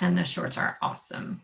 And the shorts are awesome.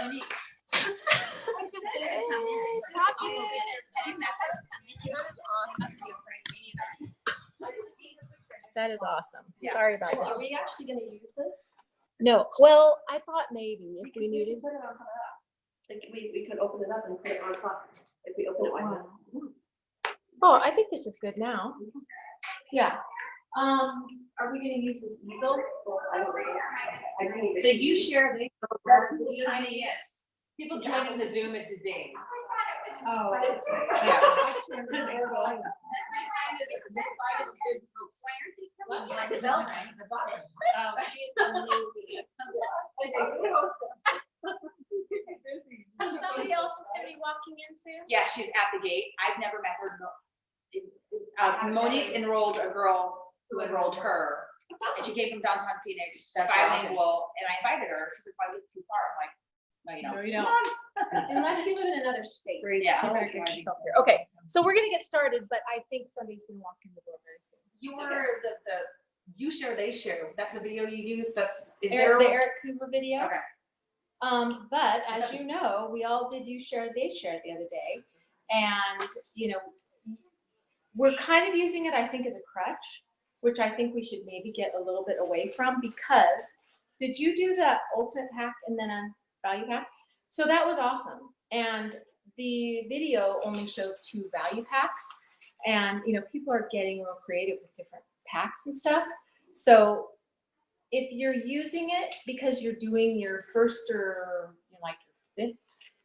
Monique. Stop it. That is awesome. Yeah. Sorry about So that. are we actually gonna use this? No, well, I thought maybe if we needed. Put it on top of that. Like we could open it up and put it on top if we open it wide enough. Oh, I think this is good now. Yeah. Are we gonna use this easel? I don't even. The you share, they tiny yes. People joining the Zoom at the days. Oh. So somebody else is gonna be walking in soon? Yeah, she's at the gate. I've never met her. Monique enrolled a girl who enrolled her. And she came from downtown Phoenix, bilingual, and I invited her. She said, "I live too far." I'm like, "No, you don't." No, you don't. Unless you live in another state. Yeah. So better get yourself here. Okay, so we're gonna get started, but I think somebody's gonna walk in the door very soon. You were the you share, they share. That's a video you use. The Eric Cooper video. Okay. But as you know, we all did you share, they share the other day. And, you know, we're kind of using it, I think, as a crutch, which I think we should maybe get a little bit away from because did you do the ultimate pack and then a value pack? So that was awesome. And the video only shows 2 value packs. And, you know, people are getting real creative with different packs and stuff. So if you're using it because you're doing your first or like your 5th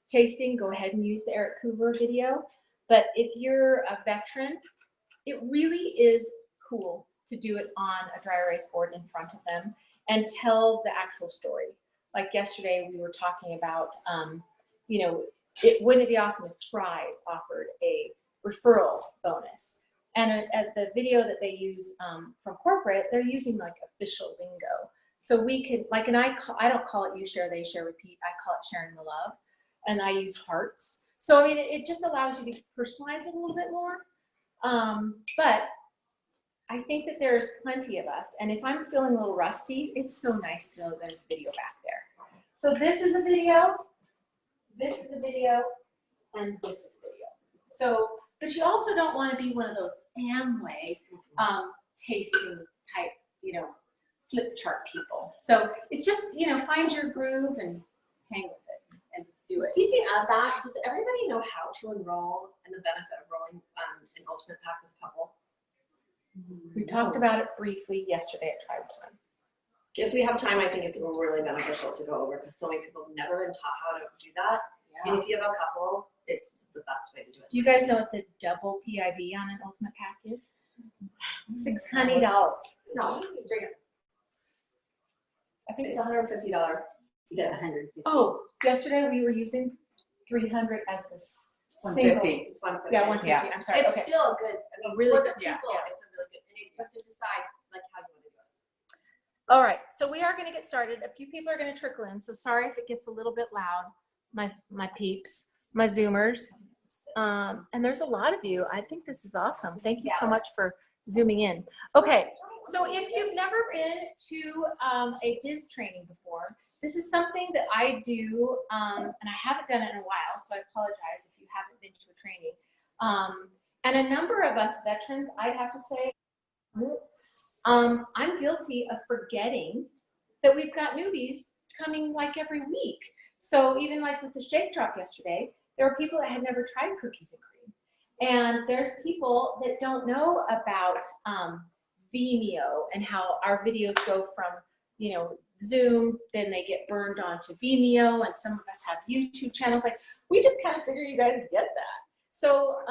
tasting, go ahead and use the Eric Cooper video. But if you're a veteran, it really is cool to do it on a dry erase board in front of them and tell the actual story. Like yesterday, we were talking about, you know, wouldn't it be awesome if Fry's offered a referral bonus? And at the video that they use from corporate, they're using like official lingo. So we can, like, and I don't call it you share, they share, repeat. I call it sharing the love. And I use hearts. So I mean, it just allows you to personalize it a little bit more. But I think that there's plenty of us. And if I'm feeling a little rusty, it's so nice to know there's video back there. So this is a video, this is a video, and this is a video. So, but you also don't want to be one of those Amway tasting type, you know, flip chart people. So it's just, you know, find your groove and hang with it and do it. Speaking of that, does everybody know how to enroll and the benefit of rolling an ultimate pack with a couple? We talked about it briefly yesterday at Tribe Time. If we have time, I think it's really beneficial to go over because so many people have never been taught how to do that. Yeah. And if you have a couple, it's the best way to do it. Do you guys know what the double PIV on an ultimate pack is? $600. No, drink it. I think It's it's $150. You got 150. Oh, yesterday we were using 300 as this 150. It's 150. Yeah, 150. I'm sorry. It's Okay. still a good. I mean, Really for the good, yeah, people, yeah. it's a really good. And you have to decide like how you want to do it. All right. So we are going to get started. A few people are going to trickle in. So sorry if it gets a little bit loud. My peeps, my Zoomers, and there's a lot of you. I think this is awesome. Thank you so much for zooming in. Okay. So if you've never been to a biz training before, this is something that I do, and I haven't done it in a while, so I apologize if you haven't been to a training. And a number of us veterans, I'd have to say, I'm guilty of forgetting that we've got newbies coming like every week. So even like with the shake drop yesterday, there were people that had never tried cookies and cream. And there's people that don't know about Vimeo and how our videos go from, you know, Zoom, then they get burned onto Vimeo, and some of us have YouTube channels. Like, we just kind of figure you guys get that. So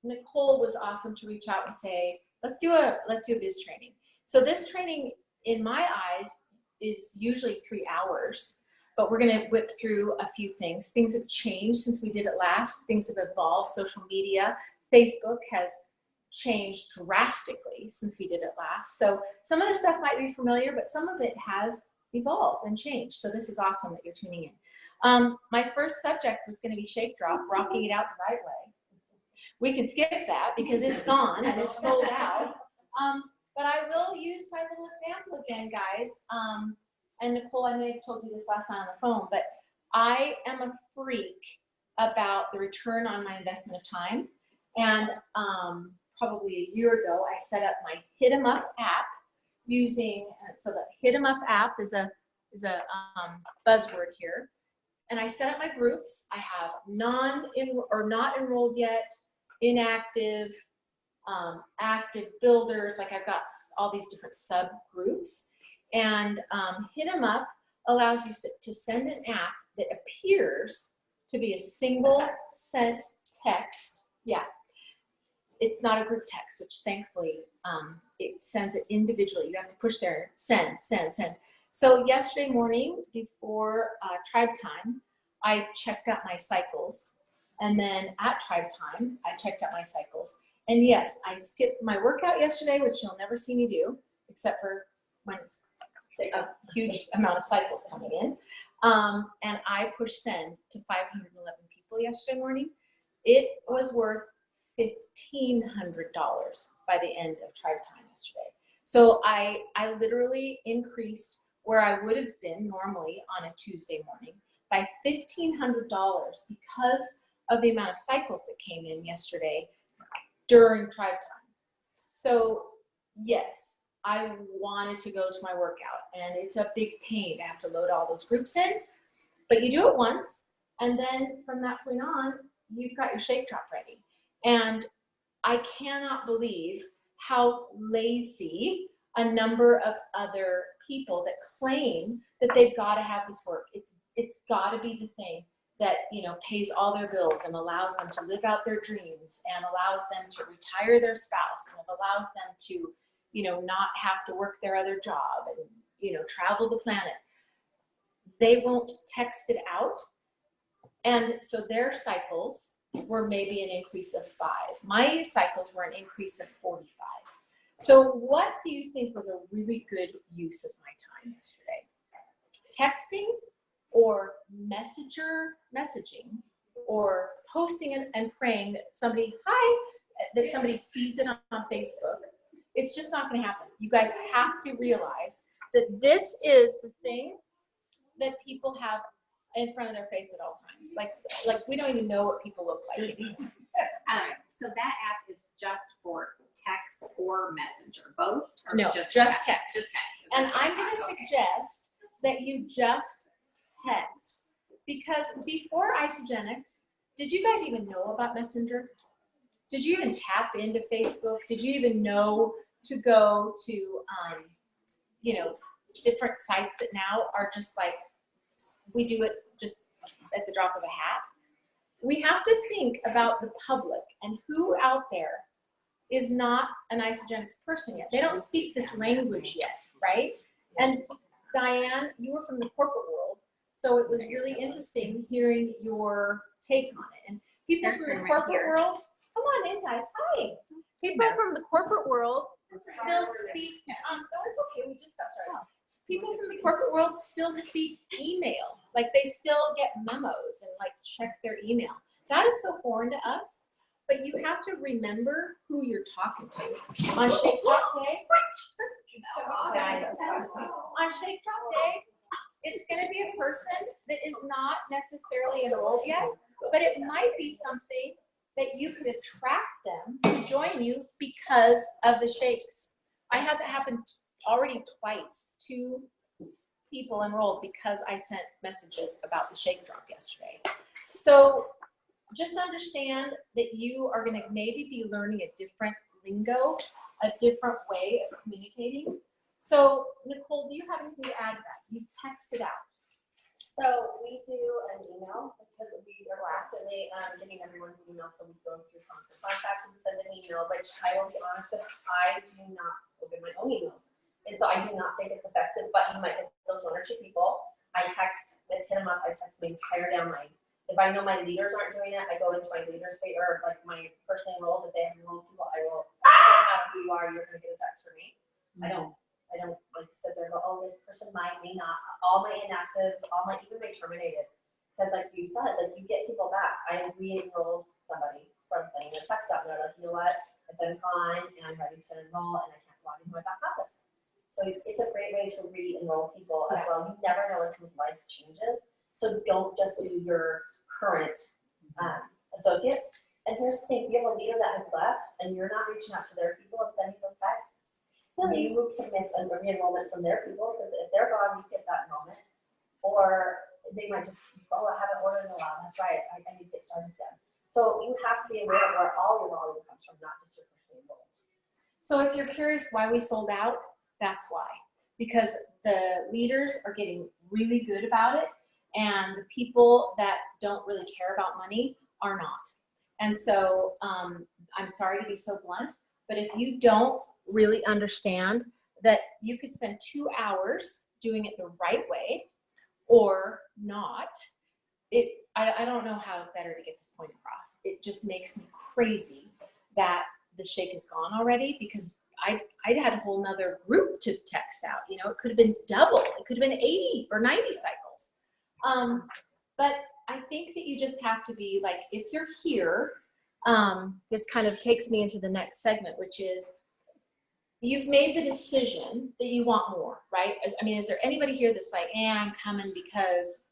Nicole was awesome to reach out and say, let's do a biz training. So this training, in my eyes, is usually 3 hours, but we're going to whip through a few things. Things have changed since we did it last. Things have evolved. Social media, Facebook has changed drastically since we did it last. So some of the stuff might be familiar, but some of it has evolved and changed. So this is awesome that you're tuning in. My first subject was going to be shake drop, rocking it out the right way. We can skip that because it's gone and it's sold out. But I will use my little example again, guys. And Nicole, I may have told you this last time on the phone, but I am a freak about the return on my investment of time. And probably a year ago, I set up my Hit 'em Up app using, so the Hit 'em Up app is a buzzword here. And I set up my groups. I have not enrolled yet, inactive, active builders. Like I've got all these different subgroups. And Hit 'em Up allows you to send an app that appears to be a single sent text. Yeah. It's not a group text, which thankfully it sends it individually. You have to push there, send. So yesterday morning before tribe time, I checked out my cycles. And then at tribe time, I checked out my cycles. And yes, I skipped my workout yesterday, which you'll never see me do, except for when it's a huge amount of cycles coming in. And I pushed send to 511 people yesterday morning. It was worth $1,500 by the end of tribe time yesterday. So I literally increased where I would have been normally on a Tuesday morning by $1,500 because of the amount of cycles that came in yesterday during tribe time. So yes, I wanted to go to my workout, and it's a big pain to have to load all those groups in, but you do it once, and then from that point on, you've got your shake drop ready. And I cannot believe how lazy a number of other people that claim that they've got to have this work. It's got to be the thing that, you know, pays all their bills and allows them to live out their dreams and allows them to retire their spouse and it allows them to, you know, not have to work their other job and, you know, travel the planet. They won't text it out. And so their cycles were maybe an increase of 5. My cycles were an increase of 45. So what do you think was a really good use of my time yesterday? Texting or messaging or posting and praying that somebody sees it on Facebook. It's just not going to happen. You guys have to realize that this is the thing that people have in front of their face at all times. Like we don't even know what people look like anymore. So that app is just for text or messenger, both? Or No, just text. Just text. And I'm going to suggest that you just text, because before Isogenics, did you guys even know about Messenger? Did you even tap into Facebook? Did you even know to go to, you know, different sites that now are just like, we do it just at the drop of a hat? We have to think about the public and who out there is not an Isogenics person yet. They don't speak this language yet, right? And Diane, you were from the corporate world, so it was really interesting hearing your take on it. And people from the corporate world, come on in, guys. Hi. People from the corporate world still speak. No, it's okay. We just got started. People from the corporate world still speak email. Like they still get memos and like check their email. That is so foreign to us. But you have to remember who you're talking to. On Shake Drop Day, on Shake Drop Day, it's going to be a person that is not necessarily enrolled yet, but it might be something that you could attract them to join you because of the shakes. I had that happen already twice. 2 people enrolled because I sent messages about the shake drop yesterday. So just understand that you are going to maybe be learning a different lingo, a different way of communicating. So Nicole, do you have anything to add to that? You text it out. So we do an email because we are constantly getting everyone's email, so we go through constant contacts and send an email, which I will be honest with, I do not open my own emails. And so I do not think it's effective, but you might get those 1 or 2 people. I text with Hit 'em Up, I text my entire downline. If I know my leaders aren't doing it, I go into my leaders page, or like my personally enrolled, if they have enrolled people, I will, it doesn't matter who you are, you're gonna get a text from me. I don't like sit there and go, oh, this person may not. All my inactives, even my terminated. Because like you said, like you get people back. I re-enrolled somebody from sending a text out and they're like, you know what, I've been gone and I'm ready to enroll and I can't log into my back office. So it's a great way to re-enroll people as well. You never know when someone's life changes. So don't just do your current associates. And here's the thing, if you have a leader that has left and you're not reaching out to their people and sending those texts, you can miss a re-enrollment from their people, because if they're gone, you get that enrollment. Or they might just, oh, I haven't ordered in a while, that's right, I need to get started with them. So you have to be aware of where all your volume comes from, not just your personal enrollment. So if you're curious why we sold out, that's why. Because the leaders are getting really good about it, and the people that don't really care about money are not. And so I'm sorry to be so blunt, but if you don't really understand that you could spend 2 hours doing it the right way or not, I don't know how better to get this point across. It just makes me crazy that the shake is gone already, because I had a whole nother group to text out. You know, it could have been double. It could have been 80 or 90 cycles. But I think that you just have to be like, if you're here, this kind of takes me into the next segment, which is you've made the decision that you want more, right? I mean, is there anybody here that's like, I'm coming because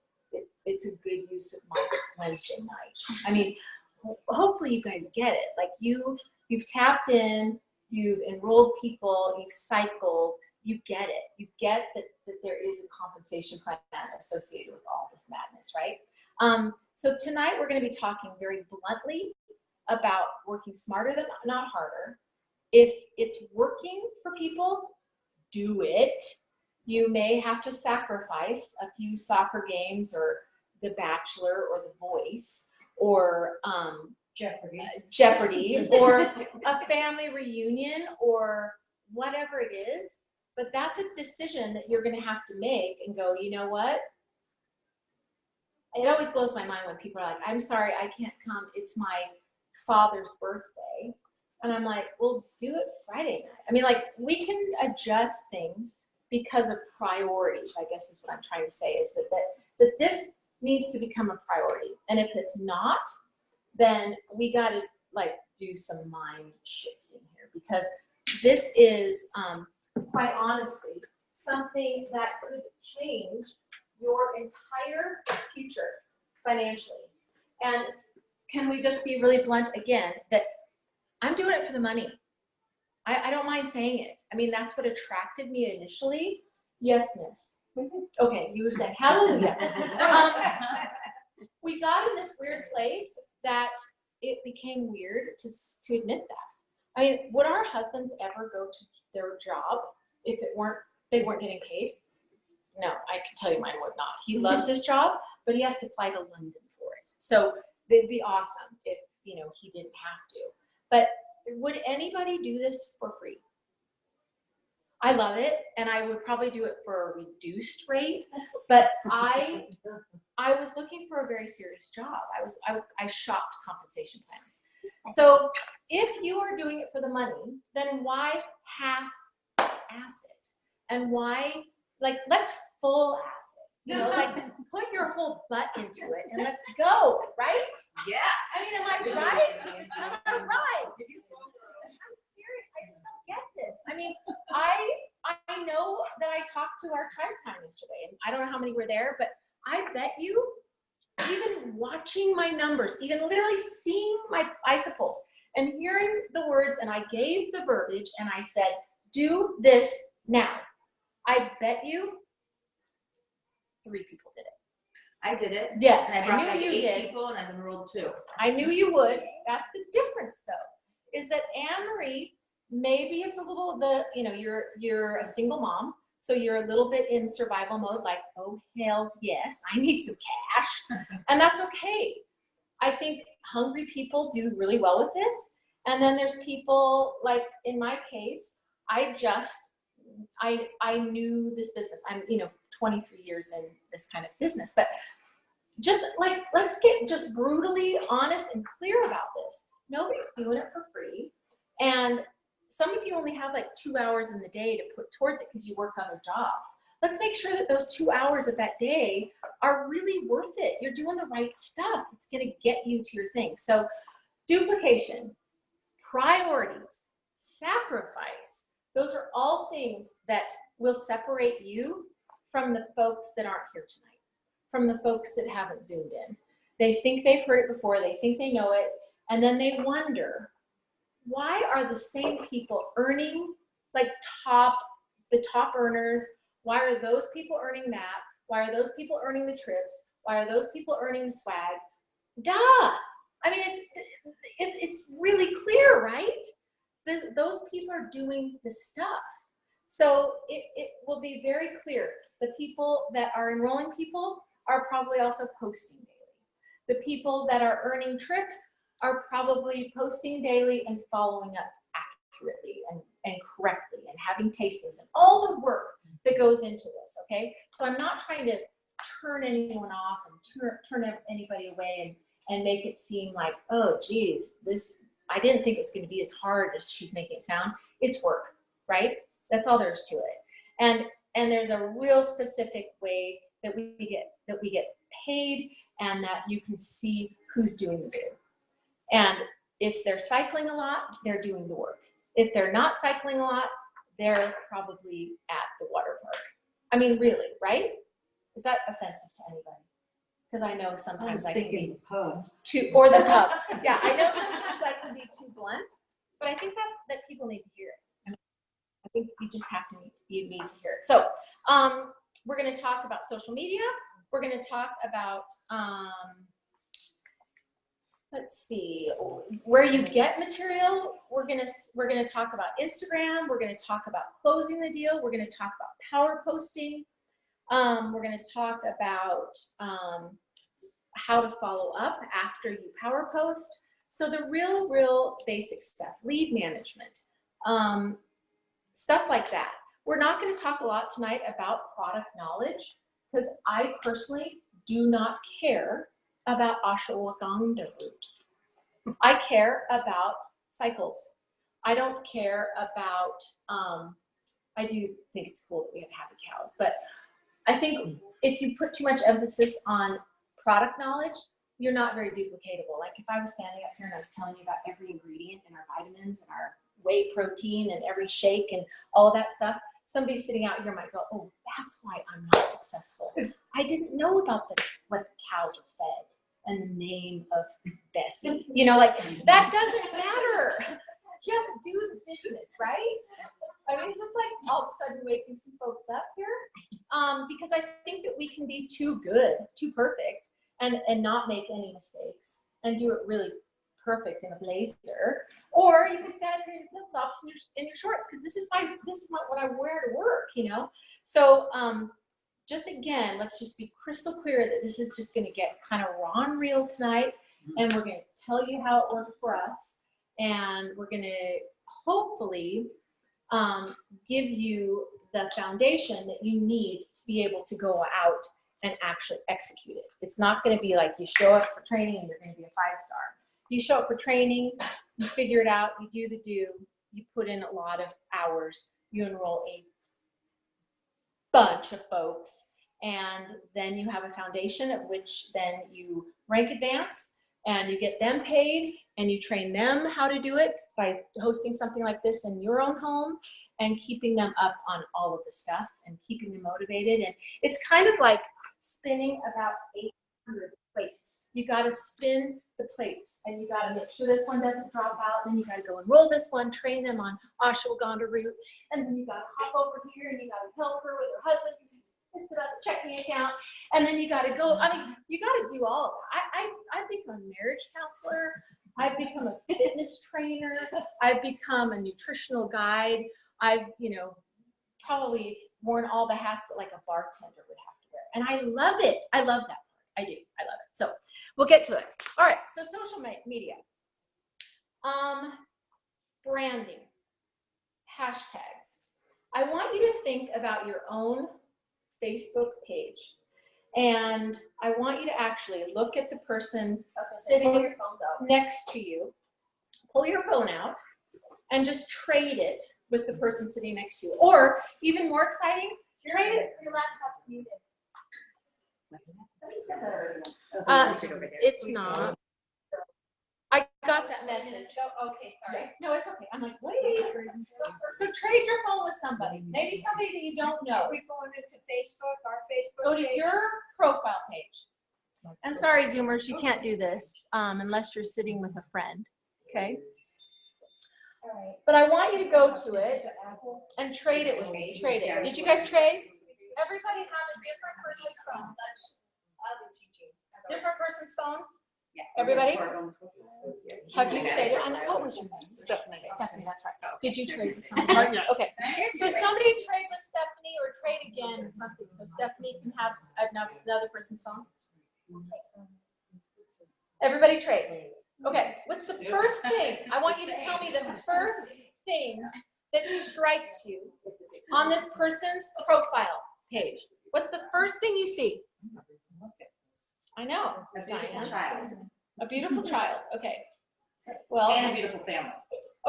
it's a good use of my Wednesday night? I mean, hopefully you guys get it. Like you've tapped in, you've enrolled people, you've cycled, you get it. You get that there is a compensation plan associated with all this madness, right? So tonight we're going to be talking very bluntly about working smarter than not harder. If it's working for people, do it. You may have to sacrifice a few soccer games or The Bachelor or The Voice or Jeopardy or a family reunion or whatever it is. But that's a decision that you're going to have to make and go, you know what? It always blows my mind when people are like, I'm sorry, I can't come. It's my father's birthday. And I'm like, well, do it Friday night. I mean, like, we can adjust things because of priorities, I guess is what I'm trying to say, is that this needs to become a priority. And if it's not, then we got to like do some mind shifting here, because this is quite honestly something that could change your entire future financially. And can we just be really blunt again, that I'm doing it for the money. I don't mind saying it. I mean, that's what attracted me initially. Yes, miss. Okay, you were saying hallelujah. We got in this weird place that it became weird to admit that. I mean, would our husbands ever go to their job if they weren't getting paid? No, I can tell you mine would not. He loves his job, but he has to fly to London for it. So it'd be awesome if, you know, he didn't have to. But would anybody do this for free? I love it, and I would probably do it for a reduced rate, but I was looking for a very serious job. I shopped compensation plans. So if you are doing it for the money, then why half-ass it? And why, like, let's full ass it. You know, like, put your whole butt into it and let's go, right? Yeah. I mean, am I right? Am I right? I'm serious. I just don't get this. I mean, I know that I talked to our tribe time yesterday, and I don't know how many were there, but I bet you, even watching my numbers, even literally seeing my bicycles and hearing the words, and I gave the verbiage and I said, do this now. I bet you 3 people did it. I did it. Yes, And I I brought knew back you 8 did. people, and I've enrolled 2. I knew you would. That's the difference, though, is that Anne Marie, maybe it's a little you're a single mom, so you're a little bit in survival mode, like, oh hells yes, I need some cash, and that's okay. I think hungry people do really well with this, and then there's people like in my case, I knew this business. I'm 23 years in this kind of business, but just like, let's get just brutally honest and clear about this. Nobody's doing it for free. And some of you only have like 2 hours in the day to put towards it because you work other jobs. Let's make sure that those 2 hours of that day are really worth it. You're doing the right stuff. It's going to get you to your thing. So duplication, priorities, sacrifice, those are all things that will separate you from the folks that aren't here tonight, from the folks that haven't zoomed in. They think they've heard it before, they think they know it, and then they wonder, why are the same people earning like the top earners? Why are those people earning that? Why are those people earning the trips? Why are those people earning the swag? Duh! I mean, it's really clear, right? Those people are doing the stuff. So it will be very clear. The people that are enrolling people are probably also posting daily. The people that are earning trips are probably posting daily and following up accurately and correctly and having tastings and all the work that goes into this, okay? So I'm not trying to turn anyone off and turn anybody away and make it seem like, oh, geez, I didn't think it was gonna be as hard as she's making it sound. It's work, right? That's all there is to it. And there's a real specific way that we get paid and that you can see who's doing the do. And if they're cycling a lot, they're doing the work. If they're not cycling a lot, they're probably at the water park. I mean, really, right? Is that offensive to anybody? Because I know sometimes I can be the pub. or the pub. Yeah, I know sometimes I can be too blunt, but I think that people need to hear it. I think you just you need to hear it. So we're going to talk about social media. We're going to talk about let's see, where you get material. We're gonna talk about Instagram. We're gonna talk about closing the deal. We're gonna talk about power posting. We're gonna talk about how to follow up after you power post. So the real basic stuff, lead management, stuff like that. We're not gonna talk a lot tonight about product knowledge because I personally do not care about ashwagandha root. I care about cycles. I don't care about, I do think it's cool that we have happy cows, but I think if you put too much emphasis on product knowledge, you're not very duplicatable. Like if I was standing up here and I was telling you about every ingredient in our vitamins and our whey protein and every shake and all of that stuff, somebody sitting out here might go, oh, that's why I'm not successful. I didn't know about what the cows are fed and the name of Bessie. You know, like that doesn't matter. Just do the business, right? I mean, it's just like all of a sudden waking some folks up here. Because I think that we can be too good, too perfect, and not make any mistakes and do it really perfect in a blazer. Or you can stand here in flip-flops in your shorts, because this is not what I wear to work, you know? So just again, let's just be crystal clear that this is just gonna get kind of raw and real tonight, and we're gonna tell you how it worked for us, and we're gonna hopefully give you the foundation that you need to be able to go out and actually execute it. It's not gonna be like you show up for training and you're gonna be a 5-star. You show up for training, you figure it out, you do the do, you put in a lot of hours, you enroll a bunch of folks, and then you have a foundation at which then you rank advance and you get them paid and you train them how to do it by hosting something like this in your own home and keeping them up on all of the stuff and keeping them motivated. And it's kind of like spinning about 800 plates. You got to spin the plates and you got to make sure this one doesn't drop out. Then you got to go and roll this one, train them on ashwagandha root, and then you got to hop over here and you got to help her with her husband because he's pissed about the checking account. And then you got to go. I mean, you got to do all of that. I've become a marriage counselor. I've become a fitness trainer. I've become a nutritional guide. I've, probably worn all the hats that like a bartender would have to wear. And I love it. I love that part. I do. I love it. So we'll get to it. All right. So social media, branding, hashtags. I want you to think about your own Facebook page. And I want you to actually look at the person sitting next to you, pull your phone out, and just trade it with the person sitting next to you. Or even more exciting, trade it. Your laptop's muted. It's not. I got that message. Oh, okay, sorry. No, it's okay. I'm like, wait. So trade your phone with somebody, maybe somebody that you don't know. We going into Facebook, our Facebook. Go to your profile page. And sorry, Zoomers, you can't do this unless you're sitting with a friend, okay? But I want you to go to it and trade it with me, trade it. Did you guys trade? Everybody have a different person's phone. Different person's phone? Everybody? Have you traded? And what was your name? Stephanie. Stephanie, that's right. Did you trade with somebody? Okay. So somebody trade with Stephanie or trade again or something. So Stephanie can have another person's phone. Everybody trade. Okay. What's the first thing? I want you to tell me the first thing that strikes you on this person's profile page. What's the first thing you see? I know. A beautiful child. A beautiful child. Okay. Well. And a beautiful family.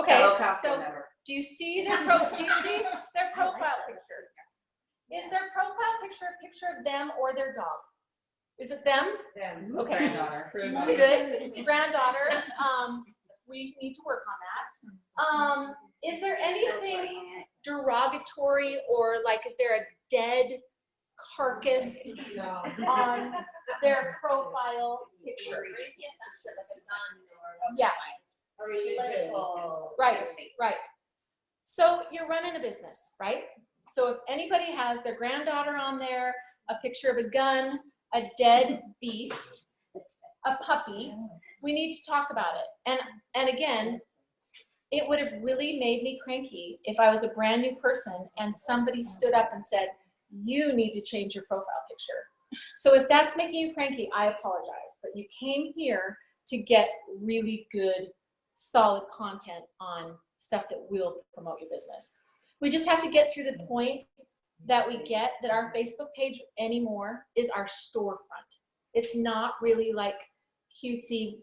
Okay. Fellow Costco So member. do you see their profile picture? Is their profile picture a picture of them or their dog? Is it them? Okay. Granddaughter. Good. Granddaughter. We need to work on that. Is there anything derogatory or like, is there a dead carcass on their profile picture? Yeah. Right, right. So you're running a business, right? So if anybody has their granddaughter on there, a picture of a gun, a dead beast, a puppy, we need to talk about it. And again, it would have really made me cranky if I was a brand new person and somebody stood up and said, you need to change your profile picture. So if that's making you cranky, I apologize, but you came here to get really good, solid content on stuff that will promote your business. We just have to get through the point that we get that our Facebook page anymore is our storefront. It's not really like cutesy,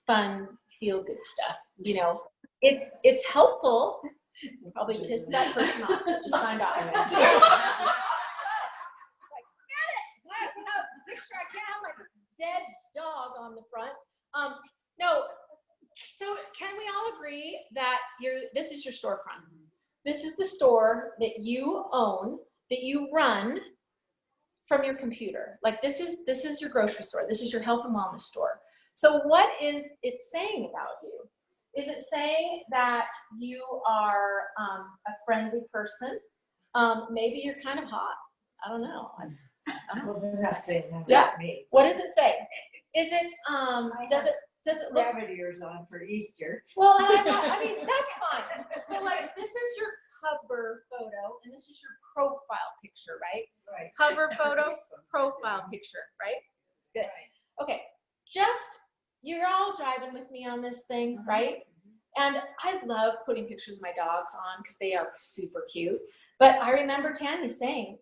fun, feel good stuff. You know, it's helpful. Probably pissed that person off that just signed off. Picture I can have like a dead dog on the front. No. So can we all agree that this is your storefront? This is the store that you own, that you run from your computer. Like this is your grocery store. This is your health and wellness store. So what is it saying about you? Is it saying that you are a friendly person? Maybe you're kind of hot. I don't know. Well, they're not saying that Yeah. about me. What does it say? Is it does it look? Rabbit ears on for Easter. Well, I mean that's fine. So like this is your cover photo and this is your profile picture, right? Right. Cover photo, profile picture, right? Good. Okay. You're all driving with me on this thing, right? And I love putting pictures of my dogs on because they are super cute. But I remember Tanya saying,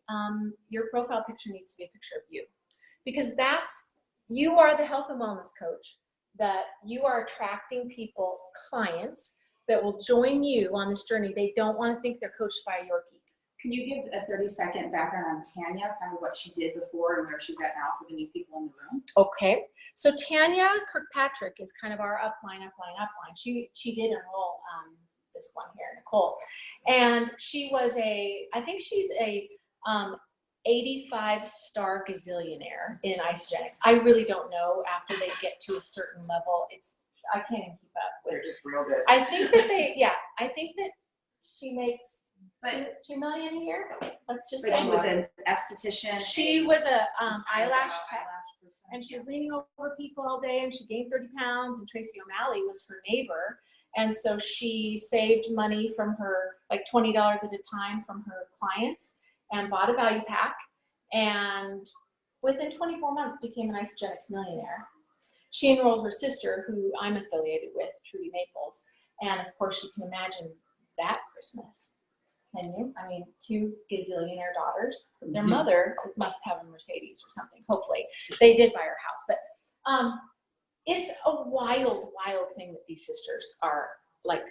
your profile picture needs to be a picture of you. Because you are the health and wellness coach, that you are attracting people, clients, that will join you on this journey. They don't want to think they're coached by a Yorkie. Can you give a 30-second background on Tanya, kind of what she did before and where she's at now for the new people in the room? Okay. So Tanya Kirkpatrick is kind of our upline. She did enroll this one here, Nicole. And she was I think she's a 85-star gazillionaire in isogenics. I really don't know after they get to a certain level. I can't even keep up with. They're just real good. I think that she makes $2 million a year. Let's just But say. she was an esthetician. She was a eyelash tech. person. And she was leaning over people all day and she gained 30 pounds and Tracy O'Malley was her neighbor. And so she saved money from her, like $20 at a time from her clients and bought a value pack. And within 24 months became an isogenics millionaire. She enrolled her sister, who I'm affiliated with, Trudy Maples. And of course you can imagine that Christmas. Can you? I mean, 2 gazillionaire daughters. Their mother must have a Mercedes or something. Hopefully, they did buy her house. But it's a wild, wild thing that these sisters are like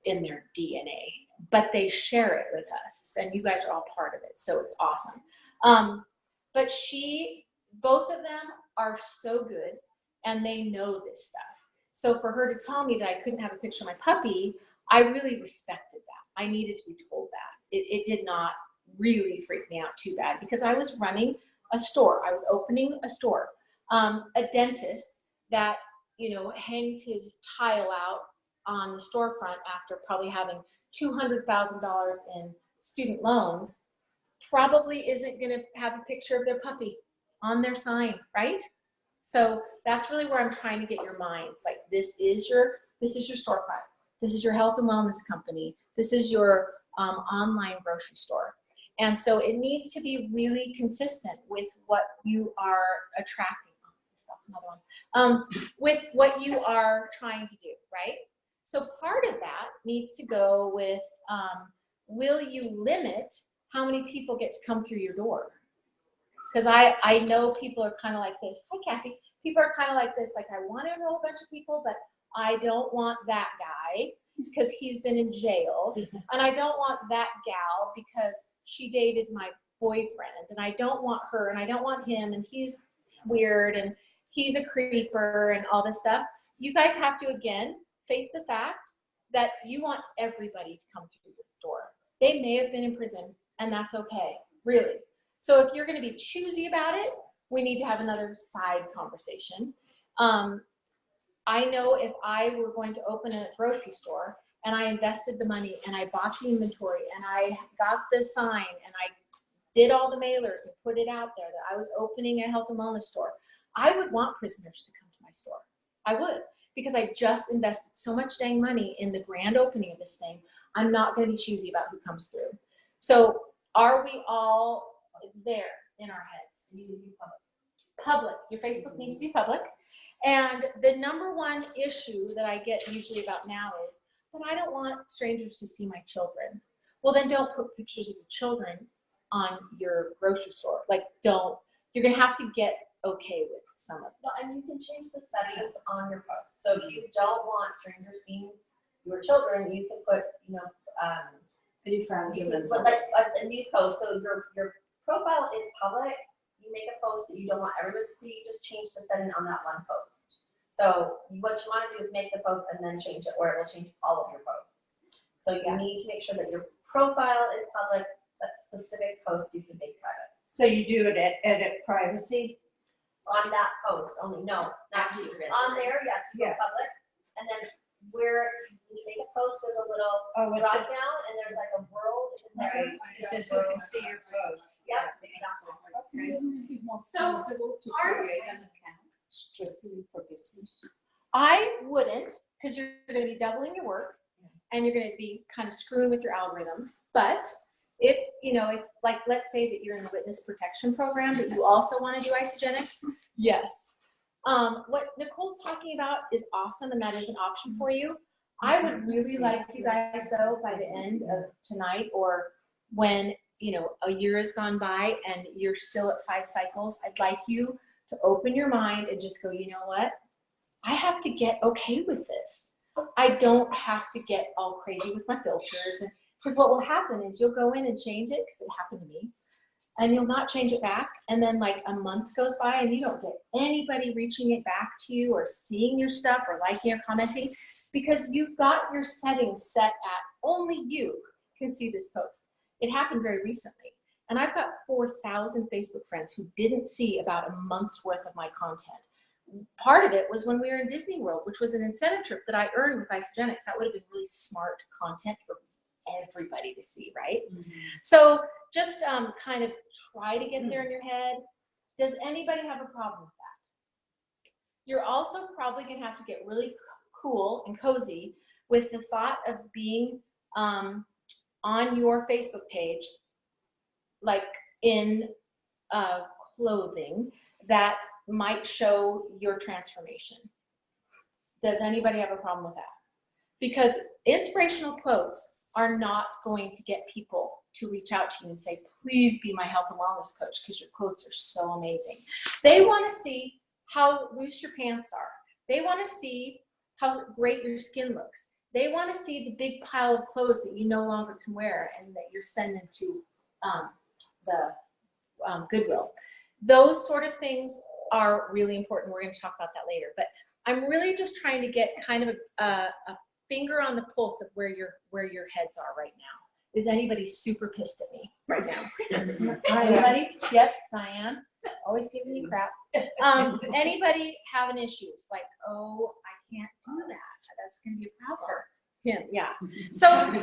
in their DNA. But they share it with us, and you guys are all part of it. So it's awesome. But both of them are so good, and they know this stuff. So for her to tell me that I couldn't have a picture of my puppy, I really respected that. I needed to be told that. It did not really freak me out too bad because I was running a store. I was opening a store. A dentist that, you know, hangs his tile out on the storefront after probably having $200,000 in student loans probably isn't going to have a picture of their puppy on their sign, right? So that's really where I'm trying to get your minds. Like, this is your storefront. This is your health and wellness company. This is your online grocery store. And so it needs to be really consistent with what you are attracting. With what you are trying to do, right? So part of that needs to go with, will you limit how many people get to come through your door? Because I know people are kind of like this. Hi, Cassie. People are kind of like this. Like, I want to enroll a bunch of people, but I don't want that guy because he's been in jail. And I don't want that gal because she dated my boyfriend. And I don't want her, and I don't want him, and he's weird, and he's a creeper, and all this stuff. You guys have to, again, face the fact that you want everybody to come through the door. They may have been in prison, and that's okay, really. So if you're going to be choosy about it, we need to have another side conversation. I know if I were going to open a grocery store and I invested the money and I bought the inventory and I got the sign and I did all the mailers and put it out there that I was opening a health and wellness store, I would want prisoners to come to my store. I would, because I just invested so much dang money in the grand opening of this thing. I'm not going to be choosy about who comes through. So are we all there in our heads? Public. Your Facebook needs to be public. And the number one issue that I get usually about now is, but I don't want strangers to see my children. Well, then don't put pictures of your children on your grocery store. Like, don't. You're going to have to get okay with some of Well, this. and you can change the settings on your posts. So if you don't want strangers seeing your children, you can put, you know, Any friends you and can then. put like a new post. So your profile is public. You make a post that you don't want everyone to see. You just change the setting on that one post. So what you want to do is make the post and then change it, or it will change all of your posts. So you need to make sure that your profile is public. That specific post you can make private. So you do it at edit privacy? On that post only, no, not After you've been. on there, yes, you go Yeah. public. And then where you make a post, there's a little Oh, it drop says, down and there's like a world in there. right, it says who can see your post. Yep, exactly. So, to are- create an account strictly for business. I wouldn't, because you're going to be doubling your work and you're going to be kind of screwing with your algorithms. But if, you know, if, like, let's say that you're in the witness protection program, but you also want to do isogenics, yes. What Nicole's talking about is awesome, and that is an option for you. I would really like you guys, though, by the end of tonight, or when, you know, a year has gone by and you're still at 5 cycles, I'd like you to open your mind and just go, you know what? I have to get okay with this. I don't have to get all crazy with my filters. And because what will happen is you'll go in and change it, because it happened to me, and you'll not change it back. And then like a month goes by and you don't get anybody reaching it back to you or seeing your stuff or liking or commenting, because you've got your settings set at only you can see this post. It happened very recently. And I've got 4,000 Facebook friends who didn't see about a month's worth of my content. Part of it was when we were in Disney World, which was an incentive trip that I earned with Isogenics. That would have been really smart content for everybody to see, right? So just kind of try to get there in your head. Does anybody have a problem with that? You're also probably going to have to get really cool and cozy with the thought of being on your Facebook page, like in clothing that might show your transformation. Does anybody have a problem with that? Because inspirational quotes are not going to get people to reach out to you and say, please be my health and wellness coach, because your quotes are so amazing. They want to see how loose your pants are. They want to see how great your skin looks. They want to see the big pile of clothes that you no longer can wear and that you're sending to the Goodwill. Those sort of things are really important. We're going to talk about that later. But I'm really just trying to get kind of a finger on the pulse of where your heads are right now. Is anybody super pissed at me right now? Anybody? Yes, Diane. Always giving you crap. Anybody having issues? Like, oh, I can't do that. That's gonna be a problem. Him, yeah. So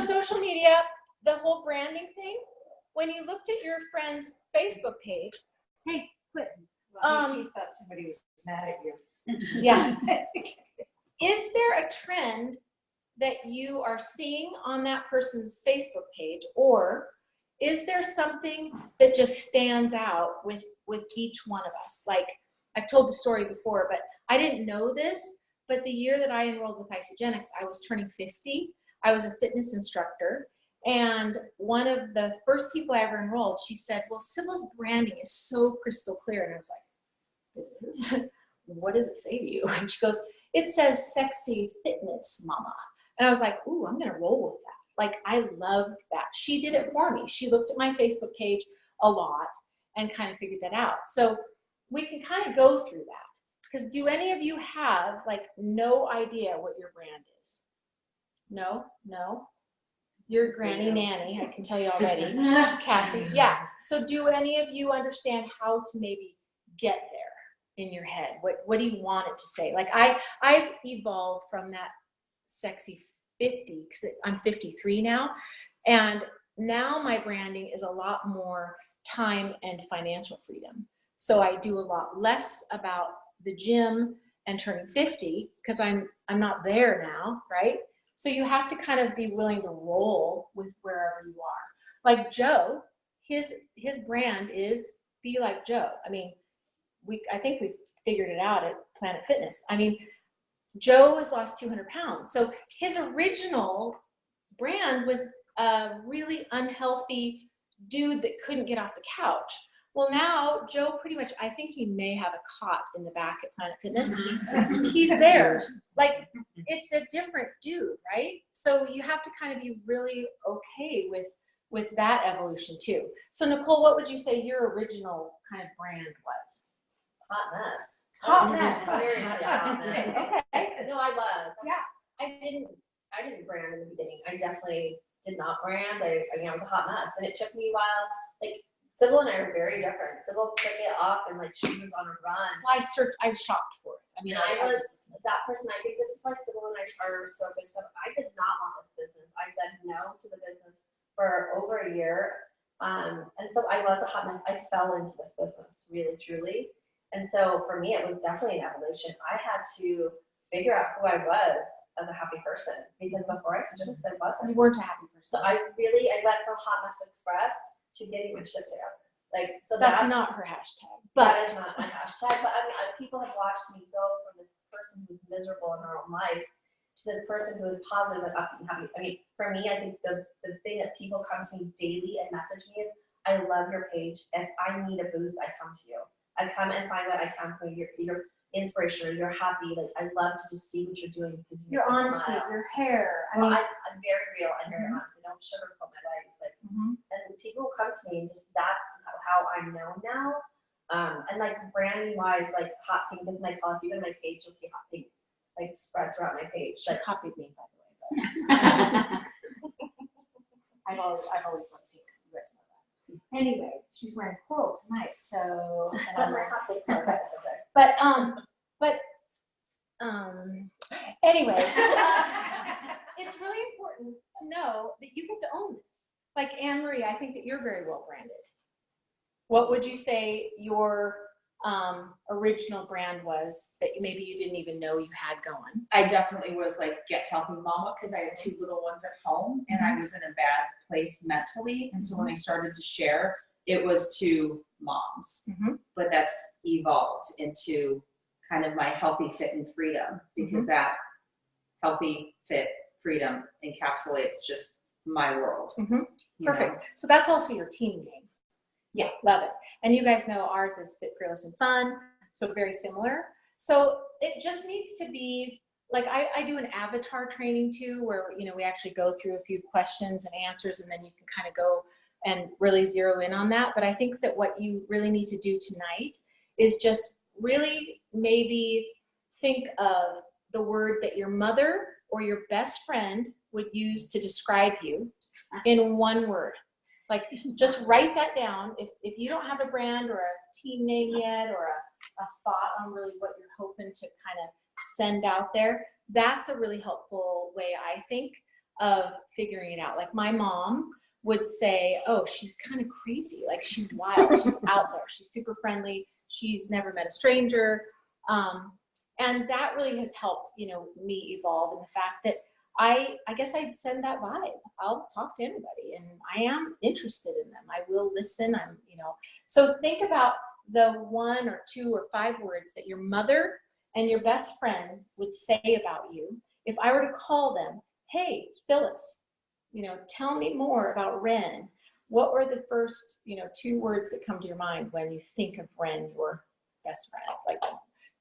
social media, the whole branding thing. When you looked at your friend's Facebook page, hey, quit. Well, he thought somebody was mad at you. Yeah. Is there a trend that you are seeing on that person's Facebook page, or is there something that just stands out with each one of us? Like, I've told the story before, but I didn't know this, but the year that I enrolled with Isogenics, I was turning 50. I was a fitness instructor, and one of the first people I ever enrolled, she said, well, Sybil's branding is so crystal clear. And I was like, it is? What does it say to you? And she goes, it says sexy fitness mama. And I was like, ooh, I'm gonna roll with that. Like, I loved that. She did it for me. She looked at my Facebook page a lot and kind of figured that out. So we can kind of go through that. Because do any of you have like no idea what your brand is? No? You're granny nanny, I can tell you already. Cassie, yeah. So do any of you understand how to maybe get there in your head? What do you want it to say? Like I've evolved from that sexy 50, because I'm 53 now, and now my branding is a lot more time and financial freedom. So I do a lot less about the gym and turning 50 because I'm not there now, right? So you have to kind of be willing to roll with wherever you are. Like Joe, his brand is Be Like Joe. I mean, I think we figured it out at Planet Fitness. I mean, Joe has lost 200 pounds. So his original brand was a really unhealthy dude that couldn't get off the couch. Well, now Joe pretty much, I think he may have a cot in the back at Planet Fitness. He's there. Like, it's a different dude, right? So you have to kind of be really okay with that evolution too. So Nicole, what would you say your original kind of brand was? Hot mess. Hot mess. Seriously, hot mess. Okay. No, I was. Yeah. I didn't brand in the beginning. I definitely did not brand. I mean, I was a hot mess, and it took me a while. Like, Sybil and I are very different. Sybil took it off, and like she was on a run. Well, I shopped for it. I mean, I was that person. I think this is why Sybil and I are so good together. I did not want this business. I said no to the business for over a year. And so I was a hot mess. I fell into this business, really, truly. And so for me, it was definitely an evolution. I had to figure out who I was as a happy person, because before I wasn't. You weren't a happy person. So I went from Hot Mess Express to getting my shit together. Like, so That's not her hashtag. But that is not my hashtag. But I mean, people have watched me go from this person who's miserable in her own life to this person who is positive and upbeat and happy. I mean, for me, I think the thing that people come to me daily and message me is, I love your page. If I need a boost, I come to you. I come and find what I can from you. You're inspirational. You're happy. Like, I love to just see what you're doing because your honesty, your hair. I'm very real and very honest. I don't sugarcoat my life. Like, and people come to me and just that's how I'm known now. And like branding wise, like hot pink is my color. If you go to my page, you'll see hot pink like spread throughout my page. She Like, copied me, by the way. But I've always loved pink. You guys know that. Anyway, she's wearing coral tonight, so and I'm wearing hot this color. that's okay. But anyway, it's really important to know that you get to own this. Like Anne Marie, I think that you're very well branded. What would you say your original brand was that maybe you didn't even know you had going? I definitely was like Get Healthy Mama, because I had 2 little ones at home and I was in a bad place mentally. And so when I started to share, it was to moms, but that's evolved into kind of my healthy, fit, and freedom, because that healthy, fit, freedom encapsulates just my world. you Perfect. know? So that's also your team name. Yeah, love it. And you guys know ours is Fit, Fearless, and Fun, so very similar. So it just needs to be, like I do an avatar training too, where we actually go through a few questions and answers, and then you can kind of go and really zero in on that. But I think that what you really need to do tonight is just really maybe think of the word that your mother or your best friend would use to describe you in one word. Like, just write that down. If you don't have a brand or a team name yet, or a thought on really what you're hoping to kind of send out there, that's a really helpful way, I think, of figuring it out. Like, my mom would say, oh, she's kind of crazy. Like, she's wild. She's out there. She's super friendly. She's never met a stranger. And that really has helped, me evolve in the fact that I guess I'd send that vibe. I'll talk to anybody, and I am interested in them. I will listen. So think about the 1 or 2 or 5 words that your mother and your best friend would say about you. If I were to call them, hey, Phyllis, tell me more about Ren. What were the first, 2 words that come to your mind when you think of Ren, your best friend? Like,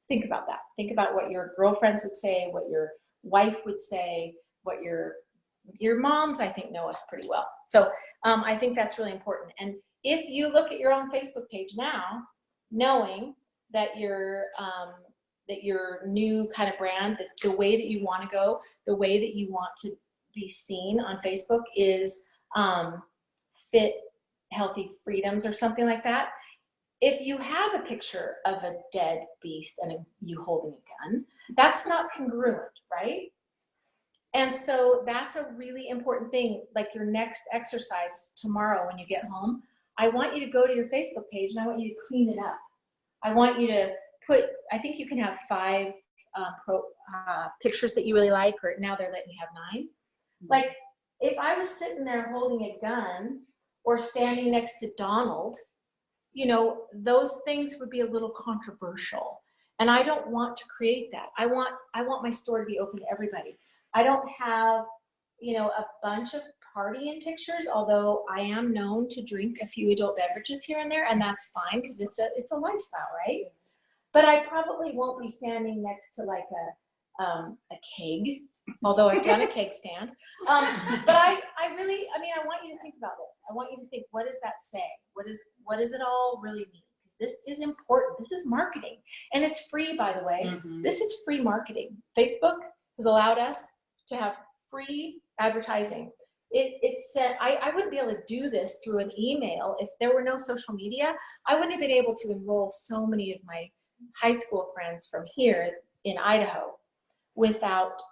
think about that. Think about what your girlfriends would say, what your wife would say, what your moms, I think, know us pretty well. So I think that's really important. And if you look at your own Facebook page now, knowing that your new kind of brand, the way that you want to go, the way that you want to be seen on Facebook is Fit, Healthy Freedoms or something like that. If you have a picture of a dead beast and you holding a gun, that's not congruent, right? And so that's a really important thing. Like, your next exercise tomorrow when you get home, I want you to go to your Facebook page and I want you to clean it up. I want you to I think you can have 5 pictures that you really like, or now they're letting you have 9. Like, if I was sitting there holding a gun or standing next to Donald, those things would be a little controversial. And I don't want to create that. I want my store to be open to everybody. I don't have, a bunch of partying pictures, although I am known to drink a few adult beverages here and there, and that's fine because it's a lifestyle, right? But I probably won't be standing next to like a keg, although I've done a keg stand. But I want you to think about this. I want you to think, what does that say? What does it all really mean? Because this is important. This is marketing, and it's free, by the way. Mm-hmm. This is free marketing. Facebook has allowed us to have free advertising. It said I wouldn't be able to do this through an email if there were no social media. I wouldn't have been able to enroll so many of my high school friends from here in Idaho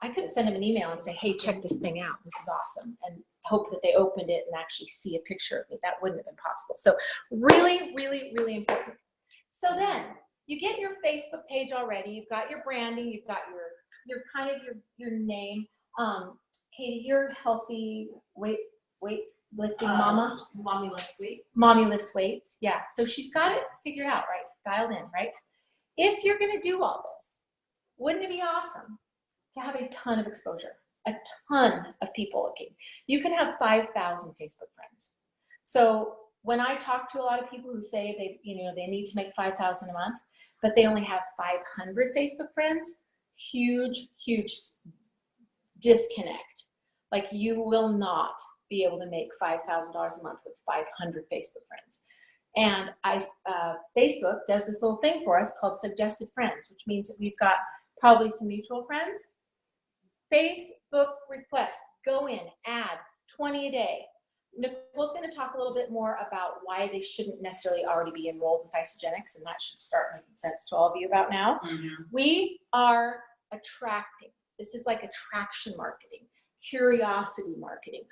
I couldn't send them an email and say, hey, check this thing out. This is awesome. And hope that they opened it and actually see a picture of it. That wouldn't have been possible. So really, really, really important. So then you get your Facebook page already. You've got your branding. You've got your kind of your name. Katie, you're healthy weightlifting mama. Mommy lifts weight. Mommy lifts weights. Yeah. So she's got it figured out, right? Dialed in, right? If you're going to do all this, wouldn't it be awesome to have a ton of exposure, a ton of people looking? You can have 5,000 Facebook friends. So when I talk to a lot of people who say they need to make 5,000 a month, but they only have 500 Facebook friends, huge disconnect. Like, you will not be able to make $5,000 a month with 500 Facebook friends. And Facebook does this little thing for us called suggested friends, which means that we've got probably some mutual friends. Facebook requests, go in, add 20 a day. Nicole's going to talk a little bit more about why they shouldn't necessarily already be enrolled with Isogenics, and that should start making sense to all of you about now. Mm-hmm. We are attracting. This is like attraction marketing, curiosity marketing.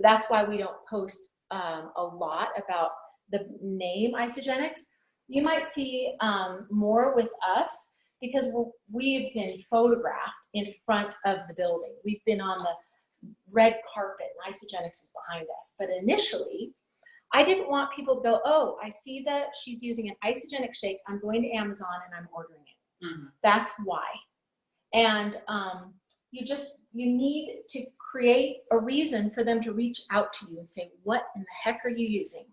That's why we don't post a lot about the name Isogenics. You might see more with us because we've been photographed in front of the building. We've been on the red carpet and Isogenics is behind us. But initially, I didn't want people to go, oh, I see that she's using an Isogenic shake. I'm going to Amazon and I'm ordering it. Mm-hmm. That's why. And you need to create a reason for them to reach out to you and say, what in the heck are you using?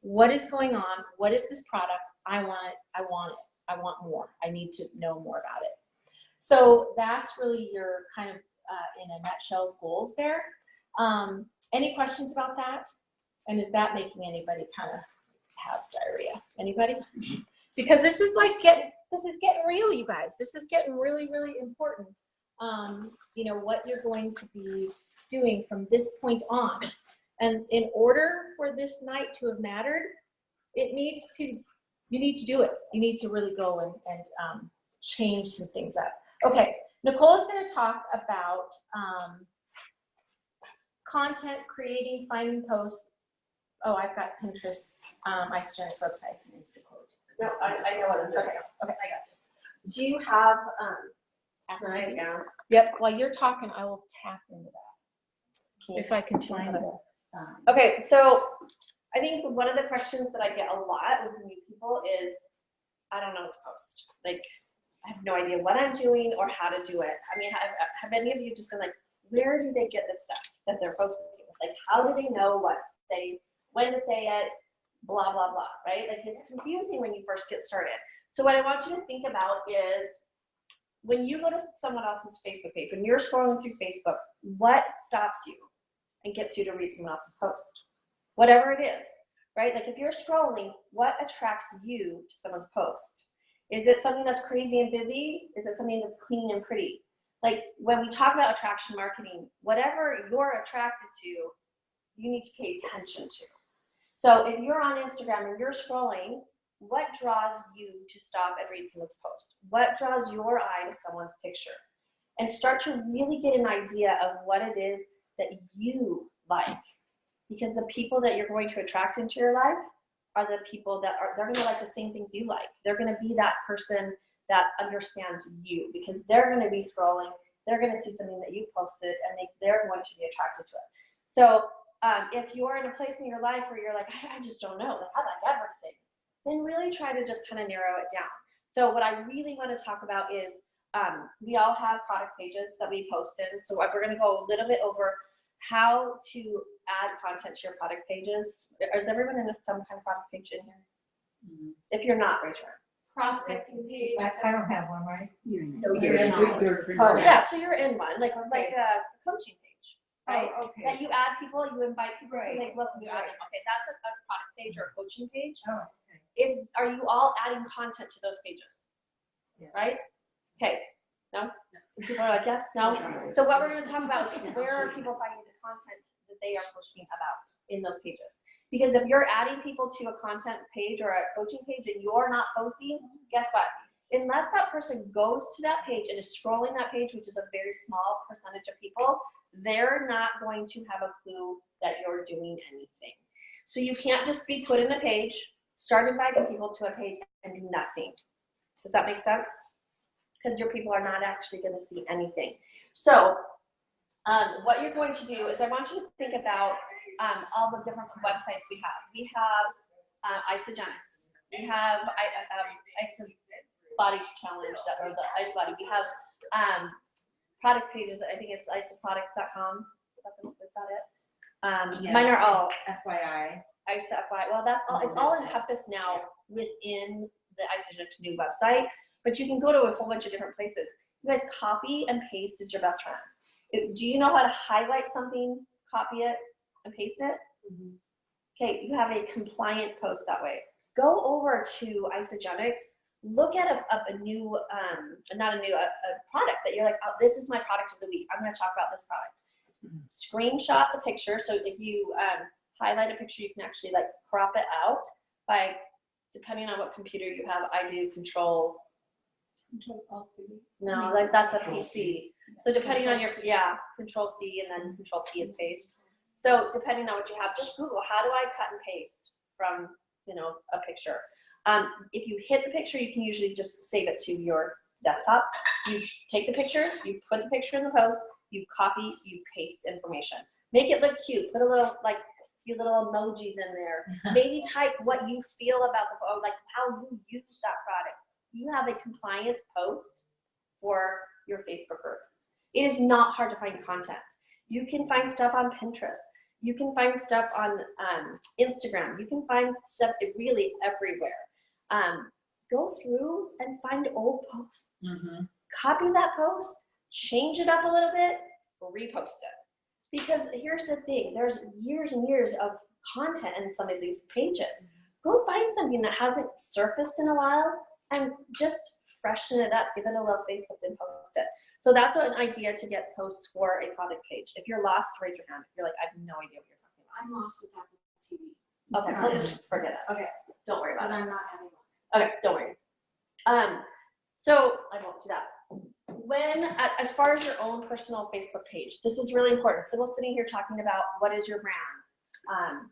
What is going on? What is this product? I want it. I want it. I want more. I need to know more about it. So that's really your kind of, in a nutshell, goals there. Any questions about that? And is that making anybody kind of have diarrhea? Anybody? Because this is getting real, you guys. This is getting really, really important. you know, what you're going to be doing from this point on. And in order for this night to have mattered, you need to do it. You need to really go and change some things up. Okay, Nicole is going to talk about content, creating, finding posts. Oh, I've got Pinterest, Isogenics websites, and Instacode. No, I know what I'm doing. Okay, I got you. Do you have, Right. down? Yep, while you're talking, I will tap into that. If I can find it. Okay, so I think one of the questions that I get a lot with new people is, I don't know what to post. Like, I have no idea what I'm doing or how to do it. I mean, have any of you just been like, where do they get this stuff that they're posting? Like, how do they know what to say, when to say it, blah, blah, blah, right? Like, it's confusing when you first get started. So what I want you to think about is, when you go to someone else's Facebook page, when you're scrolling through Facebook, what stops you and gets you to read someone else's post? Whatever it is, right? Like, if you're scrolling, what attracts you to someone's post? Is it something that's crazy and busy? Is it something that's clean and pretty? Like, when we talk about attraction marketing, whatever you're attracted to, you need to pay attention to. So if you're on Instagram and you're scrolling, what draws you to stop and read someone's post? What draws your eye to someone's picture? And start to really get an idea of what it is that you like. Because the people that you're going to attract into your life are the people that they're going to like the same things you like. They're going to be that person that understands you, because they're going to be scrolling, they're going to see something that you posted, and they're going to be attracted to it. So if you're in a place in your life where you're like, I just don't know, like, I like everything, then really try to just kind of narrow it down. So what I really want to talk about is, we all have product pages that we post in. So we're going to go a little bit over how to add content to your product pages. Is everyone in some kind of product page in here? Mm-hmm. If you're not, raise your hand. Prospecting page. I don't have one, right? No, you're in Oh, yeah, so you're in one, like a coaching page, right? Oh, okay. That you add people, you invite people Right. to like look, you add them. Okay, that's a product page or a coaching page. Oh, okay. Are you all adding content to those pages, Yes. right? Okay, no? People are like, yes, no? So what we're gonna talk about is, where are people finding the content that they are posting about in those pages? Because if you're adding people to a content page or a coaching page and you're not posting, guess what? Unless that person goes to that page and is scrolling that page, which is a very small percentage of people, they're not going to have a clue that you're doing anything. So you can't just be put in a page, start inviting people to a page, and do nothing. Does that make sense? Because your people are not actually going to see anything. So what you're going to do is, I want you to think about all the different websites we have. We have Isogenics. We have Body Challenge, or the Ice Body. We have product pages. I think it's isoproducts.com. Is that it? Yeah. Mine are all FYI. ISOFI. Well, that's all. It's all encompassed now within the Isogenics new website. But you can go to a whole bunch of different places. You guys, copy and paste is your best friend. Do you know how to highlight something, copy it, and paste it? Mm-hmm. Okay, you have a compliant post that way. Go over to Isogenics, look at a new, a product that you're like, oh, this is my product of the week. I'm going to talk about this product. Mm-hmm. Screenshot the picture. So if you highlight a picture, you can actually like crop it out by, depending on what computer you have. I do Control No, like that's a PC. So depending on your, Control C and then Control P is paste. So depending on what you have, just Google, how do I cut and paste from, a picture? If you hit the picture, you can usually just save it to your desktop. You take the picture, you put the picture in the post, you copy, you paste information. Make it look cute. Put a little, like, few little emojis in there. Maybe type what you feel about like how you use that product. You have a compliant post for your Facebook group. It is not hard to find content. You can find stuff on Pinterest. You can find stuff on Instagram. You can find stuff really everywhere. Go through and find old posts. Mm-hmm. Copy that post, change it up a little bit, repost it. Because here's the thing, there's years and years of content in some of these pages. Go find something that hasn't surfaced in a while and just freshen it up, give it a little facelift and post it. So that's an idea to get posts for a product page. If you're lost, raise your hand. If you're like, I have no idea what you're talking I'm lost with Apple TV. about. Okay, we'll just forget it. Okay. Don't worry But about it. I'm not having one. Okay, don't worry. So I won't do that. When, as far as your own personal Facebook page, this is really important. Sybyl's sitting here talking about what is your brand.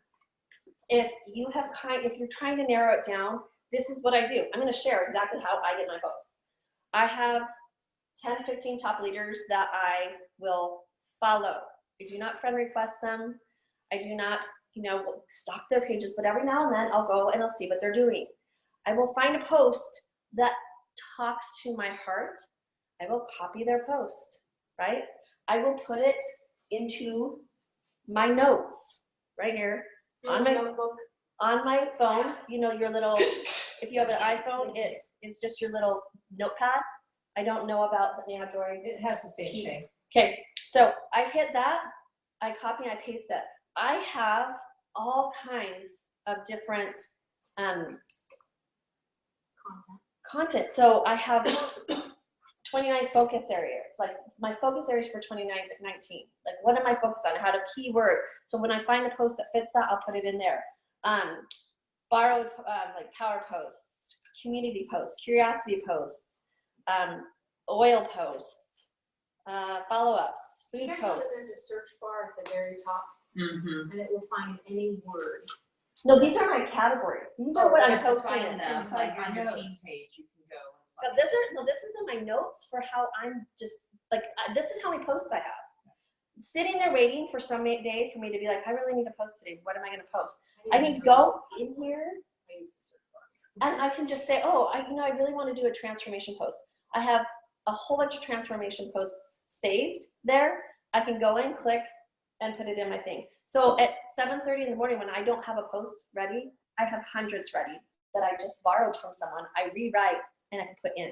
If you're trying to narrow it down, this is what I do. I'm going to share exactly how I get my posts. I have 10, 15 top leaders that I will follow. I do not friend request them. I do not, stalk their pages, but every now and then I'll go and I'll see what they're doing. I will find a post that talks to my heart. I will copy their post, right? I will put it into my notes right here on my notebook. on my phone. Your little, if you have an iPhone, it's just your little notepad. I don't know about the Android. It has the same thing. Okay, so I hit that, I copy and I paste it. I have all kinds of different content. So I have 29 focus areas. Like my focus areas for 2019. Like what am I focused on? I had a keyword. So when I find a post that fits that, I'll put it in there. Borrowed like power posts, community posts, curiosity posts, oil posts, follow-ups, You food guys know that posts. there's a search bar at the very top, Mm-hmm. and it will find any word. No, these are my categories. These are what I'm But to posting. find them, inside like your on your notes. team page, you can go. But this is in my notes for how I'm just like, this is how many posts I have. Sitting there waiting for some day for me to be like, I really need to post today. What am I going to post? I can go in here I use the search bar. and I can just say, oh, I really want to do a transformation post. I have a whole bunch of transformation posts saved there. I can go in, click, and put it in my thing. So at 7:30 in the morning when I don't have a post ready, I have hundreds ready that I just borrowed from someone. I rewrite and I can put in.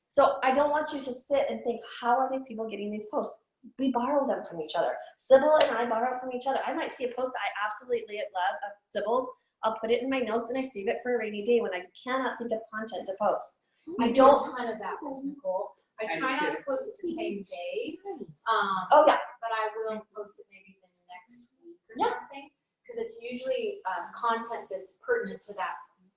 So I don't want you to sit and think, how are these people getting these posts? We borrow them from each other. Sybil and I borrow from each other. I might see a post that I absolutely love of Sybil's. I'll put it in my notes and I save it for a rainy day when I cannot think of content to post. I I do a don't. ton of that with Nicole. I I try do not to post it the same day, Oh yeah. but I will post it maybe the next week or Yeah. something, because it's usually content that's pertinent to that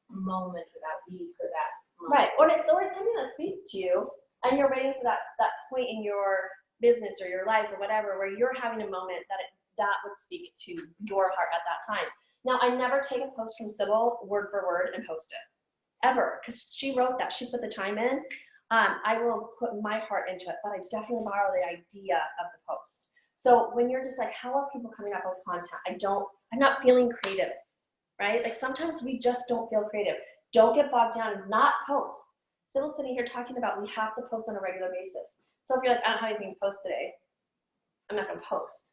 moment or that week or that month. Right, or it's something that speaks to you, and you're waiting for that point in your business or your life or whatever, where you're having a moment that would speak to your heart at that time. Now, I never take a post from Sybil word for word and post it, ever, because she wrote that, she put the time in. I will put my heart into it, but I definitely borrow the idea of the post. So when you're just like, how are people coming up with content? I'm not feeling creative, right? Like sometimes we just don't feel creative. Don't get bogged down and not post. Sybyl's sitting here talking about we have to post on a regular basis. So if you're like, I don't have anything to post today, I'm not gonna post.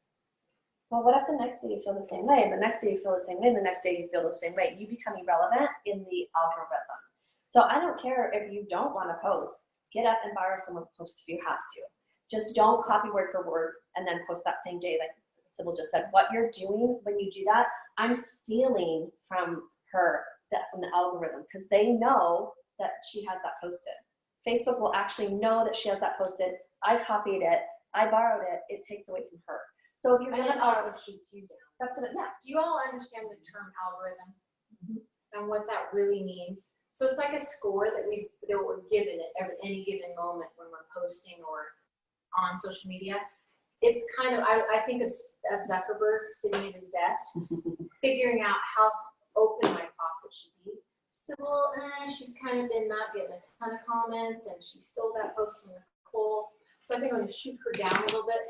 Well, what if the next day you feel the same way, the next day you feel the same way, and the next day you feel the same way? You become irrelevant in the algorithm. So I don't care if you don't wanna post, get up and borrow someone's post if you have to. Just don't copy word for word and then post that same day, like Sybil just said. What you're doing when you do that, I'm stealing from her, from the algorithm, because they know that she has that posted. Facebook will actually know that she has that posted. I copied it, I borrowed it, it takes away from her. So if you're And gonna it also shoots you down. that's what, yeah. Do you all understand the term algorithm and what that really means? So it's like a score that we're given at any given moment when we're posting or on social media. It's kind of, I think of Zuckerberg sitting at his desk, figuring out how open my faucet should be. Sybil, she's kind of been not getting a ton of comments, and she stole that post from Nicole. So I think I'm going to shoot her down a little bit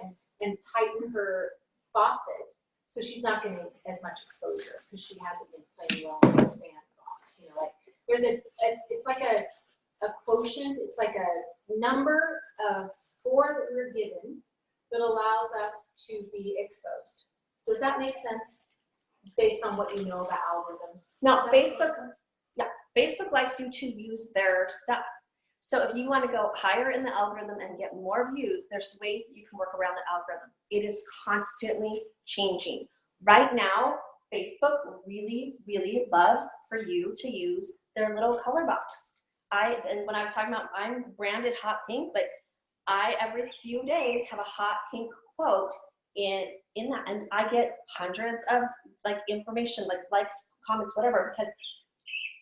and tighten her faucet so she's not getting as much exposure because she hasn't been playing well in the sandbox. Like there's it's like a quotient, it's like a number of score that we're given that allows us to be exposed. Does that make sense based on what you know about algorithms? Now, Does that make Facebook, sense? Facebook likes you to use their stuff. So if you want to go higher in the algorithm and get more views, there's ways that you can work around the algorithm. It is constantly changing. Right now, Facebook really, really loves for you to use their little color box. And when I was talking about I'm branded hot pink, but I every few days have a hot pink quote in that, and I get hundreds of like information, like likes, comments, whatever, because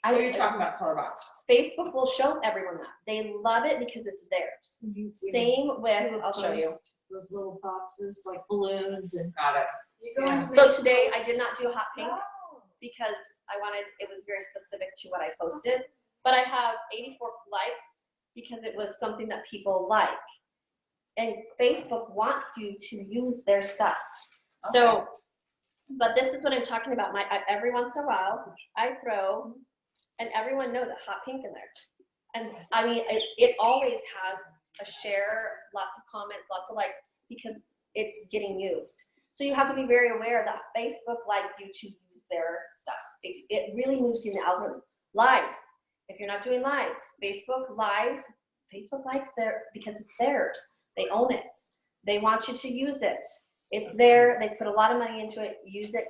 Oh, you're talking about color box. Facebook will show everyone that. They love it because it's theirs. Same with, I'll show you. Those little boxes, like balloons and. Got it. You go Yeah. into So the today I post- did not do a hot pink Oh. because I wanted, it was very specific to what I posted. But I have 84 likes because it was something that people like. And Facebook wants you to use their stuff. So, but this is what I'm talking about. Every once in a while, I throw, and everyone knows a hot pink in there. And I mean, it always has a share, lots of comments, lots of likes, because it's getting used. So you have to be very aware that Facebook likes you to use their stuff. It really moves you in the algorithm. Lives. If you're not doing lives, Facebook likes their, because it's theirs. They own it. They want you to use it. It's there. They put a lot of money into it. Use it.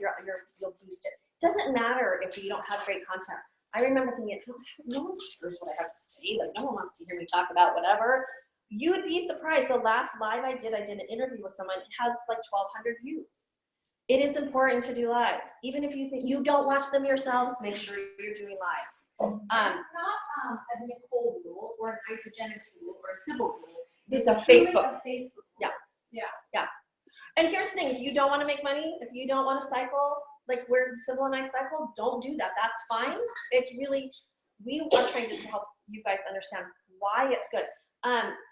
You'll boost it. It doesn't matter if you don't have great content. I remember thinking, no one cares what I have to say. Like, no one wants to hear me talk about whatever. You'd be surprised. The last live I did an interview with someone. It has like 1,200 views. It is important to do lives. Even if you think you don't watch them yourselves, make sure you're doing lives. It's not a Nicole rule or an isogenics rule or a Sybil rule. It's a truly Facebook. a Facebook. And here's the thing, if you don't want to make money, if you don't want to cycle, like where Sybil and I cycle, don't do that. That's fine. It's really, we are trying to help you guys understand why it's good.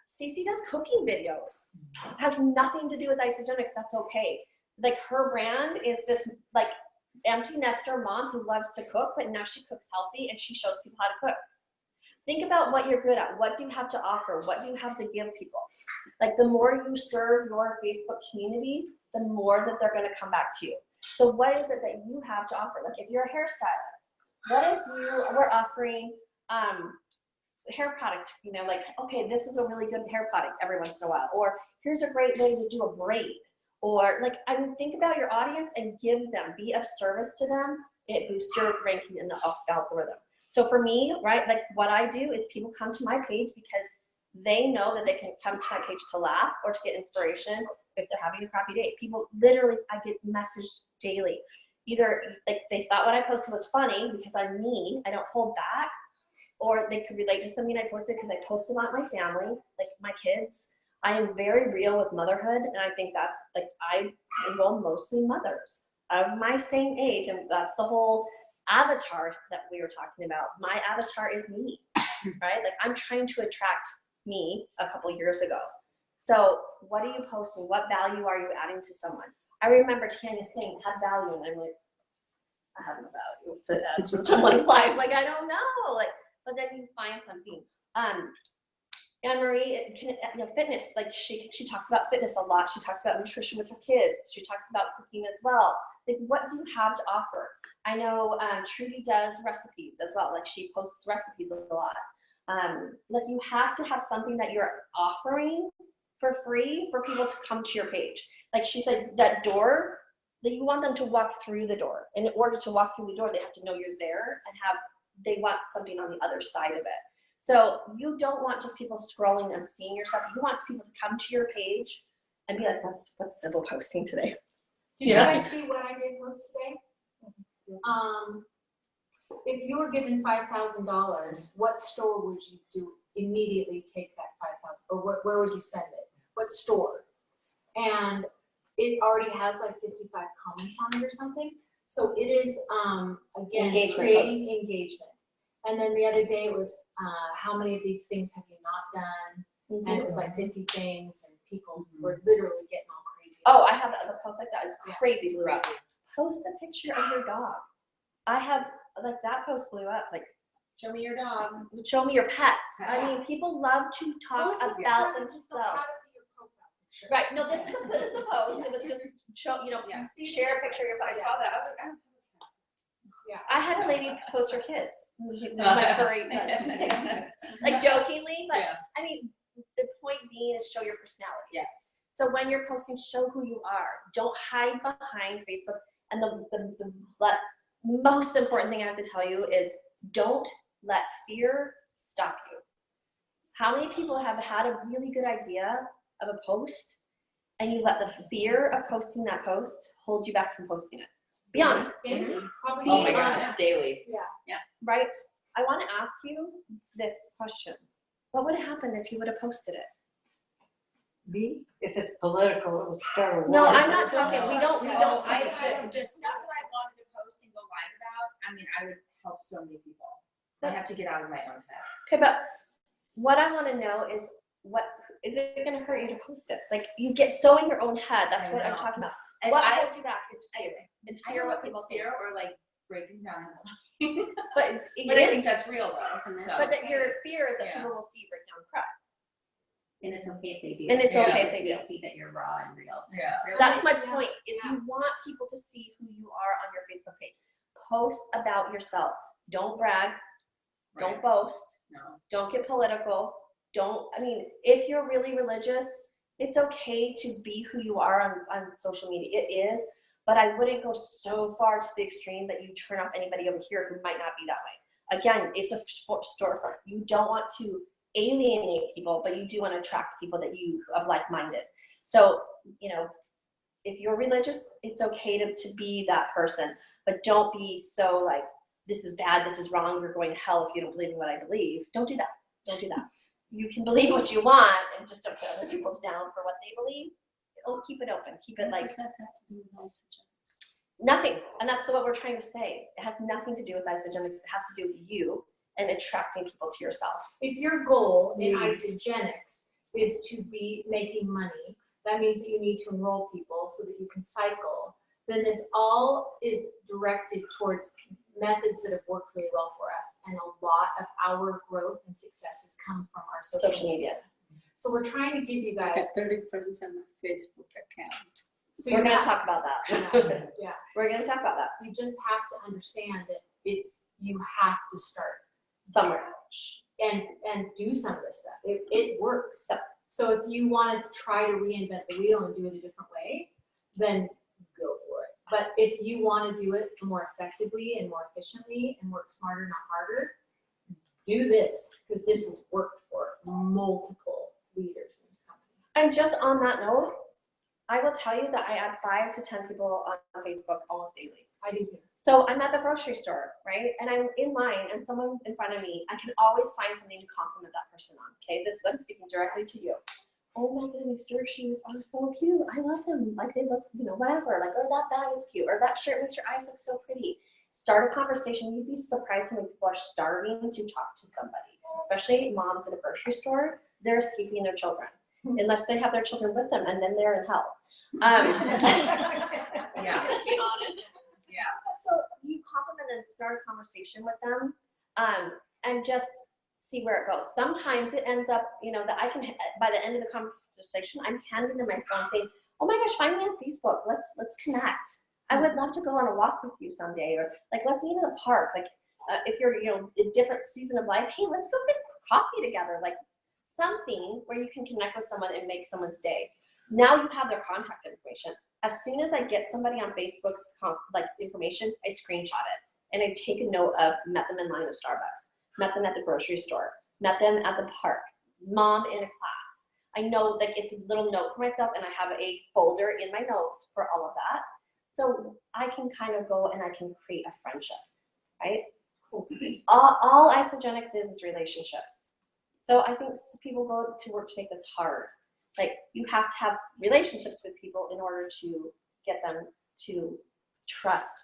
Stacey does cooking videos. Has nothing to do with isogenics. That's okay. Like her brand is this like empty nester mom who loves to cook, but now she cooks healthy and she shows people how to cook. Think about what you're good at. What do you have to offer? What do you have to give people? Like the more you serve your Facebook community, the more that they're going to come back to you. So what is it that you have to offer? Like if you're a hairstylist, what if you were offering hair product, you know, like, okay, this is a really good hair product every once in a while, or here's a great way to do a braid, or like, I mean, think about your audience and give them, be of service to them. It boosts your ranking in the algorithm. So for me, right, like what I do is people come to my page because they know that they can come to my page to laugh or to get inspiration if they're having a crappy day. People literally, I get messaged daily. Either like they thought what I posted was funny because I'm me, I don't hold back, or they could relate to something I posted because I posted about my family, like my kids. I am very real with motherhood, and I think that's like, I enroll mostly mothers of my same age, and that's the whole avatar that we were talking about. My avatar is me, right? Like I'm trying to attract me a couple years ago. So what are you posting? What value are you adding to someone? I remember Tanya saying, add value, and I'm like, I have no value to add to someone's life. Like, I don't know. Like, but then you find something. Anne-Marie, fitness, like she talks about fitness a lot. She talks about nutrition with her kids. She talks about cooking as well. Like, what do you have to offer? I know Trudy does recipes as well. Like she posts recipes a lot. Like you have to have something that you're offering for free for people to come to your page. Like she said, that door, that you want them to walk through the door. In order to walk through the door, they have to know you're there and they want something on the other side of it. So you don't want just people scrolling and seeing your stuff. You want people to come to your page and be like, what's Sybil posting today? Did you guys see what I did post today? If you were given $5,000, what store would you do immediately take that $5,000, or where would you spend it? What store? And it already has like 55 comments on it or something. So it is again Engagement creating engagement. And then the other day it was how many of these things have you not done? And it was like 50 things, and people were literally getting all crazy. Oh, I have other posts like that. Yeah. Crazy blew up. Post a picture of your dog. I have, like, that post blew up. Like, Show me your dog. show me your pet. I mean, people love to talk Post a picture about of it, just so themselves. proud of your profile picture. Right, no, this is a post. It was just show, Yeah. share a picture of your I pet. saw that. I was like, I had a lady post her kids. My furry, like jokingly, but Yeah. I mean, the point being is show your personality. yes. So when you're posting, show who you are. Don't hide behind Facebook. And the most important thing I have to tell you is don't let fear stop you. How many people have had a really good idea of a post and you let the fear of posting that post hold you back from posting it? Be honest, Probably. Oh my Be gosh, honest. daily. right? I want to ask you this question. What would have happened if you would have posted it? Me, if it's political, it would start a No, war. I'm not talking, we don't. Oh, the stuff that I wanted to post and go live about, I mean, I would help so many people. I have to get out of my own head. Okay, but what I want to know is what, is it going to hurt you to post it? Like, you get so in your own head, that's I what I'm know. talking about. If What I- holds you back is fear. It's I fear don't know what if people it's think. fear or like breaking down. But But I think that's real though. So. But that your fear is that Yeah. people will see you break down crap. And it's okay if they do. And it's Yeah. okay if they They do. see that you're raw and real. Yeah. That's my Yeah. point, is you want people to see who you are on your Facebook page. Post about yourself. Don't brag, don't Right. boast, No. don't get political. Don't, I mean, if you're really religious, it's okay to be who you are on social media. It is, but I wouldn't go so far to the extreme that you turn off anybody over here who might not be that way. Again, it's a storefront. You don't want to alienate people, but you do want to attract people that you of like-minded. So, you know, if you're religious, it's okay to be that person, but don't be so like, this is bad, this is wrong, you're going to hell if you don't believe in what I believe. Don't do that. Don't do that. You can believe what you want and just don't put other people down for what they believe. Oh, keep it open. Keep it like What does that have to do with isogenics? nothing. And that's what we're trying to say. It has nothing to do with isogenics. It has to do with you and attracting people to yourself. If your goal in Yes. isogenics is to be making money, that means that you need to enroll people so that you can cycle, then this all is directed towards methods that have worked really well for us. And a lot of our growth and success has come from our Social media. So we're trying to give you I guys. have 30 friends on my Facebook account. So We're you're going not- to talk about that. Yeah, We're going to talk about that you just have to understand that you have to start somewhere. and do some of this stuff. It works. So if you want to try to reinvent the wheel and do it a different way, then go for it. But if you want to do it more effectively and more efficiently and work smarter, not harder, do this, because this has worked for multiple leaders in this company. And just on that note, I will tell you that I add 5 to 10 people on Facebook almost daily. I do too. So I'm at the grocery store, right? And I'm in line and someone in front of me, I can always find something to compliment that person on. Okay, this I'm speaking directly to you. Oh my goodness, your shoes are so cute. I love them. Like they look, you know, whatever. Like, oh, that bag is cute. Or that shirt makes your eyes look so pretty. Start a conversation. You'd be surprised how many people are starving to talk to somebody, especially moms at a grocery store. They're escaping their children unless they have their children with them, and then they're in hell. Yeah. Just be honest. Yeah. So you compliment and start a conversation with them, and just see where it goes. Sometimes it ends up, you know, that I can, by the end of the conversation, I'm handing them my phone saying, oh my gosh, find me on Facebook. Let's connect. I would love to go on a walk with you someday, or like, let's meet in the park. Like, if you're, you know, a different season of life, hey, let's go get coffee together. Like something where you can connect with someone and make someone's day. Now you have their contact information. As soon as I get somebody on Facebook's information, I screenshot it and I take a note of met them in line at Starbucks, met them at the grocery store, met them at the park, mom in a class. I know that it's a little note for myself, and I have a folder in my notes for all of that. So I can kind of go and I can create a friendship, right? All isogenics is relationships. So I think people go to work to make this hard. Like, you have to have relationships with people in order to get them to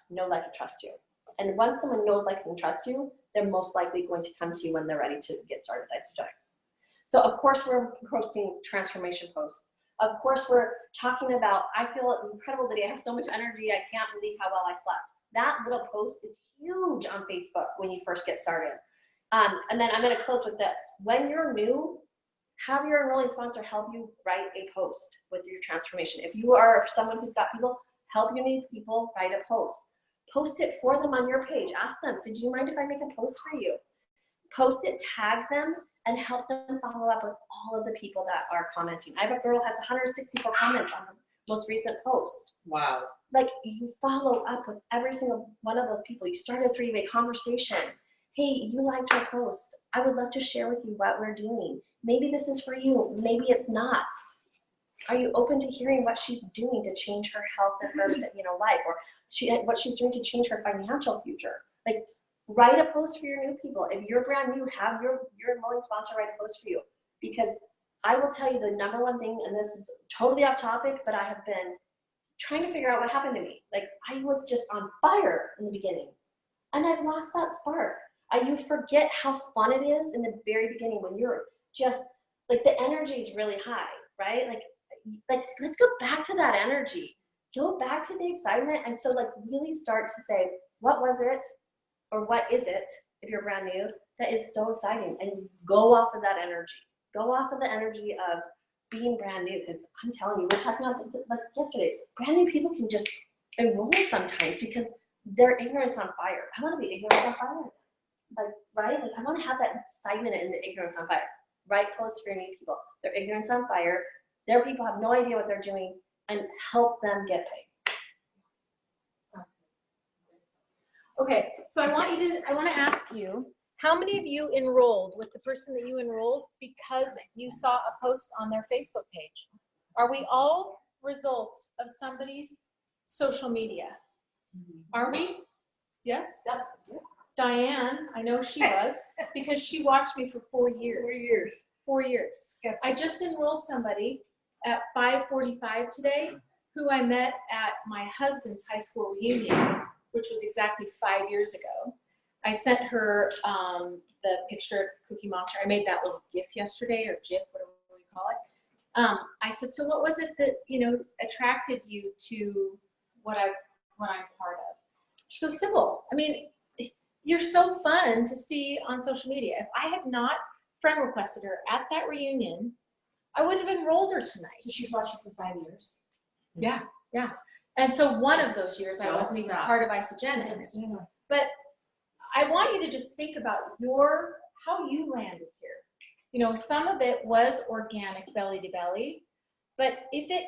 know, like, and trust you. And once someone knows, like, and trust you, they're most likely going to come to you when they're ready to get started with isogenics. So of course we're posting transformation posts. Of course we're talking about, I feel incredible today. I have so much energy. I can't believe how well I slept. That little post is huge on Facebook when you first get started. And then I'm going to close with this. When you're new, have your enrolling sponsor help you write a post with your transformation. If you are someone who's got people, help your new people write a post. Post it for them on your page. Ask them, do you mind if I make a post for you? Post it, tag them, and help them follow up with all of the people that are commenting. I have a girl who has 164 comments on the most recent post. Wow. Like, you follow up with every single one of those people. You start a 3-way conversation. Hey, you liked our post. I would love to share with you what we're doing. maybe this is for you, maybe it's not. Are you open to hearing what she's doing to change her health and her, life, or what she's doing to change her financial future? Like, write a post for your new people. If you're brand new, have your mowing sponsor write a post for you. Because I will tell you the number one thing, and this is totally off topic, but I have been trying to figure out what happened to me. Like, I was just on fire in the beginning, and I've lost that spark. You forget how fun it is in the very beginning when you're just, like, the energy is really high, right? Like let's go back to that energy. Go back to the excitement, and so, like, really start to say, what was it, or what is it, if you're brand new, that is so exciting, and go off of that energy. Go off of the energy of being brand new, because I'm telling you, we're talking about, like yesterday, brand new people can just enroll sometimes because their ignorance on fire. I want to be ignorant on fire. Like, right? Like, I want to have that excitement and the ignorance on fire. Write posts for your new people. Their ignorance on fire. Their people have no idea what they're doing, and help them get paid. Okay, so I want to ask you, how many of you enrolled with the person that you enrolled because you saw a post on their Facebook page? Are we all results of somebody's social media? Are we? Yes? Yep. Diane, I know she was, because she watched me for 4 years. 4 years. 4 years. I just enrolled somebody at 5:45 today who I met at my husband's high school reunion, which was exactly 5 years ago. I sent her the picture of Cookie Monster. I made that little GIF yesterday, or GIF, whatever we call it. I said, so what was it that, attracted you to what I'm part of? She goes, Sybil, I mean, you're so fun to see on social media. If I had not friend requested her at that reunion, I would have enrolled her tonight. So she's watched you for 5 years. Yeah. And so one of those years I Don't wasn't even stop. part of Isogenics. But I want you to just think about how you landed here. Some of it was organic, belly to belly, but if it,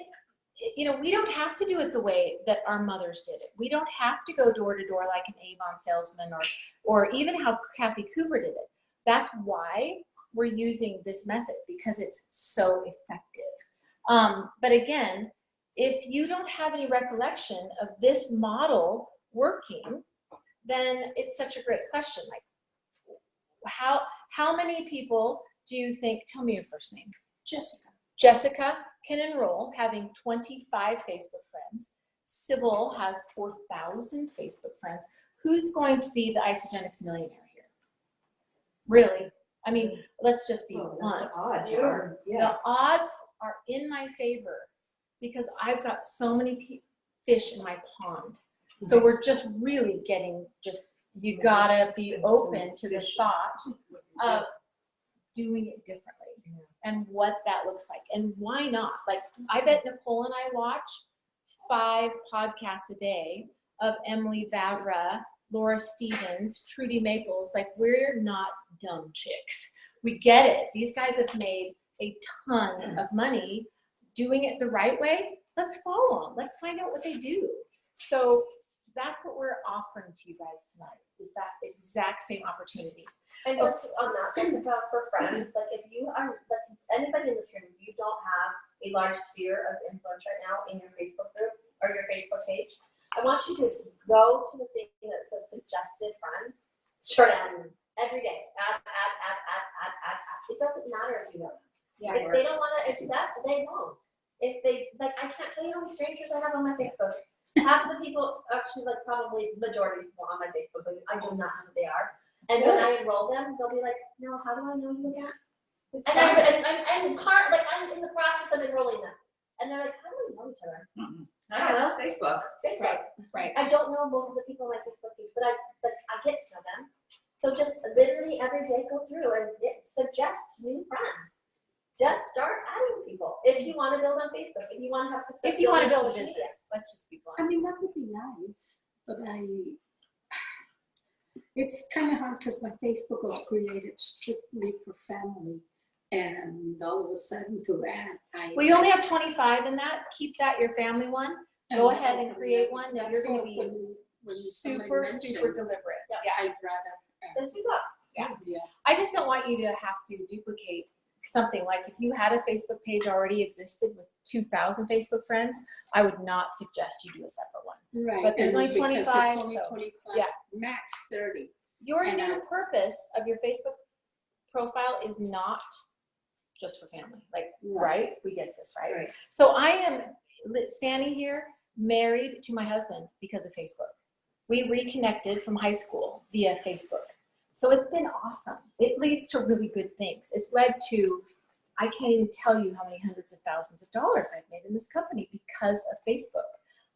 we don't have to do it the way that our mothers did it. We don't have to go door to door like an Avon salesman, or even how Kathy Cooper did it. That's why we're using this method, because it's so effective. But again, if you don't have any recollection of this model working, then it's such a great question. Like, how many people do you think, tell me your first name. Jessica can enroll, having 25 Facebook friends. Sybil has 4,000 Facebook friends. Who's going to be the Isogenics millionaire here? Really? I mean, let's just be blunt. Odds are, The odds are in my favor because I've got so many fish in my pond. So we're just really getting you gotta be open to the thought of doing it differently and what that looks like. And why not? Like, I bet Nicole and I watch 5 podcasts a day of Emily Vavra, Laura Stevens, Trudy Maples. Like, we're not dumb chicks. We get it. These guys have made a ton of money doing it the right way. Let's follow them. Let's find out what they do. So that's what we're offering to you guys tonight, is that exact same opportunity. And just on that, Jessica, for friends, like, if you are, like, anybody in this room, if you don't have a large sphere of influence right now in your Facebook group or your Facebook page, I want you to go to the thing that says suggested friends, start adding them every day. Add. It doesn't matter if you know them. Yeah, If they don't want to accept, they won't. If they, like, I can't tell you how many strangers I have on my Facebook. Half of the people, actually, like, probably majority of people on my Facebook, but I do not know who they are. And when I enroll them, they'll be like, no, how do I know you again? And I'm in the process of enrolling them. And they're like, how do we know each other? I don't know, Facebook. Right. I don't know most of the people on my Facebook page, but I get to know them. So just literally every day go through and suggest new friends. Just start adding people. If you want to build on Facebook, if you want to have success. If you want to build a social media. business, let's just be blunt. I mean, that would be nice, but it's kind of hard because my Facebook was created strictly for family, and all of a sudden to add, Well, you only have 25 in that. Keep that your family one. Go ahead and create one. Now you're going to be super deliberate. I'd rather. Then do that. I just don't want you to have to duplicate something like if you had a Facebook page already existed with 2,000 Facebook friends, I would not suggest you do a separate one. Right. But there's and only because 25, It's only so, 25, yeah. max 30. Your And new purpose of your Facebook profile is not just for family. Like, right? We get this, right? Right. So I am standing here married to my husband because of Facebook. We reconnected from high school via Facebook. So it's been awesome. It leads to really good things. It's led to, I can't even tell you how many hundreds of thousands of dollars I've made in this company because of Facebook.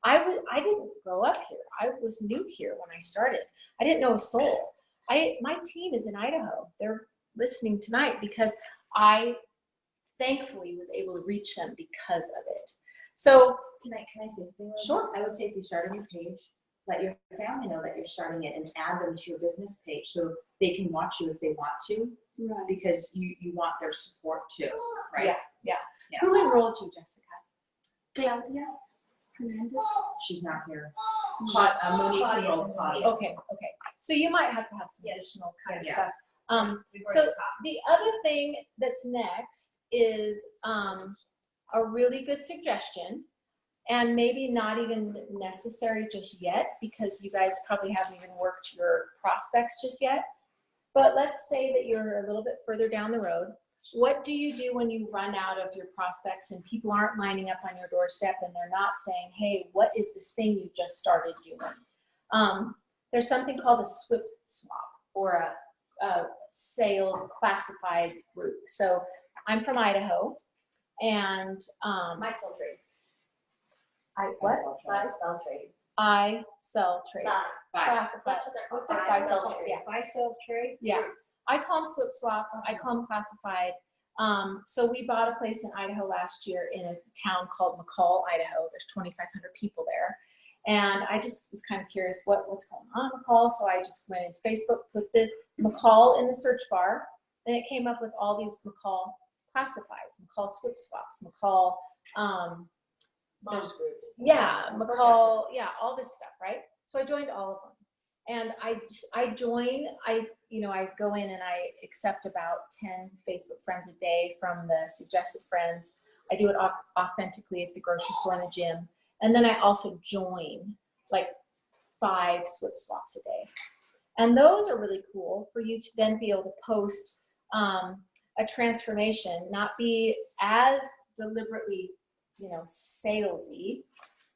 I didn't grow up here. I was new here when I started. I didn't know a soul. My team is in Idaho. They're listening tonight because I thankfully was able to reach them because of it. So Can I say something? Rosie? Sure. I would say if you start a new page, let your family know that you're starting it and add them to your business page so they can watch you if they want to, Right. because you want their support too, right? Yeah. Yeah. Who enrolled you, Jessica? Claudia Hernandez. She's not here. Monique enrolled Claudia. Okay. So you might have to have some additional kind of Yeah. stuff. We've So already talked. the other thing that's next is a really good suggestion, and maybe not even necessary just yet because you guys probably haven't even worked your prospects just yet. But let's say that you're a little bit further down the road. What do you do when you run out of your prospects and people aren't lining up on your doorstep and they're not saying, hey, what is this thing you just started doing? There's something called a SWIP swap or a sales classified group. So I'm from Idaho, and My sell trades. what? My sell trades. I sell trade. Bye. Classified. That's what they're called. What's it? Buy, Buy, sell, sell, trade. yeah. Buy, sell, trade. Yeah. Groups. I call them SWIP swaps. I call them classified. So we bought a place in Idaho last year in a town called McCall, Idaho. There's 2,500 people there. And I just was kind of curious what's going on in McCall. So I just went into Facebook, put the McCall in the search bar, and it came up with all these McCall classifieds, McCall SWIP swaps, McCall, Mom's groups. yeah, McCall, yeah, all this stuff, right? So I joined all of them. And I join, I go in and I accept about 10 Facebook friends a day from the suggested friends. I do it authentically at the grocery store and the gym. And then I also join like 5 SWIP swaps a day. And those are really cool for you to then be able to post a transformation, not be as deliberately, salesy,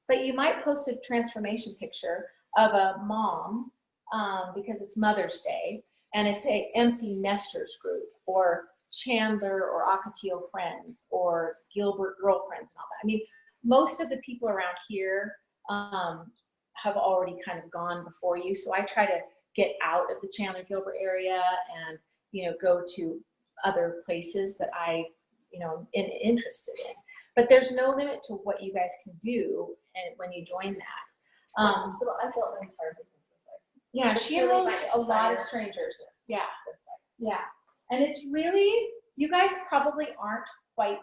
but you might post a transformation picture of a mom because it's Mother's Day and it's a empty nesters group or Chandler or Ocotillo friends or Gilbert girlfriends and all that. I mean, most of the people around here have already kind of gone before you. So I try to get out of the Chandler Gilbert area and, go to other places that I, interested in. But there's no limit to what you guys can do and when you join that. So I built an entire business this way. Yeah, It's she really enrolls my a lot of entire strangers. business Yeah, this way. yeah. And it's really, you guys probably aren't quite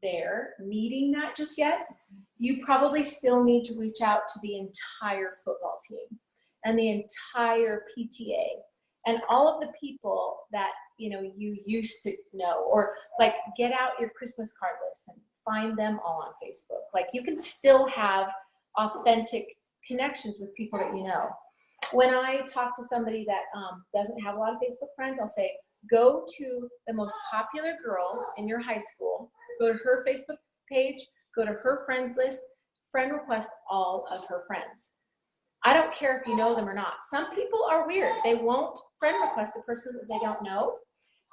there meeting that just yet. You probably still need to reach out to the entire football team and the entire PTA and all of the people that, you used to know, or like get out your Christmas card list and find them all on Facebook. Like you can still have authentic connections with people that you know. When I talk to somebody that doesn't have a lot of Facebook friends, I'll say, go to the most popular girl in your high school, go to her Facebook page, go to her friends list, friend request all of her friends. I don't care if you know them or not. Some people are weird. They won't friend request a person that they don't know.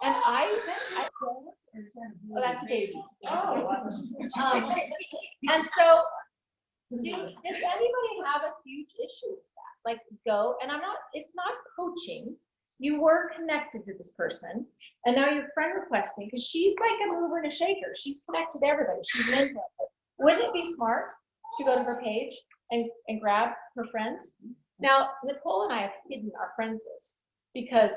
And oh, that's a baby. And so, does anybody have a huge issue with that? Like go, and it's not coaching. You were connected to this person, and now you're friend requesting because she's like a mover and a shaker. She's connected to everybody. She's an influencer. Wouldn't it be smart to go to her page and grab her friends? Now, Nicole and I have hidden our friends list because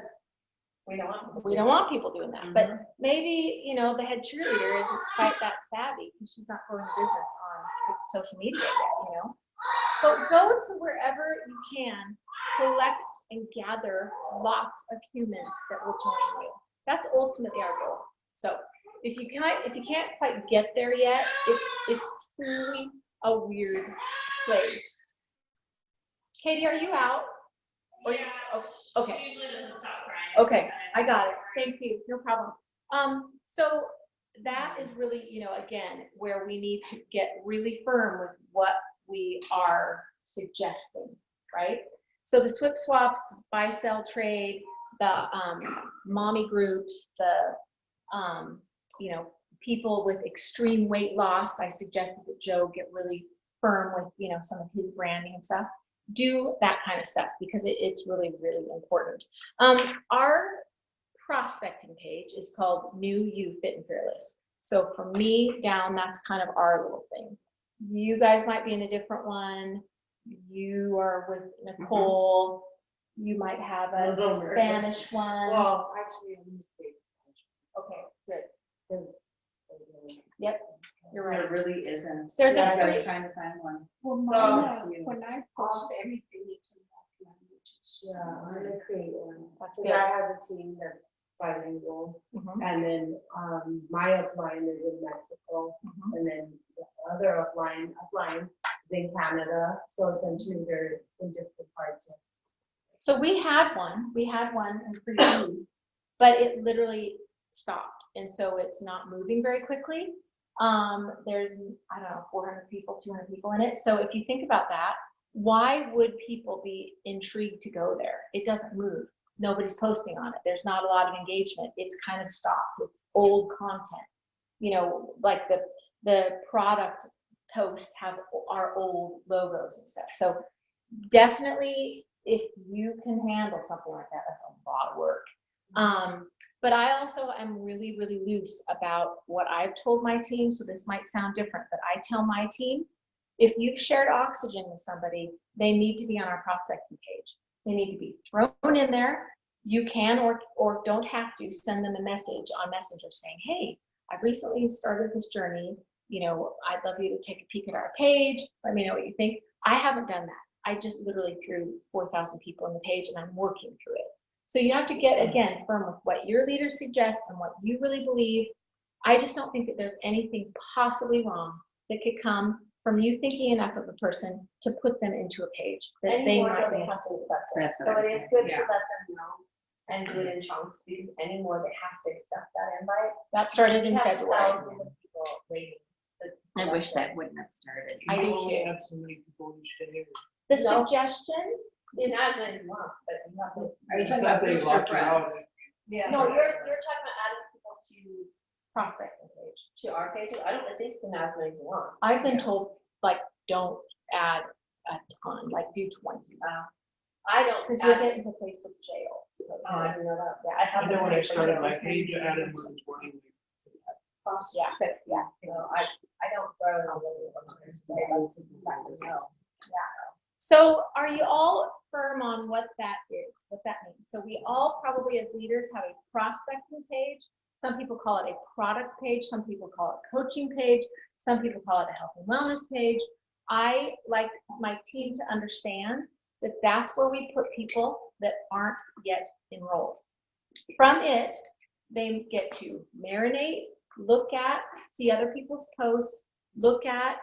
we don't want people doing that. But maybe, the head cheerleader isn't quite that savvy because she's not growing a business on social media yet, But go to wherever you can, collect and gather lots of humans that will join you. That's ultimately our goal. So if you can't quite get there yet, it's truly a weird place. Katie, are you out? Or you- oh, okay. She usually doesn't stop crying. Okay, I got it. Thank you. No problem. So that is really, again, where we need to get really firm with what we are suggesting, right? So the swip swaps, the buy sell trade, the mommy groups, the people with extreme weight loss. I suggested that Joe get really firm with some of his branding and stuff. Do that kind of stuff because it's really, really important. Our prospecting page is called New You Fit and Fearless. So from me down, that's kind of our little thing. You guys might be in a different one. You are with Nicole. You might have a Spanish one. Well, actually, I'm Okay, good. Yep, you're right. There really isn't. There's a I was pretty- trying to find one. Well, So- mine, when I post everything, it's in that languages. Yeah, I'm gonna create one. That's So good. I have a team that's bilingual, Mhm, and then my upline is in Mexico, mhm. and then the other upline is in Canada. So essentially, they're in different parts of. So we had one and pretty good, but it literally stopped. And so it's not moving very quickly. There's, I don't know, 400 people, 200 people in it. So if you think about that, why would people be intrigued to go there? It doesn't move. Nobody's posting on it. There's not a lot of engagement. It's kind of stopped. It's old content. Like the product posts our old logos and stuff. So definitely, if you can handle something like that, that's a lot of work. But I also am really, really loose about what I've told my team. So this might sound different, but I tell my team, if you've shared oxygen with somebody, they need to be on our prospecting page. They need to be thrown in there. You can or don't have to send them a message on Messenger saying, hey, I've recently started this journey. I'd love you to take a peek at our page. Let me know what you think. I haven't done that. I just literally threw 4,000 people on the page and I'm working through it. So you have to get, again, firm with what your leader suggests and what you really believe. I just don't think that there's anything possibly wrong that could come from you thinking enough of a person to put them into a page that they Anymore, might be they have to interested in. accept it. That's what So I it was is good to thinking, let them know and do it in chunks. Anymore, they have to accept that invite. That started in We have February. thousands of people waiting to I wish select that wouldn't have started. I do only too. have so many people each day. The No. suggestion it. is, Not as many months, but you have to. Are you talking Not about that he groups or locked it out. friends? Yeah. No, you're talking about adding people to prospecting page. To our page, I don't think you can add as many as you want. I've been told, like, don't add a ton, like do 20. I don't. Because you'll add- get into Facebook jail. Oh, I didn't know that. Yeah, I I have. know when I started my Yeah. page, I added more than 20. Yeah. No, I don't throw it on the. So are you all firm on what that is, what that means? So we all probably as leaders have a prospecting page. Some people call it a product page. Some people call it a coaching page. Some people call it a health and wellness page. I like my team to understand that that's where we put people that aren't yet enrolled. From it, they get to marinate, look at, see other people's posts, look at,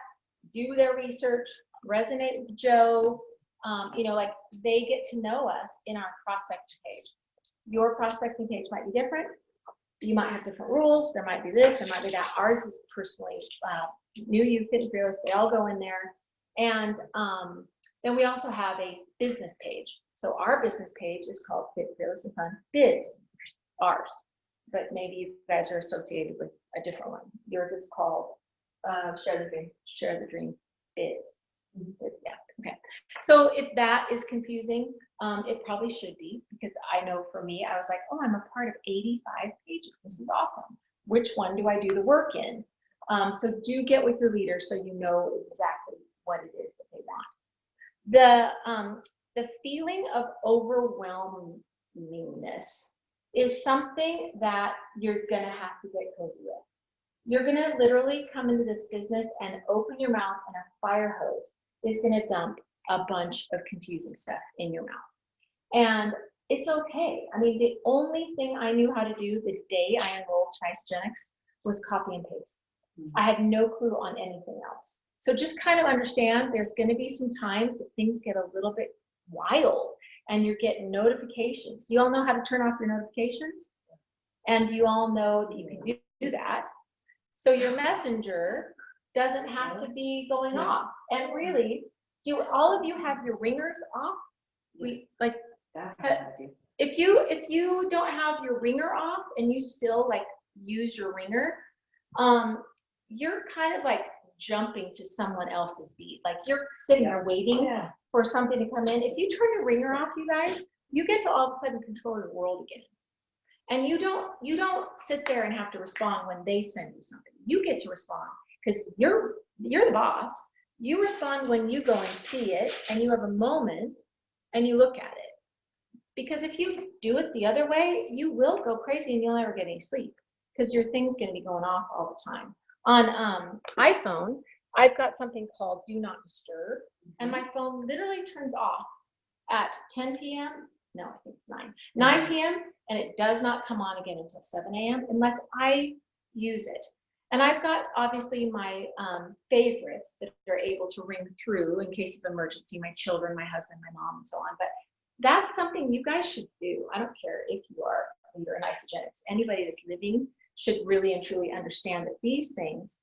do their research, resonate with Joe. Like they get to know us in our prospecting page. Your prospecting page might be different. You might have different rules. There might be this, there might be that. Ours is personally New You Fit and Fearless. They all go in there. And then we also have a business page. So our business page is called Fit, Fearless, and Fun Biz, ours. But maybe you guys are associated with a different one. Yours is called Share the dream. Share the Dream Biz. Biz, yeah, okay. So if that is confusing, it probably should be, because I know for me, I was like, oh, I'm a part of 85 pages. This is awesome. Which one do I do the work in? So do get with your leader so you know exactly what it is that they want. The feeling of overwhelmingness is something that you're gonna have to get cozy with. You're gonna literally come into this business and open your mouth and a fire hose is gonna dump a bunch of confusing stuff in your mouth. And it's okay. I mean, the only thing I knew how to do the day I enrolled Chisogenics was copy and paste. I had no clue on anything else. So just kind of understand there's going to be some times that things get a little bit wild and you're getting notifications. You all know how to turn off your notifications? And you all know that you can do that. So your messenger doesn't have to be going off. And really, do all of you have your ringers off? If you don't have your ringer off and you still like use your ringer, you're kind of like jumping to someone else's beat. Like you're sitting there waiting for something to come in. If you turn your ringer off, you guys, you get to all of a sudden control your world again. And you don't sit there and have to respond when they send you something. You get to respond because you're the boss. You respond when you go and see it and you have a moment and you look at it. Because if you do it the other way, you will go crazy and you'll never get any sleep because your thing's going to be going off all the time. On iPhone, I've got something called Do Not Disturb, and my phone literally turns off at 10 p.m. No, I think it's 9 p.m. and it does not come on again until 7 a.m. unless I use it. And I've got obviously my favorites that are able to ring through in case of emergency, my children, my husband, my mom, and so on. But that's something you guys should do. I don't care if you are a leader in isogenics. Anybody that's living should really and truly understand that these things